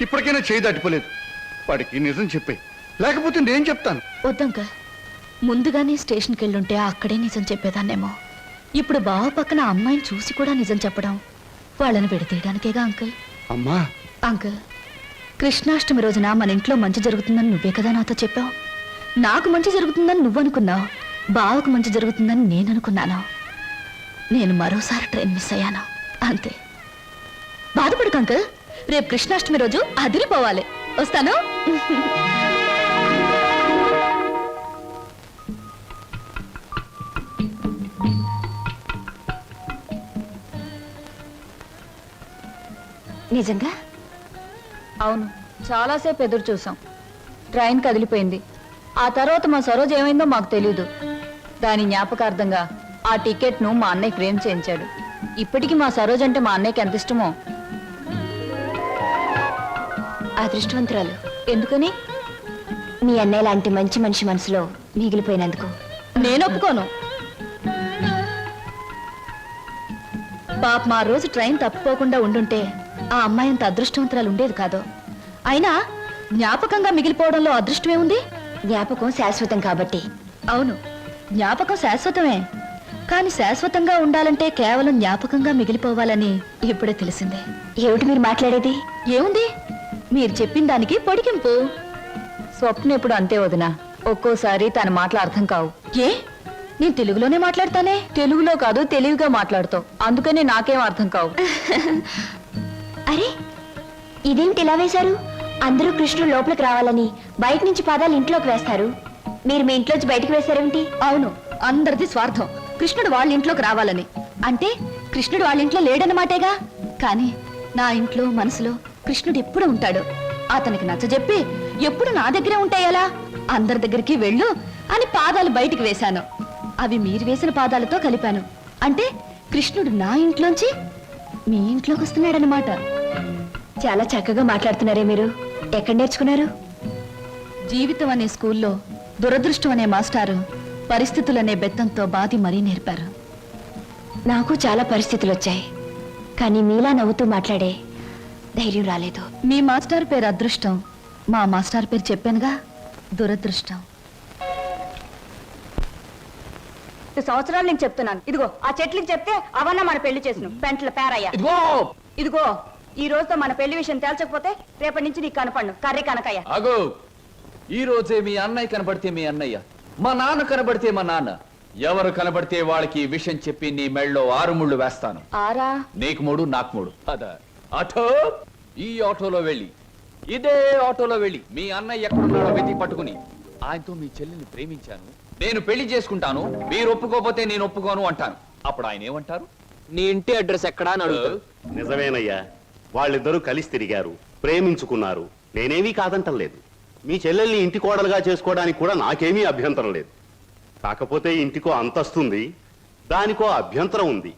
ఇప్పటికైనా చేయి దాటిపోలేదు. వాడికి నిజం చెప్పే, లేకపోతే నేను చెప్తాను. వద్దంక, ముందుగానే స్టేషన్కి వెళ్ళుంటే అక్కడే నిజం చెప్పేదాన్నేమో. ఇప్పుడు బావ పక్కన అమ్మాయిని చూసి కూడా నిజం చెప్పడం వాళ్ళని విడతీయడానికేగా అంకుల్. అమ్మా అంకుల్, కృష్ణాష్టమి రోజున మన ఇంట్లో మంచి జరుగుతుందని నువ్వే కదా నాతో చెప్పావు. నాకు మంచి జరుగుతుందని నువ్వు అనుకున్నావు, బావకు మంచి జరుగుతుందని నేను అనుకున్నాను. నేను మరోసారి ట్రైన్ మిస్ అయ్యాను అంతే. బాధపడకు అంకుల్, రేపు కృష్ణాష్టమి రోజు అదిరిపోవాలి. వస్తాను. నిజంగా? అవును, చాలాసేపు ఎదురు చూసాం. ట్రైన్ కదిలిపోయింది. ఆ తర్వాత మా సరోజ్ ఏమైందో మాకు తెలీదు. దాని జ్ఞాపకార్థంగా ఆ టికెట్ను మా అన్నయ్య ఫ్రేమ్ చేయించాడు. ఇప్పటికీ మా సరోజ్ అంటే మా అన్నయ్యకి ఎంత ఇష్టమో. అదృష్టవంతురాలు. ఎందుకని? మీ అన్నయ్య లాంటి మంచి మనిషి మనసులో మిగిలిపోయినందుకు. నేను ఒప్పుకోను. పాప మా రోజు ట్రైన్ తప్పిపోకుండా ఉండుంటే ఆ అమ్మాయి అంత అదృష్టవంతురాలు ఉండేది కాదు. అయినా జ్ఞాపకంగా మిగిలిపోవడంలో అదృష్టమే ఉంది. జ్ఞాపకం శాశ్వతం కాబట్టి. అవును, జ్ఞాపకం శాశ్వతమే. కానీ శాశ్వతంగా ఉండాలంటే కేవలం జ్ఞాపకంగా మిగిలిపోవాలని ఇప్పుడే తెలిసిందే. ఏమిటి మీరు మాట్లాడేది? ఏముంది, మీరు చెప్పిన దానికి పొడిగింపు. స్వప్న ఎప్పుడు అంతే వదినా, ఒక్కోసారి తన మాటలు అర్థం కావు. ఏ, నేను తెలుగులోనే మాట్లాడతానే. తెలుగులో కాదు, తెలివిగా మాట్లాడుతావు, అందుకని నాకేం అర్థం కావు. అరే, ఇదేమిటి ఇలా వేశారు? అందరూ కృష్ణుడు లోపలికి రావాలని బయట నుంచి పాదాలు ఇంట్లోకి వేస్తారు. మీరు మీ ఇంట్లోంచి బయటికి వేశారేమిటి? అవును, అందరిది స్వార్థం. కృష్ణుడు వాళ్ళ ఇంట్లోకి రావాలని. అంటే కృష్ణుడు వాళ్ళ ఇంట్లో లేడన్నమాటేగా. కానీ నా ఇంట్లో మనసులో కృష్ణుడు ఎప్పుడు ఉంటాడు. అతనికి నచ్చజెప్పి ఎప్పుడు నా దగ్గరే ఉంటాయలా? అందరి దగ్గరికి వెళ్ళు అని పాదాలు బయటికి వేశాను. అవి మీరు వేసిన పాదాలతో కలిపాను. అంటే కృష్ణుడు నా ఇంట్లోంచి మీ ఇంట్లోకి వస్తున్నాడనమాట. చాలా చక్కగా మాట్లాడుతున్నారే మీరు. ఎక్కడ నేర్చుకున్నారు? జీవితం అనే స్కూల్లో దురదృష్టం అనే మాస్టారు పరిస్థితులనే బెత్తంతో బాధి మరీ నేర్పారు. నాకు చాలా పరిస్థితులు వచ్చాయి, కానీ మీలా నవ్వుతూ మాట్లాడే ధైర్యం రాలేదు. మీ మాస్టర్ పేరు అదృష్టం, మా మాస్టర్ పేరు చెప్పానుగా, దురదృష్టం. సంవత్సరాలు నేను చెప్తున్నాను. ఇదిగో ఆ చెట్లకి చెప్తే అవన్నా మన పెళ్లి చేసిన పెంట్ల పేరయ్యా. ఇదిగో ఈ రోజుతో మన పెళ్లి విషయం తేల్చకపోతే రేపటి నుంచి నీకు కనపడను కర్రీ కనకయ్య. అగో, ఈ రోజే మీ అన్నయ్య కనబడితే మీ అన్నయ్య, మా నాన్న కనబడితే మా నాన్న, ఎవరు కనబడితే వాళ్ళకి ఈ విషయం చెప్పి నీ మెళ్ళలో 6 ముళ్ళు వేస్తాను. ఆరా? నీకు 3, నాకు 3. అదా ఆటో, ఈ ఆటోలో వెళ్ళి, ఇదే ఆటోలో వెళ్ళి మీ అన్నయ్య ఎక్కడున్నాడో వెతికి పట్టుకుని ఆయనతో మీ చెల్లిని ప్రేమించాను, నేను పెళ్లి చేసుకుంటాను, మీరు ఒప్పుకోకపోతే నేను ఒప్పుకోను అంటాను. అప్పుడు ఆయన ఏమంటారు? నీ ఇంటి అడ్రస్ ఎక్కడా అని అడుగుతారు. నిజమేనయ్యా, వాళ్ళిద్దరూ కలిసి తిరిగారు, ప్రేమించుకున్నారు. నేనేమీ కాదంటలేదు. మీ చెల్లెల్ని ఇంటి కోడలుగా చేసుకోవడానికి కూడా నాకేమీ అభ్యంతరం లేదు. కాకపోతే ఇంటికో అంతస్తుంది, దానికో అభ్యంతరం ఉంది.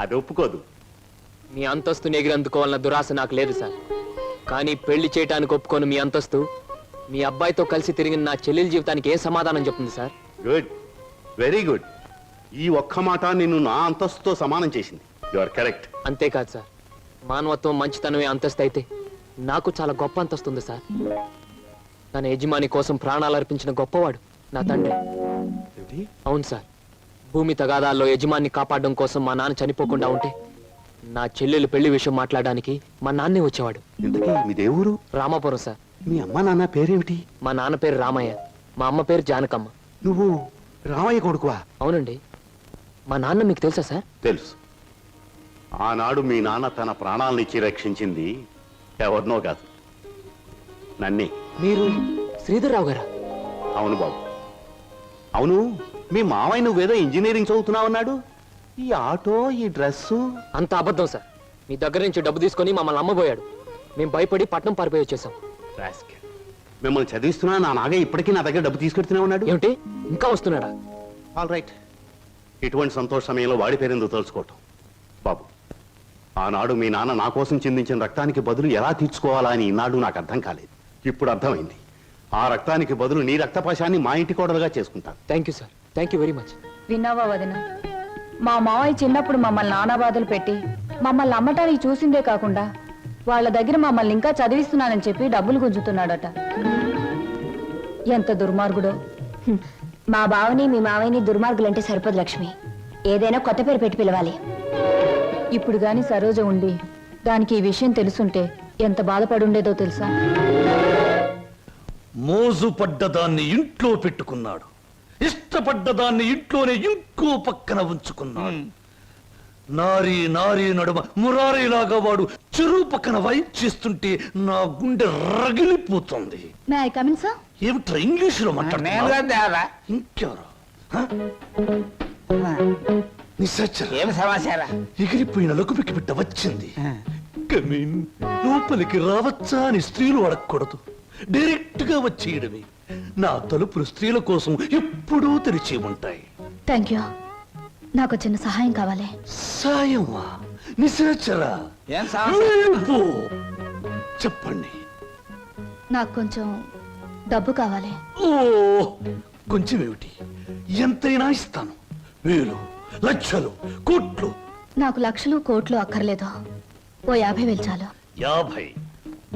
అది ఒప్పుకోదు. మీ అంతస్తుని ఎగిరందుకోవాలన్న దురాశ నాకు లేదు సార్. కానీ పెళ్లి చేయటానికి ఒప్పుకోను మీ అంతస్తు మీ అబ్బాయితో కలిసి తిరిగిన నా చెల్లెల జీవితానికి ఏ సమాధానం చెప్తుంది సార్? Good, very good. ఈ ఒక్క మాట నిన్ను నా అంతస్తుతో సమానం చేసింది. You are correct. అంతేకాదు సార్, మానవత్వం మంచితనమే అంతస్తు అయితే నాకు చాలా గొప్ప అంతస్తు ఉంది సార్. తన యజమాని కోసం ప్రాణాలు అర్పించిన గొప్పవాడు నా తండ్రి. అవును సార్, భూమి తగాదాల్లో యజమాన్ని కాపాడడం కోసం మా నాన్న చనిపోకుండా ఉంటే నా చెల్లెలు పెళ్లి విషయం మాట్లాడడానికి మా నాన్నే వచ్చేవాడు. ఇంతకీ మీ దేవురు? రామాపురం సార్. మీ అమ్మ నాన్న పేరేమిటి? మా నాన్న పేరు రామయ్య, మా అమ్మ పేరు జానకమ్మ. నువ్వు రామయ్య కొడుకువా? అవునండి. మా నాన్న మీకు తెలుసా సార్? తెలుసు. ఆనాడు మీ నాన్న తన ప్రాణాలనిచ్చి రక్షించింది ఎవరినో కాదు, నన్నే. మీరు శ్రీధర్రావు గారా? అవును బాబు. అవును, మీ మావయ్య నువ్వేదో ఇంజనీరింగ్ చదువుతున్నావన్నాడు. ఈ ఆటో, ఈ డ్రెస్సు అంత అబద్ధం సార్. మీ దగ్గర నుంచి డబ్బు తీసుకొని మమ్మల్ని అమ్మబోయాడు. మేము భయపడి పట్నం పారిపోయి వచ్చేసాం. రాస్కెల్. మిమ్మల్ని చదివిస్తున్నా నా నాగే ఇప్పటికీ నా దగ్గర డబ్బు తీసుకెడుతూనే ఉన్నాడు. ఏమిటి, ఇంకా వస్తున్నాడా? All right. ఇటువంటి సంతోష సమయంలో వాడి పేరెందుకు తలుచుకోవటం? బాబు, ఆనాడు మీ నాన్న నా కోసం చిందించిన రక్తానికి బదులు ఎలా తీర్చుకోవాలా అని ఈనాడు నాకు అర్థం కాలేదు. ఇప్పుడు అర్థమైంది. ఆ రక్తానికి బదులు నీ రక్తపాశాన్ని మా ఇంటి కోడలుగా చేసుకుంటాను. Thank you sir, thank you very much. విన్నావా వదిన? మా మావయ్య చిన్నప్పుడు మమ్మల్ని నానా బాధలు పెట్టి మమ్మల్ని అమ్మటానికి చూసిందే కాకుండా వాళ్ళ దగ్గర మమ్మల్ని ఇంకా చదివిస్తున్నానని చెప్పి డబ్బులు గుంజుతున్నాడట. ఎంత దుర్మార్గుడో. మా బావని మీ మావయ్యని దుర్మార్గులంటే సరిపోదు లక్ష్మి. ఏదైనా కొత్త పేరు పెట్టి పిలవాలి. ఇప్పుడు గాని సరోజ ఉండి దానికి ఈ విషయం తెలుసుంటే ఎంత బాధపడుండేదో తెలుసా? మోజు పడ్డదాన్ని ఇంట్లో పెట్టుకున్నాడు, ఇష్టపడ్డదాన్ని ఇంట్లోనే ఇంకో పక్కన ఉంచుకున్నాడు. నారీ నారీ నడుమ మురారీలాగా వాడు చెరువు పక్కన వైప్ చేస్తుంటే నా గుండె రగిలిపోతుంది. May I come in sir? ఏమిట్రా ఇంగ్లీషులో మాట్లాడుతున్నా? ఇంకెవరు? ఏం సమాచారం? ఎగిరిపోయిన లకుపికి బిడ్డ వచ్చింది. కమీన్. లోపలికి రావచ్చా అని స్త్రీలు అడగకూడదు, డైరెక్ట్ గా వచ్చేయడమే. నా తలుపులు స్త్రీల కోసం ఎప్పుడూ తెరిచి ఉంటాయి. Thank you. నాకు చిన్న సహాయం కావాలి. సాయమా? నిశాచరా, ఏం సమస్య? వెళ్ళిపో. చెప్పండి. నాకు కొంచెం డబ్బు కావాలి. ఓ, కొంచెం ఏమిటి, ఎంతైనా ఇస్తాను. వేలు, లక్షలు, కోట్లు. నాకు లక్షలు కోట్లు అక్కర్లేదు. ఓ 50,000 చాలు. 50?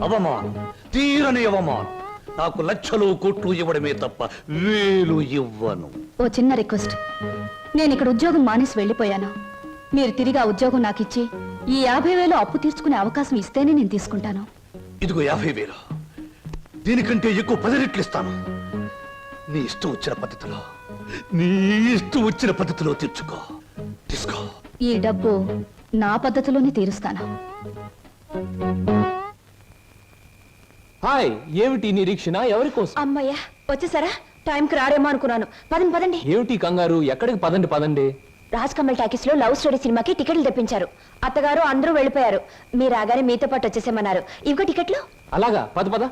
అవమానం, తీరని అవమానం. నాకు లక్షలు కోట్లు ఇవ్వడమే తప్ప వేలు ఇవ్వను. ఓ చిన్న రిక్వెస్ట్. నేను ఇక్కడ ఉద్యోగం మానేసి వెళ్ళిపోయాను. మీరు తిరిగి ఆ ఉద్యోగం నాకు ఇచ్చి ఈ 50,000 అప్పు తీర్చుకునే అవకాశం ఇస్తేనే నేను తీసుకుంటాను. ఇదిగో 50,000. దీనికంటే ఎక్కువ 10 రెట్లు ఇస్తాను. నీ ఇష్టం వచ్చిన పద్ధతిలో, నీ ఇష్టం వచ్చిన పద్ధతిలో తీర్చుకో. తీసుకో. ఈ డబ్బు నా పద్ధతిలోనే తీరుస్తాను. హాయ్, ఏమిటి నిరీక్షణ? ఎవరి కోసం? అమ్మయ్యా, వచ్చేసారా? టైంకి రారేమో అనుకున్నాను. పదండి పదండి. ఏమిటి కంగారు? ఎక్కడికి? పదండి పదండి. రాజ్ కమల్ టాకీస్ లో లవ్ స్టోరీ సినిమాకి టికెట్లు తెప్పించారు. అత్తగారు అందరూ వెళ్ళిపోయారు. మీరు రాగానే మీతో పాటు వచ్చేసేమన్నారు. ఇవిగో టికెట్లు. అలాగా? పద పద.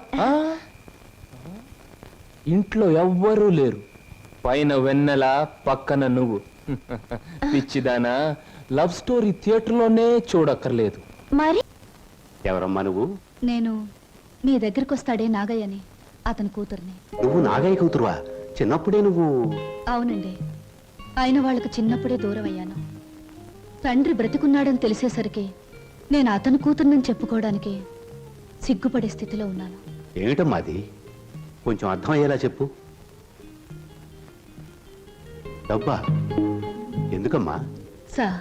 ఇంట్లో ఎవ్వరూ లేరు. పైన వెన్నెల, పక్కన నువ్వు. పిచ్చిదానా, లవ్ స్టోరీ థియేటర్లోనే చూడక్కర్లేదు. మరి ఎవరమ్మా నువ్వు? నేను మీ దగ్గరికి వస్తాడే నాగయ్యని, అతని కూతుర్ని. నువ్వు నాగయ్య కూతురువా? చిన్నప్పుడే నువ్వు? అవునండి. అయిన వాళ్ళకి చిన్నప్పుడే దూరం అయ్యాను. తండ్రి బ్రతికున్నాడని తెలిసేసరికి నేను అతని కూతుర్నని చెప్పుకోవడానికి సిగ్గుపడే స్థితిలో ఉన్నాను. ఏమిటమ్మా అది? కొంచెం అర్థమయ్యేలా చెప్పు. డబ్బా? ఎందుకమ్మా? సార్,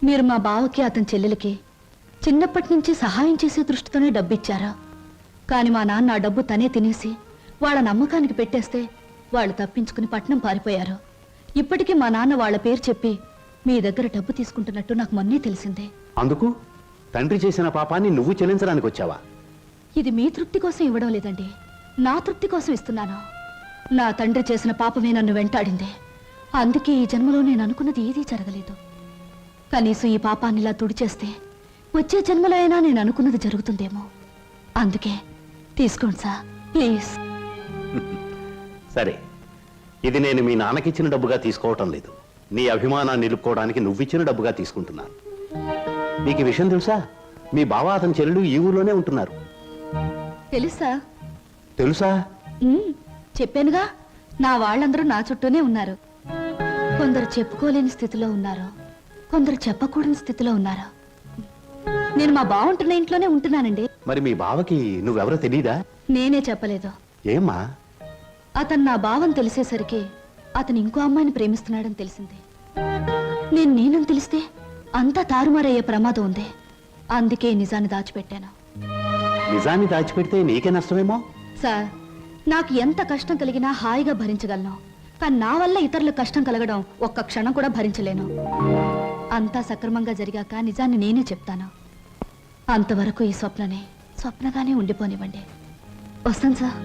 మీరు మా బావకి అతని చెల్లెలకి చిన్నప్పటి నుంచి సహాయం చేసే దృష్టితోనే డబ్బిచ్చారా? కానీ మా నాన్న ఆ డబ్బు తనే తినేసి వాళ్ళ నమ్మకానికి పెట్టేస్తే వాళ్ళు తప్పించుకుని పట్నం పారిపోయారు. ఇప్పటికీ మా నాన్న వాళ్ళ పేరు చెప్పి మీ దగ్గర డబ్బు తీసుకుంటున్నట్టు నాకు మొన్నే తెలిసిందే. అందుకు తండ్రి చేసిన పాపాన్ని నువ్వు చెల్లించడానికి వచ్చావా? ఇది మీ తృప్తి కోసం ఇవ్వడం లేదండి, నా తృప్తి కోసం ఇస్తున్నాను. నా తండ్రి చేసిన పాపమే నన్ను వెంటాడింది. అందుకే ఈ జన్మలో నేను అనుకున్నది ఏదీ జరగలేదు. కనీసం ఈ పాపాన్ని ఇలా తుడిచేస్తే వచ్చే జన్మలో అయినా నేను అనుకున్నది జరుగుతుందేమో. అందుకే తీసుకోండి సార్, ప్లీజ్. సరే, ఇది నేను మీ నాన్నకిచ్చిన డబ్బుగా తీసుకోవటం లేదు. నీ అభిమానాన్ని నిలుపుకోవడానికి నువ్విచ్చిన డబ్బుగా తీసుకుంటున్నాను. నీకు ఈ విషయం తెలుసా? మీ బావ అతని చెల్లెలు ఈ ఊర్లోనే ఉంటున్నారు. తెలుసా? తెలుసా? చెప్పానుగా, నా వాళ్ళందరూ నా చుట్టూనే ఉన్నారు. కొందరు చెప్పుకోలేని స్థితిలో ఉన్నారు, కొందరు చెప్పకూడని స్థితిలో ఉన్నారు. నేను మా బావ ఉంటున్న ఇంట్లోనే ఉంటున్నానండి. మరి మీ బావకి నువ్వెవరో తెలీదా? నేనే చెప్పలేదు. ఏమ్మా? అతను నా భావం తెలిసేసరికి అతను ఇంకో అమ్మాయిని ప్రేమిస్తున్నాడని తెలిసింది. నేనని తెలిస్తే అంతా తారుమారయ్యే ప్రమాదం ఉంది. అందుకే నిజాన్ని దాచిపెట్టాను. నిజాన్ని దాచిపెడితే నీకే నష్టమేమో. సార్, నాకు ఎంత కష్టం కలిగినా హాయిగా భరించగలను. కానీ నా వల్ల ఇతరులకు కష్టం కలగడం ఒక్క క్షణం కూడా భరించలేను. అంతా సక్రమంగా జరిగాక నిజాన్ని నేనే చెప్తాను. అంతవరకు ఈ స్వప్నగానే ఉండిపోనివ్వండి. వస్తాను సార్.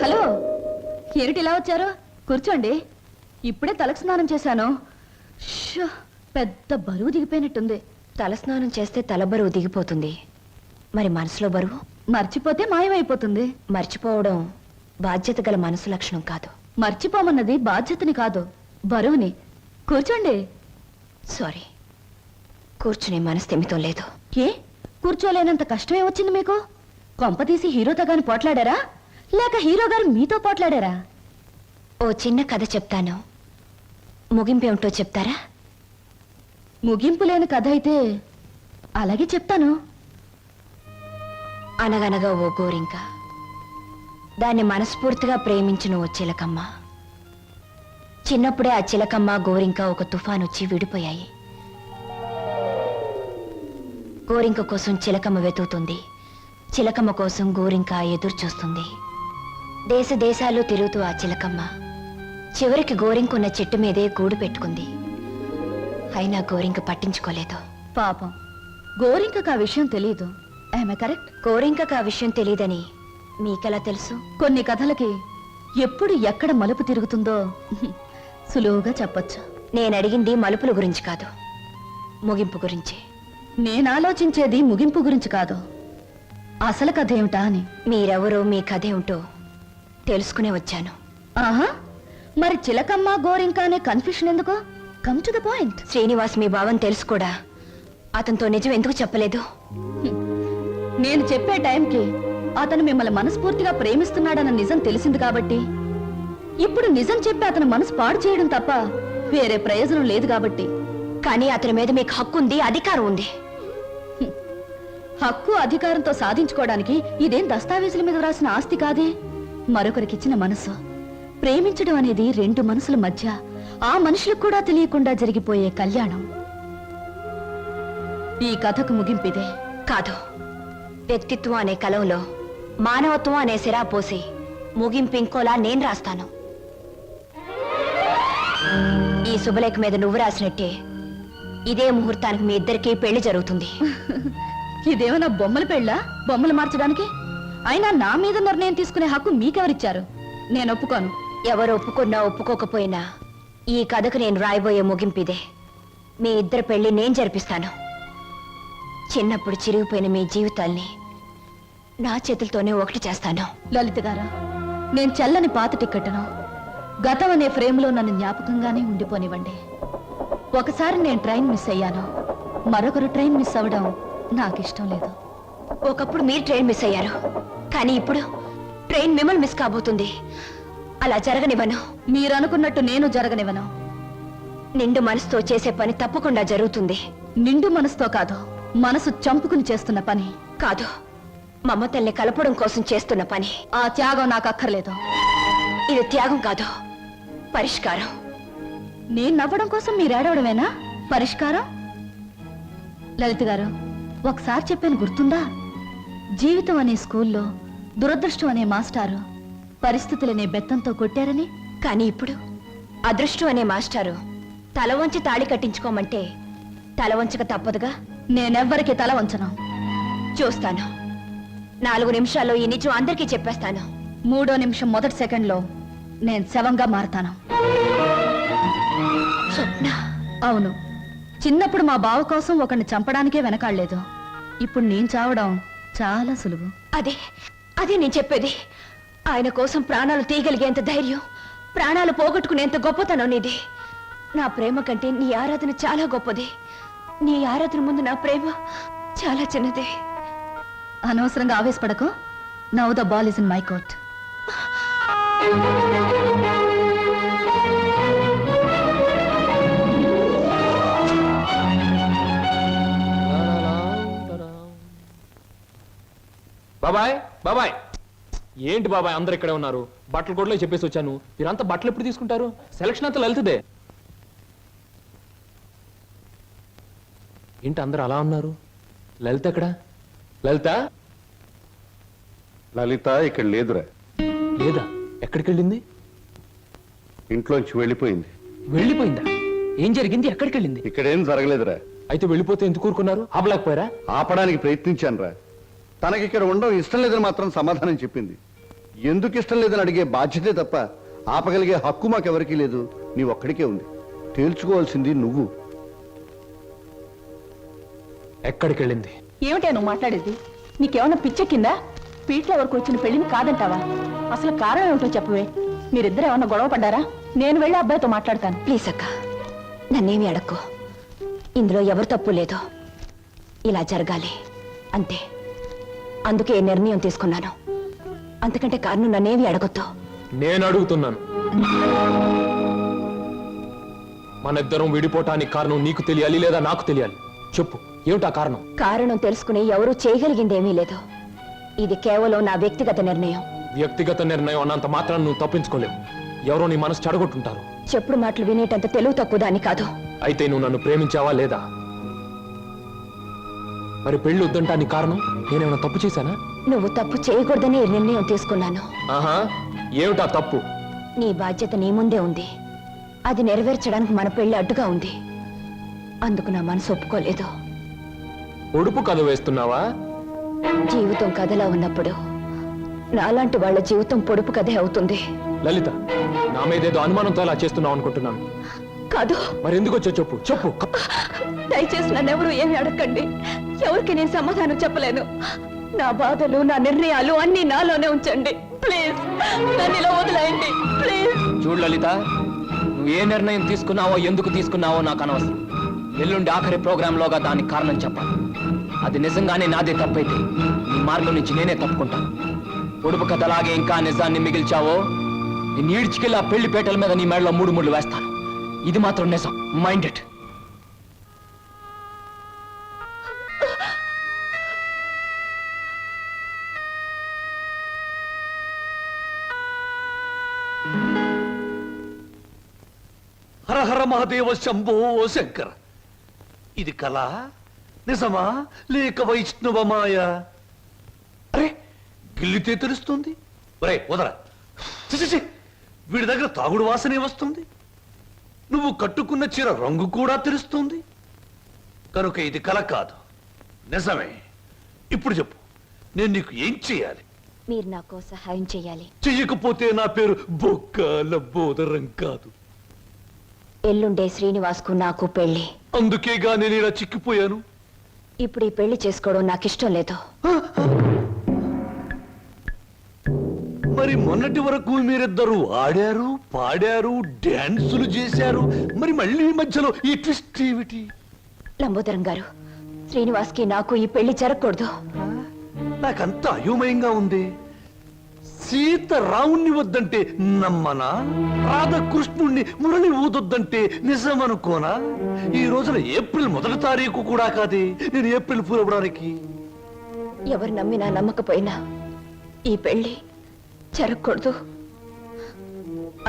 హలో, ఏమిటి ఇలా వచ్చారు? కూర్చోండి. ఇప్పుడే తలకు స్నానం చేశాను. షో, పెద్ద బరువు దిగిపోయినట్టుంది. తలస్నానం చేస్తే తల బరువు దిగిపోతుంది. మరి మనసులో బరువు మర్చిపోతే మాయమైపోతుంది. మర్చిపోవడం బాధ్యత గల మనసు లక్షణం కాదు. మర్చిపోమన్నది బాధ్యతని కాదు, బరువుని. కూర్చోండి. సారీ, కూర్చునే మనస్థిమితం లేదు. ఏ, కూర్చోలేనంత కష్టమే వచ్చింది మీకు? కొంపతీసి హీరోతో గాని పోట్లాడారా, లేక హీరో గారు మీతో పోట్లాడారా? ఓ చిన్న కథ చెప్తాను, ముగింపేమిటో చెప్తారా? ముగింపు లేని కథ అయితే అలాగే చెప్తాను. అనగనగా ఓ గోరింక, దాన్ని మనస్ఫూర్తిగా ప్రేమించిన ఓ చిలకమ్మ. చిన్నప్పుడే ఆ చిలకమ్మ గోరింక ఒక తుఫాన్ వచ్చి విడిపోయాయి. గోరింక కోసం చిలకమ్మ వెతుకుతుంది, చిలకమ్మ కోసం గోరింక ఎదురు చూస్తుంది. దేశ దేశాలు తిరుగుతూ ఆ చిలకమ్మ చివరికి గోరింకున్న చెట్టు మీదే గూడు పెట్టుకుంది. అయినా గోరింక పట్టించుకోలేదు. పాపం, గోరింకకు ఆ విషయం తెలియదు. ఆమె కరెక్ట్. గోరింకకు ఆ విషయం తెలియదని మీకెలా తెలుసు? కొన్ని కథలకి ఎప్పుడు ఎక్కడ మలుపు తిరుగుతుందో సులువుగా చెప్పొచ్చు. నేను అడిగింది మలుపుల గురించి కాదు, ముగింపు గురించి. నేను ఆలోచించేది ముగింపు గురించి కాదు, అసలు కథ ఏమిటా అని. మీరెవరో, మీ కథ ఏమిటో తెలుసుకునే వచ్చాను. ఆహా, మరి చిలకమ్మ గోరింక అనే కన్ఫ్యూషన్ ఎందుకు? Come to the point. Srinivas మీ భావం తెలుసు కూడా అతనితో నిజం ఎందుకు చెప్పలేదు? నేను చెప్పే టైంకి అతను మిమ్మల్ని మనస్ఫూర్తిగా ప్రేమిస్తున్నాడన్న నిజం తెలిసింది కాబట్టి, ఇప్పుడు నిజం చెప్పి అతని మనసు పాడు చేయడం తప్ప వేరే ప్రయోజనం లేదు కాబట్టి. కానీ అతని మీద మీకు హక్కు ఉంది, అధికారం ఉంది. హక్కు అధికారంతో సాధించుకోవడానికి ఇదేం దస్తావేజుల మీద రాసిన ఆస్తి కాదే. మరొకరికిచ్చిన మనసు. ప్రేమించడం అనేది రెండు మనసుల మధ్య, ఆ మనుషులకు కూడా తెలియకుండా జరిగిపోయే కళ్యాణం. ఈ కథకు ముగింపిదే. కాదు, వ్యక్తిత్వం అనే కలంలో మానవత్వం అనే సిరా పోసి ముగింపు ఇంకోలా నేను రాస్తాను. ఈ శుభలేఖ మీద నువ్వు రాసినట్టే ఇదే ముహూర్తానికి మీ ఇద్దరికీ పెళ్లి జరుగుతుంది. ఇదేమన్నా బొమ్మల పెళ్ళా? బొమ్మలు మార్చడానికి? అయినా నా మీద నిర్ణయం తీసుకునే హక్కు మీకెవరిచ్చారు? నేను ఒప్పుకోను. ఎవరు ఒప్పుకున్నా ఒప్పుకోకపోయినా ఈ కథకు నేను రాయబోయే ముగింపిదే. మీ ఇద్దరు పెళ్లి నేను జరిపిస్తాను. చిన్నప్పుడు చిరిగిపోయిన మీ జీవితాల్ని నా చేతులతోనే ఒకటి చేస్తాను. లలిత గారా, నేను చెల్లని పాత టిక్కెట్ను గతం అనే ఫ్రేమ్లో నన్ను జ్ఞాపకంగానే ఉండిపోనివ్వండి. ఒకసారి నేను ట్రైన్ మిస్ అయ్యాను, మరొకరు ట్రైన్ మిస్ అవ్వడం నాకు ఇష్టం లేదు. ఒకప్పుడు మీరు ట్రైన్ మిస్ అయ్యారు, కానీ ఇప్పుడు ట్రైన్ మిమ్మల్ని మిస్ కాబోతుంది. అలా జరగనివ్వను. మీరు అనుకున్నట్టు నేను జరగనివ్వను. నిండు మనసుతో చేసే పని తప్పకుండా జరుగుతుంది. నిండు మనసుతో కాదు, మనసు చంపుకుని చేస్తున్న పని. కాదు, మమతల్ని కలపడం కోసం చేస్తున్న పని. ఆ త్యాగం నాకు అక్కర్లేదు. ఇది త్యాగం కాదు, పరిష్కారం. నేను నవ్వడం కోసం మీరు ఏడవడమేనా పరిష్కారం? లలిత గారు, ఒకసారి చెప్పాను గుర్తుందా? జీవితం అనే స్కూల్లో దురదృష్టం అనే మాస్టారు పరిస్థితులనే బెత్తంతో కొట్టారని. కానీ ఇప్పుడు అదృష్టం అనే మాస్టారు తల వంచి తాళి కట్టించుకోమంటే తల వంచక తప్పదుగా. నేనెవ్వరికి తల వంచను. చూస్తాను 4 నిమిషాల్లో ఈ నిజం అందరికీ చెప్పేస్తాను. 3వ నిమిషం మొదటి సెకండ్లో నేను శవంగా మారతాను. స్వప్న, అవును, చిన్నప్పుడు మా బావ కోసం ఒకరిని చంపడానికే వెనకాడలేదు. ఇప్పుడు నేను చావడం చాలా సులువు. అదే నేను చెప్పేది. ఆయన కోసం ప్రాణాలు తీయగలిగేంత ధైర్యం, ప్రాణాలు పోగొట్టుకునేంత గొప్పతనం నీది. నా ప్రేమ కంటే నీ ఆరాధన చాలా గొప్పది. నీ ఆరాధన ముందు నా ప్రేమ చాలా చిన్నది. అనవసరంగా ఆవేశపడకు. Now the ball is in my court. బాబాయ్ బాబాయ్, ఏంటి బాబాయ్ అందరు ఇక్కడే ఉన్నారు? బట్టలు కూడా చెప్పేసి వచ్చాను. మీరంతా బట్టలు ఎప్పుడు తీసుకుంటారు? సెలక్షన్ అంతా లలితదే. ఏంటి అందరు అలా ఉన్నారు? లలిత ఎక్కడా? లలిత లలిత ఇక్కడ లేదురా. లేదా? ఎక్కడికి వెళ్ళింది? ఇంట్లోంచి వెళ్ళిపోయింది. వెళ్ళిపోయిందా? ఏం జరిగింది? ఎక్కడికి వెళ్ళింది? ఇక్కడేం జరగలేదురా. అయితే వెళ్ళిపోతే ఎందుకు ఊరుకున్నారు? ఆపలేకపోయారా? ఆపడానికి ప్రయత్నించాను రా. తనకి ఇక్కడ ఉండడం ఇష్టం లేదని మాత్రం సమాధానం చెప్పింది. ఎందుకు ఇష్టం లేదని అడిగే బాధ్యతే తప్ప ఆపగలిగే హక్కు మాకెవరికీ లేదు. నీ ఒక్కడికే ఉంది. తేల్చుకోవాల్సింది నువ్వు. ఎక్కడికి వెళ్ళింది? ఏమిటా నువ్వు మాట్లాడేది? నీకేమన్నా పిచ్చెక్కిందా? పీట్ల వరకు వచ్చిన పెళ్లిని కాదంటావా? అసలు కారణం ఏమిటో చెప్పవే. మీరిద్దరు ఏమన్నా గొడవ పడ్డారా? నేను వెళ్ళి అబ్బాయితో మాట్లాడతాను. ప్లీజ్ అక్క, నన్నేమి అడక్కు. ఇందులో ఎవరు తప్పు లేదో. ఇలా జరగాలి అంతే. అందుకే ఈ నిర్ణయం తీసుకున్నాను. అంతకంటే కారణం నన్నేమి అడగొద్దు. నేను అడుగుతున్నాను. మన ఇద్దరం విడిపోవటానికి కారణం నీకు తెలియాలి లేదా నాకు తెలియాలి. చెప్పు, ఏమిటా కారణం? కారణం తెలుసుకుని ఎవరూ చేయగలిగిందేమీ లేదు. ఇది కేవలం నా వ్యక్తిగత నిర్ణయం. వ్యక్తిగత నిర్ణయం అన్నంత మాత్రం నువ్వు తప్పించుకోలేవు. ఎవరో నీ మనసు చెడగొట్టుంటారు. చెప్పుడు మాటలు వినేటంత తెలుగు తక్కువ దాన్ని కాదు. అయితే నువ్వు నన్ను ప్రేమించావా లేదా? మరి పెళ్లి వద్దంటానికి కారణం నేనేమైనా తప్పు చేశానా? నువ్వు తప్పు చేయకూడదని ఈ నిర్ణయం తీసుకున్నాను. ఆహా, ఏమిటా తప్పు? నీ బాధ్యత నీ ముందే ఉంది. అది నెరవేర్చడానికి మన పెళ్లి అడ్డుగా ఉంది. అందుకు నా మనసు ఒప్పుకోలేదు. ఒడుపు కథ వేస్తున్నావా? జీవితం కథలా ఉన్నప్పుడు నాలాంటి వాళ్ళ జీవితం పొడుపు కథే అవుతుంది. లలిత, నా మీదేదో అనుమానంతో అలా చేస్తున్నావు అనుకుంటున్నాను. కాదు. మరి ఎందుకు వచ్చా చెప్పు. చెప్పు. దయచేసి నన్నెవరూ ఏమి అడగండి. ఎవరికి నేను సమాధానం చెప్పలేను. నా బాధలు, నా నిర్ణయాలు అన్ని నాలోనే ఉంచండి. ప్లీజ్ నన్ను ఇలా వదిలేయండి. ప్లీజ్. చూడు లలిత, నువ్వు ఏ నిర్ణయం తీసుకున్నావో ఎందుకు తీసుకున్నావో నాకు అనవసరం. ఎల్లుండి ఆఖరి ప్రోగ్రాంలోగా దానికి కారణం చెప్పాలి. అది నిజంగానే నాదే తప్పైతే నీ మార్గం నుంచి నేనే తప్పుకుంటాను. పొడుపు కథలాగే ఇంకా నిజాన్ని మిగిల్చావో నేను ఈడ్చికెళ్ళి ఆ పెళ్లి పేటల మీద నీ మెడలో 3 ముళ్ళు వేస్తాను. ఇది మాత్రం నిజం. మైండెడ్. హర హర మహాదేవ శంభో శంకర. ఇది కళ నిజమా లేక వైష్ణవ మాయ? అరే, గిల్లితే తెలుస్తుంది. ఒరే వదరా. ఛీ, వీడి దగ్గర తాగుడు వాసనే వస్తుంది. నువ్వు కట్టుకున్న చీర రంగు కూడా తెలుస్తుంది. కనుక ఇది కళ కాదు, నిజమే. ఇప్పుడు చెప్పు, నేను నీకు ఏం చేయాలి? మీరు నాకు సహాయం చేయాలి. చెయ్యకపోతే నా పేరు బొక్కల బోదరం కాదు. ఎల్లుండే శ్రీనివాస్కు నాకు పెళ్లి. అందుకేగా నేను ఇలా చిక్కిపోయాను. ఇప్పుడు ఈ పెళ్లి చేసుకోవడం నాకు ఇష్టం లేదు. మరి మొన్నటి వరకు మీరిద్దరూ ఆడారు, పాడారు, డాన్సులు చేశారు. మరి మళ్ళీ మధ్యలో ఈ ట్విస్ట్ ఏమిటి? లంబోదరం గారు, శ్రీనివాస్కి నాకు ఈ పెళ్లి జరగకూడదు. నాకంత అయోమయంగా ఉంది. సీత రావుణ్ణి వద్దంటే నమ్మనా? రాధకృష్ణుణ్ణి మురళి ఊదొద్దంటే నిజమనుకోనా? ఈ రోజున ఏప్రిల్ 1వ తారీఖు కూడా కాదే నేను ఏప్రిల్ ఫూల్ అవ్వడానికి. ఎవరు నమ్మినా నమ్మకపోయినా ఈ పెళ్లి జరగకూడదు.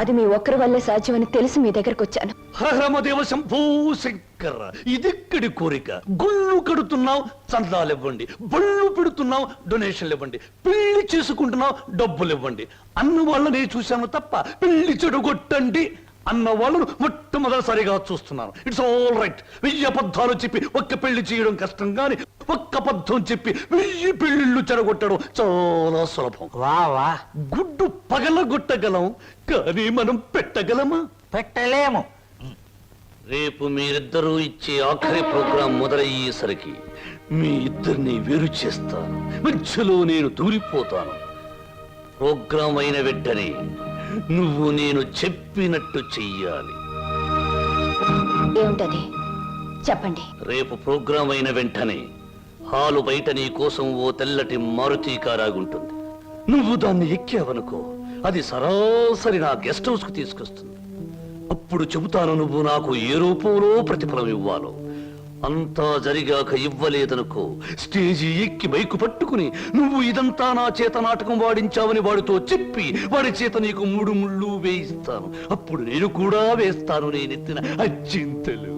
అది మీ ఒక్కరి వల్లే సాధ్యమని తెలిసి మీ దగ్గరకు వచ్చాను. హరహరమదేవ శంభో శంకర. ఇదిక్కడి కోరిక. గుళ్ళు కడుతున్నావు, చందాలు ఇవ్వండి. బళ్ళు పెడుతున్నావు, డొనేషన్లు ఇవ్వండి. పెళ్లి చేసుకుంటున్నావు, డబ్బులు ఇవ్వండి. అన్న వాళ్ళని చూశాను తప్ప పెళ్లి చెడగొట్టండి అన్న వాళ్ళను మొట్టమొదటిసారిగా చూస్తున్నాను. It's all right. 1000 అబద్ధాలు చెప్పి ఒక్క పెళ్లి చేయడం కష్టం గాని ఒక్క అబద్ధం చెప్పి 1000 పెళ్లిళ్ళు చెడగొట్టడం చాలా సులభం. వా గుడ్డు పగలగొట్టగలం, కానీ మనం పెట్టగలమా? పెట్టలేము. రేపు మీరిద్దరూ ఇచ్చే ఆఖరి ప్రోగ్రాం మొదలయ్యేసరికి మీ ఇద్దరిని వేరు చేస్తాను. మధ్యలో నేను దూరిపోతాను. ప్రోగ్రాం అయిన వెంటనే నువ్వు నేను చెప్పినట్టు చెయ్యాలి. ఏమిటది చెప్పండి. రేపు ప్రోగ్రాం అయిన వెంటనే హాలు బయట నీ కోసం ఓ తెల్లటి మారుతి కారాగుంటుంది. నువ్వు దాన్ని ఎక్కావనుకో, అది సరాసరి నా గెస్ట్ హౌస్ కు తీసుకొస్తుంది. అప్పుడు చెబుతాను నువ్వు నాకు ఏ రూపంలో ప్రతిఫలం ఇవ్వాలో. అంతా జరిగాక ఇవ్వలేదనుకో, స్టేజి ఎక్కి బైకు పట్టుకుని నువ్వు ఇదంతా నా చేత నాటకం వాడించావని వాడితో చెప్పి వాడి చేత నీకు 3 ముళ్ళు వేయిస్తాను. అప్పుడు నేను కూడా వేస్తాను నేనెత్తిన అచ్చింతలు.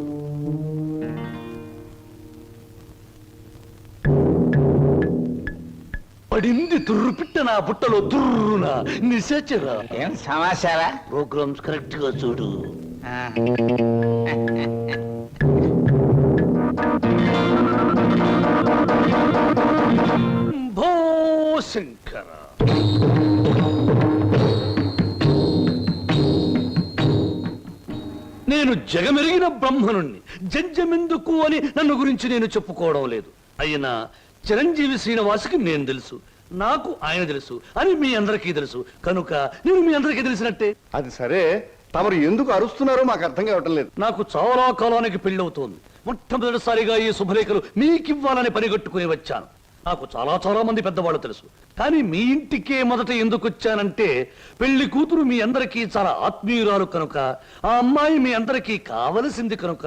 పడింది తుర్రు పిట్ట నా బుట్టలో తుర్రున నిశాచరా. ఏం సమాచారా? ప్రోగ్రామ్స్ కరెక్ట్ గా చూడు. భో శంకర, నేను జగమెరిగిన బ్రహ్మనుణ్ణి. జంజమెందుకు అని నన్ను గురించి నేను చెప్పుకోవడం లేదు. అయినా చిరంజీవి శ్రీనివాసుకి నేను తెలుసు, నాకు ఆయన తెలుసు అని మీ అందరికీ తెలుసు. కనుక నేను మీ అందరికీ తెలిసినట్టే. అది సరే, తమరు ఎందుకు అరుస్తున్నారో మాకు అర్థం కావటం లేదు. నాకు చాలా కాలానికి పెళ్ళవుతోంది. మొట్టమొదటిసారిగా ఈ శుభలేఖలు మీకివ్వాలని పనిగట్టుకుని వచ్చాను. నాకు చాలా చాలా మంది పెద్దవాళ్ళు తెలుసు, కానీ మీ ఇంటికే మొదట ఎందుకు వచ్చానంటే పెళ్లి కూతురు మీ అందరికీ చాలా ఆత్మీయురాలు కనుక, ఆ అమ్మాయి మీ అందరికీ కావలసింది కనుక,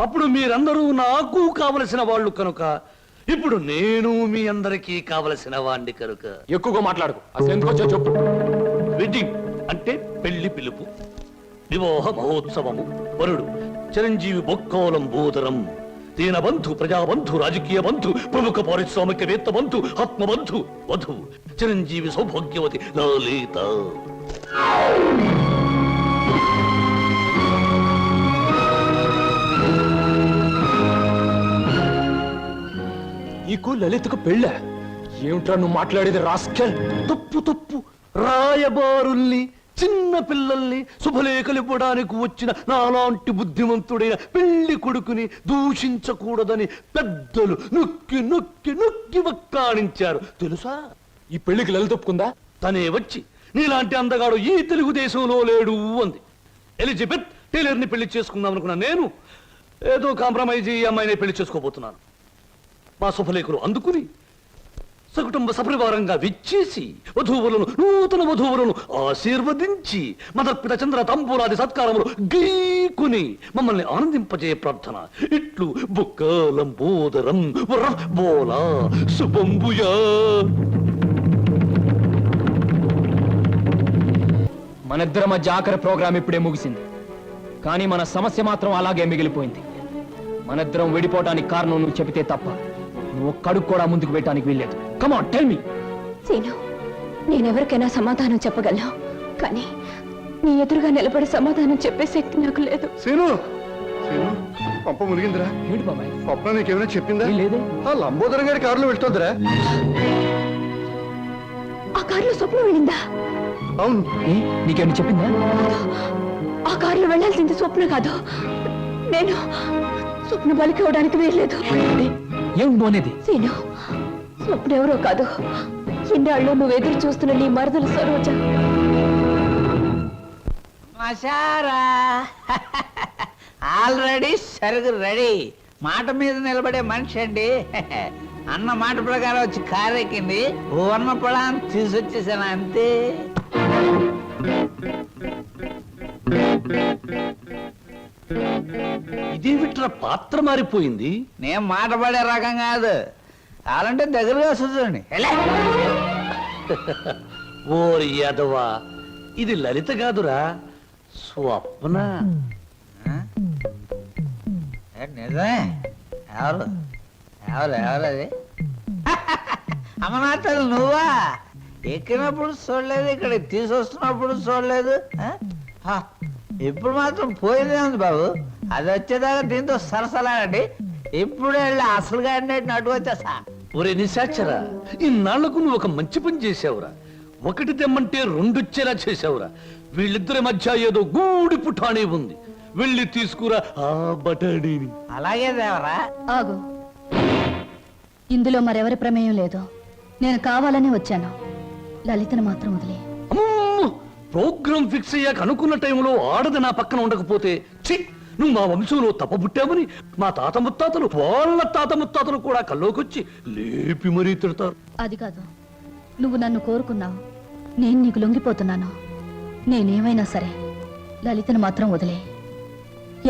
అప్పుడు మీరందరూ నాకు కావలసిన వాళ్ళు కనుక, ఇప్పుడు నేను మీ అందరికీ కావలసిన వాణ్ణి కనుక. ఎక్కువగా మాట్లాడుకో, అసలు ఎందుకు వచ్చా చెప్పు. వెడ్డింగ్ అంటే పెళ్లి పిలుపు, వివాహ మహోత్సవము. వరుడు చిరంజీవి బొక్కోలం బోదరం, దీనబంధు, ప్రజాబంధు, రాజకీయ బంధు, ప్రముఖ పారిశ్రామికవేత్త బంధు, ఆత్మబంధు. వధువు చిరంజీవి సౌభాగ్యవతి లలిత. నీకు లలితకు పెళ్ళ? ఏమిట్రా నువ్వు మాట్లాడేది రాస్కెల్? తప్పు తప్పు. రాయబారుల్ని, చిన్న పిల్లల్ని శుభలేఖలు ఇవ్వడానికి వచ్చిన నాలాంటి బుద్ధిమంతుడైన పెళ్లి కొడుకుని దూషించకూడదని పెద్దలు నొక్కి నొక్కి నొక్కి వక్కాణించారు తెలుసా? ఈ పెళ్లికి లలిత ఒప్పుకుందా? తనే వచ్చి నీలాంటి అందగాడు ఈ తెలుగుదేశంలో లేడు అంది. ఎలిజబెత్ టైలర్ని పెళ్లి చేసుకుందాం అనుకున్నా నేను ఏదో కాంప్రమైజ్ ఈ అమ్మాయిని పెళ్లి చేసుకోబోతున్నాను. మా శుభలేఖలు అందుకుని సకుటుంబ సపరివారంగా విచ్చేసి వధూవులను, నూతన వధూవులను ఆశీర్వదించి మదర్పిత చంద్ర తంబూలాది సత్కారములు గీకుని మమ్మల్ని ఆనందింపజే ప్రార్థన. ఇట్లు బుక్కలంబోదరం బోలా శుభంబుయా. మనిద్దరి మధ్య ఆఖరి ప్రోగ్రాం ఇప్పుడే ముగిసింది, కానీ మన సమస్య మాత్రం అలాగే మిగిలిపోయింది. మనిద్దరం విడిపోవటానికి కారణం నువ్వు చెబితే తప్ప నువ్వు ఒక్కడుగు కూడా ముందుకు పెట్టడానికి వీల్లేదు. Come on tell me. Seenu, నేనెవరికైనా సమాధానం చెప్పగలను, కానీ నీ ఎదురుగా నిలబడి సమాధానం చెప్పే శక్తి నాకు లేదు. సీను, సీను, పంప మునిగిందిరా. ఏంటి బాబాయ్? స్వప్న నీకేమైనా చెప్పిందా? లేదే. ఆ లంబోదరం గారి కారులో వెళ్తోందిరా. ఆ కారులో స్వప్నం వెళ్ళిందా? అవును. నీకేమైనా చెప్పిందా? ఆ కారులో వెళ్ళాల్సింది స్వప్న కాదు, నేను. స్వప్న బలికి అవడానికి వీల్లేదు. ఏం అనేది? సీను, స్వప్న ఎవరో కాదు, ఇన్నాళ్ళు నువ్వు ఎదురు చూస్తున్న నీ మరదలు సరోజ. మసారా ఆల్రెడీ సరుగు రెడీ. మాట మీద నిలబడే మనిషి అండి. అన్న మాట ప్రకారం వచ్చి కారెక్కింది, వర్ణ పొలాన్ని తీసుకొచ్చేసాను అంతే. ఇదేమిట్రా పాత్ర మారిపోయింది? నేను మాట పడే రకం కాదు, కావాలంటే దగ్గరగా చూడండి. ఓరి యాదవా, ఇది లలిత కాదురా, స్వప్న. నిజమే. ఎవరు ఎవరు ఎవరది? అమ్మనాథలు నువ్వా? ఎక్కినప్పుడు చూడలేదు, ఇక్కడ తీసుకొస్తున్నప్పుడు చూడలేదు. ఇప్పుడు మాత్రం పోయిందే ఉంది బాబు. అది వచ్చేదాకా దీంతో సరసలాడండి. ఇప్పుడు వెళ్ళి అసలు గారిని నటు వచ్చేసా. ఒరే నిశాచరా, ఇన్నాళ్లకు నువ్వు ఒక మంచి పని చేసావురా. ఒకటి తెమ్మంటే రెండొచ్చేలా చేసావురా. వీళ్ళిద్దరి మధ్య ఏదో గూడి పుఠానే ఉంది. వెళ్ళి తీసుకురా ఆ బటాడీని. అలాగే దేవరా. ఆగు. ఇందులో మరెవరి ప్రమేయం లేదు. నేను కావాలని వచ్చాను. లలితను మాత్రం వదిలే. అమ్మో! ప్రోగ్రామ్ ఫిక్స్ అయ్యాక అనుకున్న టైంలో ఆడది నా పక్కన ఉండకపోతే ఛీ, నువ్వు మా వంశంలో తప్పబుట్టామని మా తాత ముత్తాతలు వాళ్ళ తాత ముత్తాతలు కూడా కల్లోకొచ్చి లేపి మరీ తిడతారు. అది కాదు, నువ్వు నన్ను కోరుకున్నావు. నేను నీకు లొంగిపోతున్నాను. నేనేమైనా సరే లలితను మాత్రం వదిలే.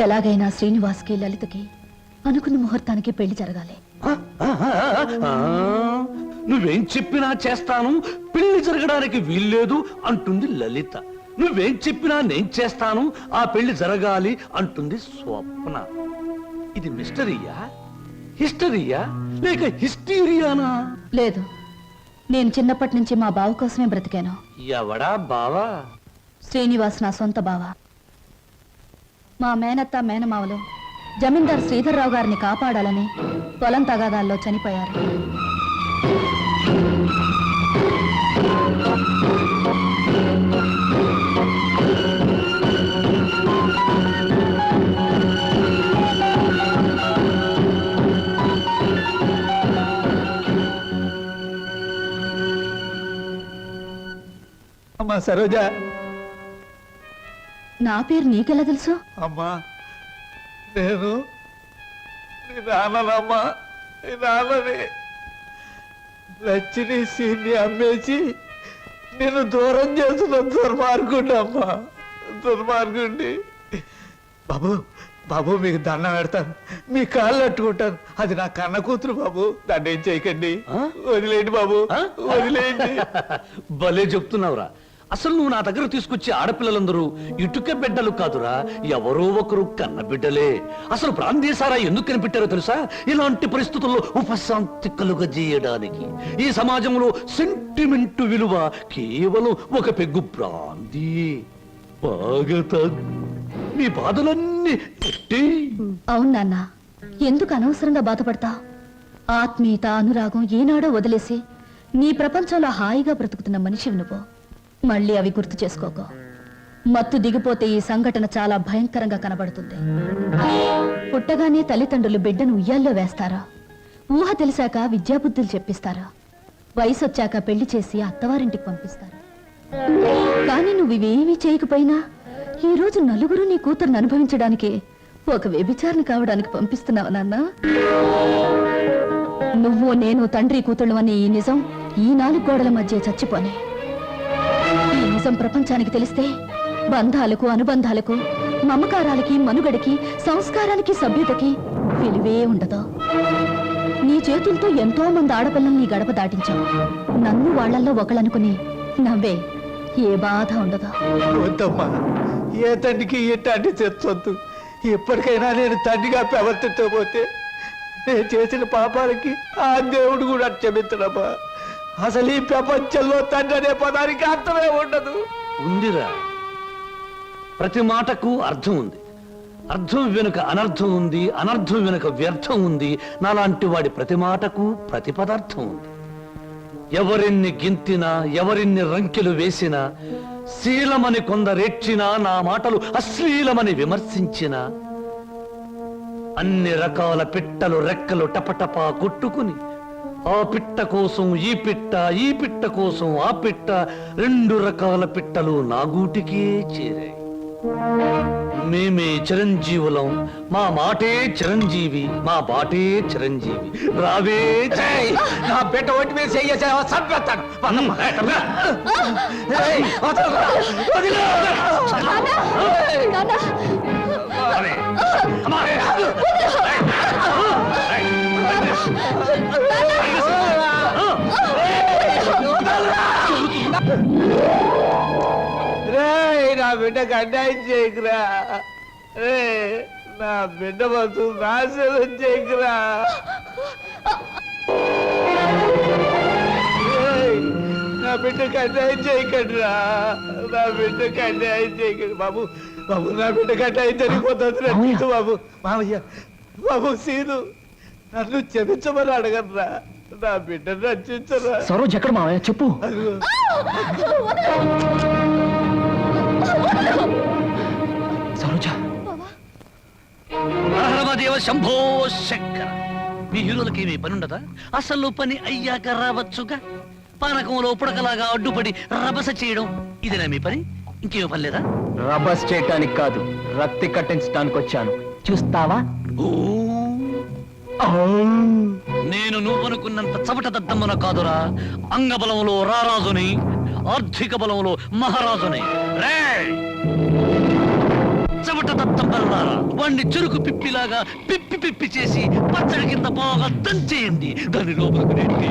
ఎలాగైనా శ్రీనివాస్కి లలితకి అనుకున్న ముహూర్తానికి పెళ్లి జరగాలి. నువ్వేం చెప్పినా చేస్తాను, పెళ్లి జరగడానికి వీల్లేదు అంటుంది లలిత. నువ్వేం చెప్పినా నేను చేస్తాను, ఆ పెళ్లి జరగాలి అంటుంది స్వప్న. ఇది మిస్టరీయా, హిస్టరీయా, లేక హిస్టీరియానా? లేదు, నేను చిన్నప్పటి నుంచి మా బావ కోసమే బ్రతికాను. ఎవడా బావా? శ్రీనివాస్ నా సొంత బావ. మా మేనత్త మేనమావలు జమీందార్ శ్రీధర్రావు గారిని కాపాడాలని పొలం తగాదాల్లో చనిపోయారు. అమ్మా సరోజ. నా పేరు నీకెలా తెలుసు? అమ్మా నేను నీ నాన్ననమ్మా, నీ నాన్నని. లచ్చిని సీన్ని అమ్మేసి నేను దూరం చేసిన దుర్మార్గుండి అమ్మా, దుర్మార్గుండి. బాబు బాబు మీకు దండం పెడతాను, మీ కాళ్ళు అట్టుకుంటాను. అది నా కన్న కూతురు బాబు, దాన్ని ఏం చేయకండి. వదిలేండి బాబు, వదిలేండి. భలే చెప్తున్నావురా. అసలు నువ్వు నా దగ్గర తీసుకొచ్చే ఆడపిల్లలందరూ ఇటుక బిడ్డలు కాదురా, ఎవరో ఒకరు కన్న బిడ్డలే. అసలు ప్రాంతీయసారా ఎందుకు కనిపెట్టారో తెలుసా? ఇలాంటి పరిస్థితుల్లో ఉపశాంతి కలుగజేయడానికి. ఈ సమాజంలో సెంటిమెంటు విలువ కేవలం ఒక పెగ్గు ప్రాంతి. బాగా తాగు, నీ బాధలన్నీ అవును నాన్న, ఎందుకు అనవసరంగా బాధపడతా? ఆత్మీయత, అనురాగం ఏనాడో వదిలేసి నీ ప్రపంచంలో హాయిగా బ్రతుకుతున్న మనిషివి నువ్వు. మళ్ళీ అవి గుర్తు చేసుకోకో. మత్తు దిగిపోతే ఈ సంఘటన చాలా భయంకరంగా కనబడుతుంది. పుట్టగానే తల్లిదండ్రులు బిడ్డను ఉయ్యాల్లో వేస్తారా? ఊహ తెలిసాక విద్యాబుద్ధులు చెప్పిస్తారా? వయసు వచ్చాక పెళ్లి చేసి అత్తవారింటికి పంపిస్తారు. కానీ నువ్వు ఇవేమీ చేయకపోయినా ఈ రోజు నలుగురు నీ కూతురుని అనుభవించడానికి ఒక వ్యభిచారిని కావడానికి పంపిస్తున్నావు నాన్న. నువ్వు నేను తండ్రి కూతుళ్ళు అనే ఈ నిజం ఈ 4 గోడల మధ్య చచ్చిపోనే. ఈ నిజం ప్రపంచానికి తెలిస్తే బంధాలకు, అనుబంధాలకు, మమకారాలకి, మనుగడకి, సంస్కారానికి, సభ్యతకి విలువే ఉండదు. నీ చేతులతో ఎంతో మంది ఆడపిల్లల్ని గడప దాటించావు. నన్ను వాళ్లల్లో ఒకళ్ళనుకుని నవ్వే, ఏ బాధ ఉండదు. వద్దమ్మా, ఏ తండ్రికి ఎట్టాంటి తెచ్చొద్దు. ఎప్పటికైనా నేను తండ్రిగా ప్రవర్తించకపోతే నేను చేసిన పాపాలకి ఆ దేవుడు కూడా క్షమించడమ్మా. అసలు ఈ ప్రపంచంలో తండ్రి అనే పదానికి అర్థమే ఉండదు. ఉందిరా, ప్రతి మాటకు అర్థం ఉంది. అర్థం వెనుక అనర్థం ఉంది, అనర్థం వెనుక వ్యర్థం ఉంది. నాలాంటి వాడి ప్రతి మాటకు ప్రతి పదార్థం ఉంది. ఎవరిన్ని గింతినా, ఎవరిన్ని రంకెలు వేసినా, శీలమని కొందరేడ్చినా, నా మాటలు అశ్లీలమని విమర్శించినా, అన్ని రకాల పిట్టలు రెక్కలు టపటపా కొట్టుకుని ఆ పిట్ట కోసం ఈ పిట్ట, ఈ పిట్ట కోసం ఆ పిట్ట, 2 రకాల పిట్టలు నా గూటికే చేరాయి. మేమే చిరంజీవులం, మా మాటే చిరంజీవి, మా బాటే చిరంజీవి. రావే ఏయ్, నా బిడ్డ ఒంటి మీద చెయ్యేసావా? చంపేస్తాను. ఏయ్, వదలరా, వదిలే. రేయ్, నా బిడ్డకు అన్యాయం చేయకురా. రే, నా బిడ్డ బతు నాశనం చేయకురా. రేయ్, నా బిడ్డకు అన్యాయం చేయకండిరా. నా బిడ్డకు అన్యాయం చేయకండి బాబు. బాబు, నా బిడ్డకు అన్యాయం జరిగిపోతుంది. బాబు, మామయ్య, బాబు సీను, నన్ను క్షమించమని అడగరా, నా బిడ్డను రక్షించరా. సరోజ్ ఎక్కడ మావయ్య చెప్పు. సరోజ, దేవ శంభో శంకర. మీ హీరోలకి ఏమీ పని ఉండదా? అసలు పని అయ్యాక రావచ్చుగా. పానకంలో పుడకలాగా అడ్డుపడి రభస చేయడం ఇదేనా మీ పని? ఇంకేమీ పని లేదా? రబస్ చేయటానికి కాదు, రక్తి కట్టించడానికి వచ్చాను. చూస్తావా? నేను నువ్వనుకున్నంత చవట దద్దమ్మన కాదురా. అంగబలంలో రారాజుని, ఆర్థిక బలంలో మహారాజుని. చవట దద్దమ్మలారా, వాణ్ణి చెరుకు పిప్పిలాగా పిప్పి పిప్పి చేసి పచ్చడి కింద బాగా దంచేయండి. దాని లోపలికి నెట్టి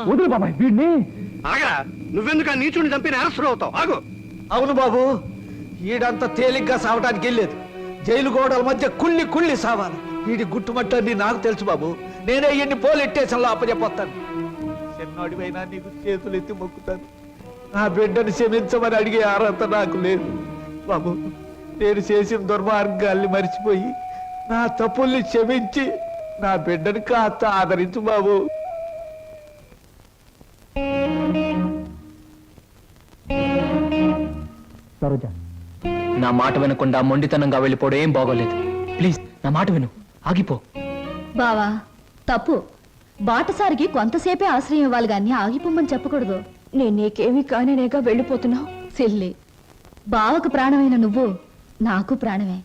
వదులు బాబాయ్ వీడిని. ఆగరా, నువ్వెందుకు ఆ నీచుని చంపిన అరెస్టు అవుతావు? ఆగు. అవును బాబు, ఈడంత తేలిగ్గా సావటానికి వెళ్ళలేదు. జైలు గోడల మధ్య కుళ్ళి కుళ్ళి సావాలి. వీడి గుట్టుమట్టని నాకు తెలుసు బాబు. నేనే ఇన్ని పోలీస్ స్టేషన్లో అప్పచెప్పొస్తాను. చిన్నోడివైనా నీకు చేతులు ఎత్తి మొక్కుతాను. నా బిడ్డను క్షమించమని అడిగే అర్హత నాకు లేదు బాబు. నేను చేసిన దుర్మార్గాల్ని మర్చిపోయి నా తప్పుల్ని క్షమించి నా బిడ్డని కాస్త ఆదరించు బాబు. సరోజ, నా మాట వినకుండా మొండితనంగా వెళ్ళిపోవడం ఏం బాగోలేదు. ప్లీజ్ నా మాట విను, ఆగిపో. బావా తప్పు. బాటసారికి కొంతసేపే ఆశ్రయం ఇవ్వాలి గాని ఆగిపోమని చెప్పకూడదు. నేను నీకేమీ కానేనేగా వెళ్ళిపోతున్నావు. సిల్లి, బావకు ప్రాణమైన నువ్వు నాకు ప్రాణమే.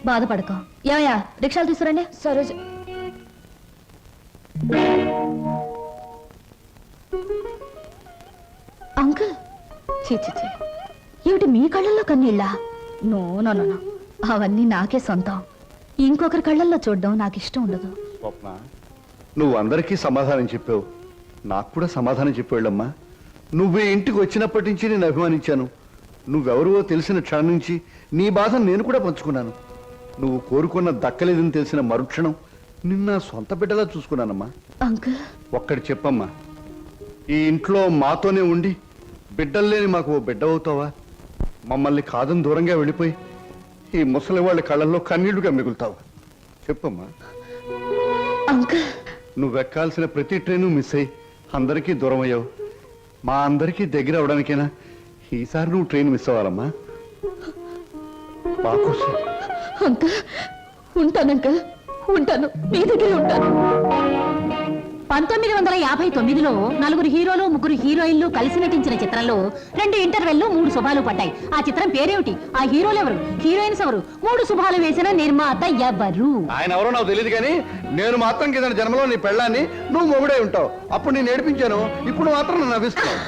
బాధపడకో. ఏమయ్యా, రిక్షాలు తీసుకురండి. సరోజ, అంకుల్, చీ ఏమిటి మీ కళ్ళల్లో కన్నీళ్ళా? నో నో నో, అవన్నీ నాకే సొంతం. ఇంకొకరి కళ్ళల్లో చూడడం నాకు ఇష్టం ఉండదు. స్వప్న, నువ్వు అందరికీ సమాధానం చెప్పావు, నాకు కూడా సమాధానం చెప్పాళ్ళమ్మా. నువ్వే ఇంటికి వచ్చినప్పటి నుంచి నేను అభిమానించాను. నువ్వెవరో తెలిసిన క్షణం నుంచి నీ బాధను నేను కూడా పంచుకున్నాను. నువ్వు కోరుకున్న దక్కలేదని తెలిసిన మరుక్షణం నిన్న సొంత బిడ్డలా చూసుకున్నానమ్మా. అంకుల్, ఒక్కటి చెప్పమ్మా, ఈ ఇంట్లో మాతోనే ఉండి బిడ్డల్లేని మాకు ఓ బిడ్డ అవుతావా? మమ్మల్ని కాదని దూరంగా వెళ్ళిపోయి ఈ ముసలి వాళ్ళ కళ్ళల్లో కన్నీళ్లుగా మిగులుతావా? చెప్పమ్మా. అంకుల్, నువ్వెక్కాల్సిన ప్రతి ట్రైను మిస్ అయ్యి అందరికీ దూరం అయ్యావు. మా అందరికీ దగ్గర అవడానికైనా ఈసారి నువ్వు ట్రైన్ మిస్ అవ్వాలమ్మా. బాకోసం అంకుల్ ఉంటాను. అంకుల్ ఉంటాను, మీ దగ్గరే ఉంటాను. 1959లో నలుగురు హీరోలు ముగ్గురు హీరోయిన్లు కలిసి నటించిన చిత్రంలో 2 ఇంటర్వెల్లు 3 శుభాలు పడ్డాయి. ఆ చిత్రం పేరేమిటి? ఆ హీరోలు ఎవరు? హీరోయిన్స్ ఎవరు? 3 శుభాలు వేసిన నిర్మాత ఎవరు? ఆయన ఎవరో నాకు తెలియదు కానీ నేను మాత్రం కింద జన్మలో నీ పెళ్ళాన్ని నువ్వు మొగుడై ఉంటావు. అప్పుడు నేను ఏడిపించాను, ఇప్పుడు మాత్రం నన్ను నవ్విస్తున్నావు.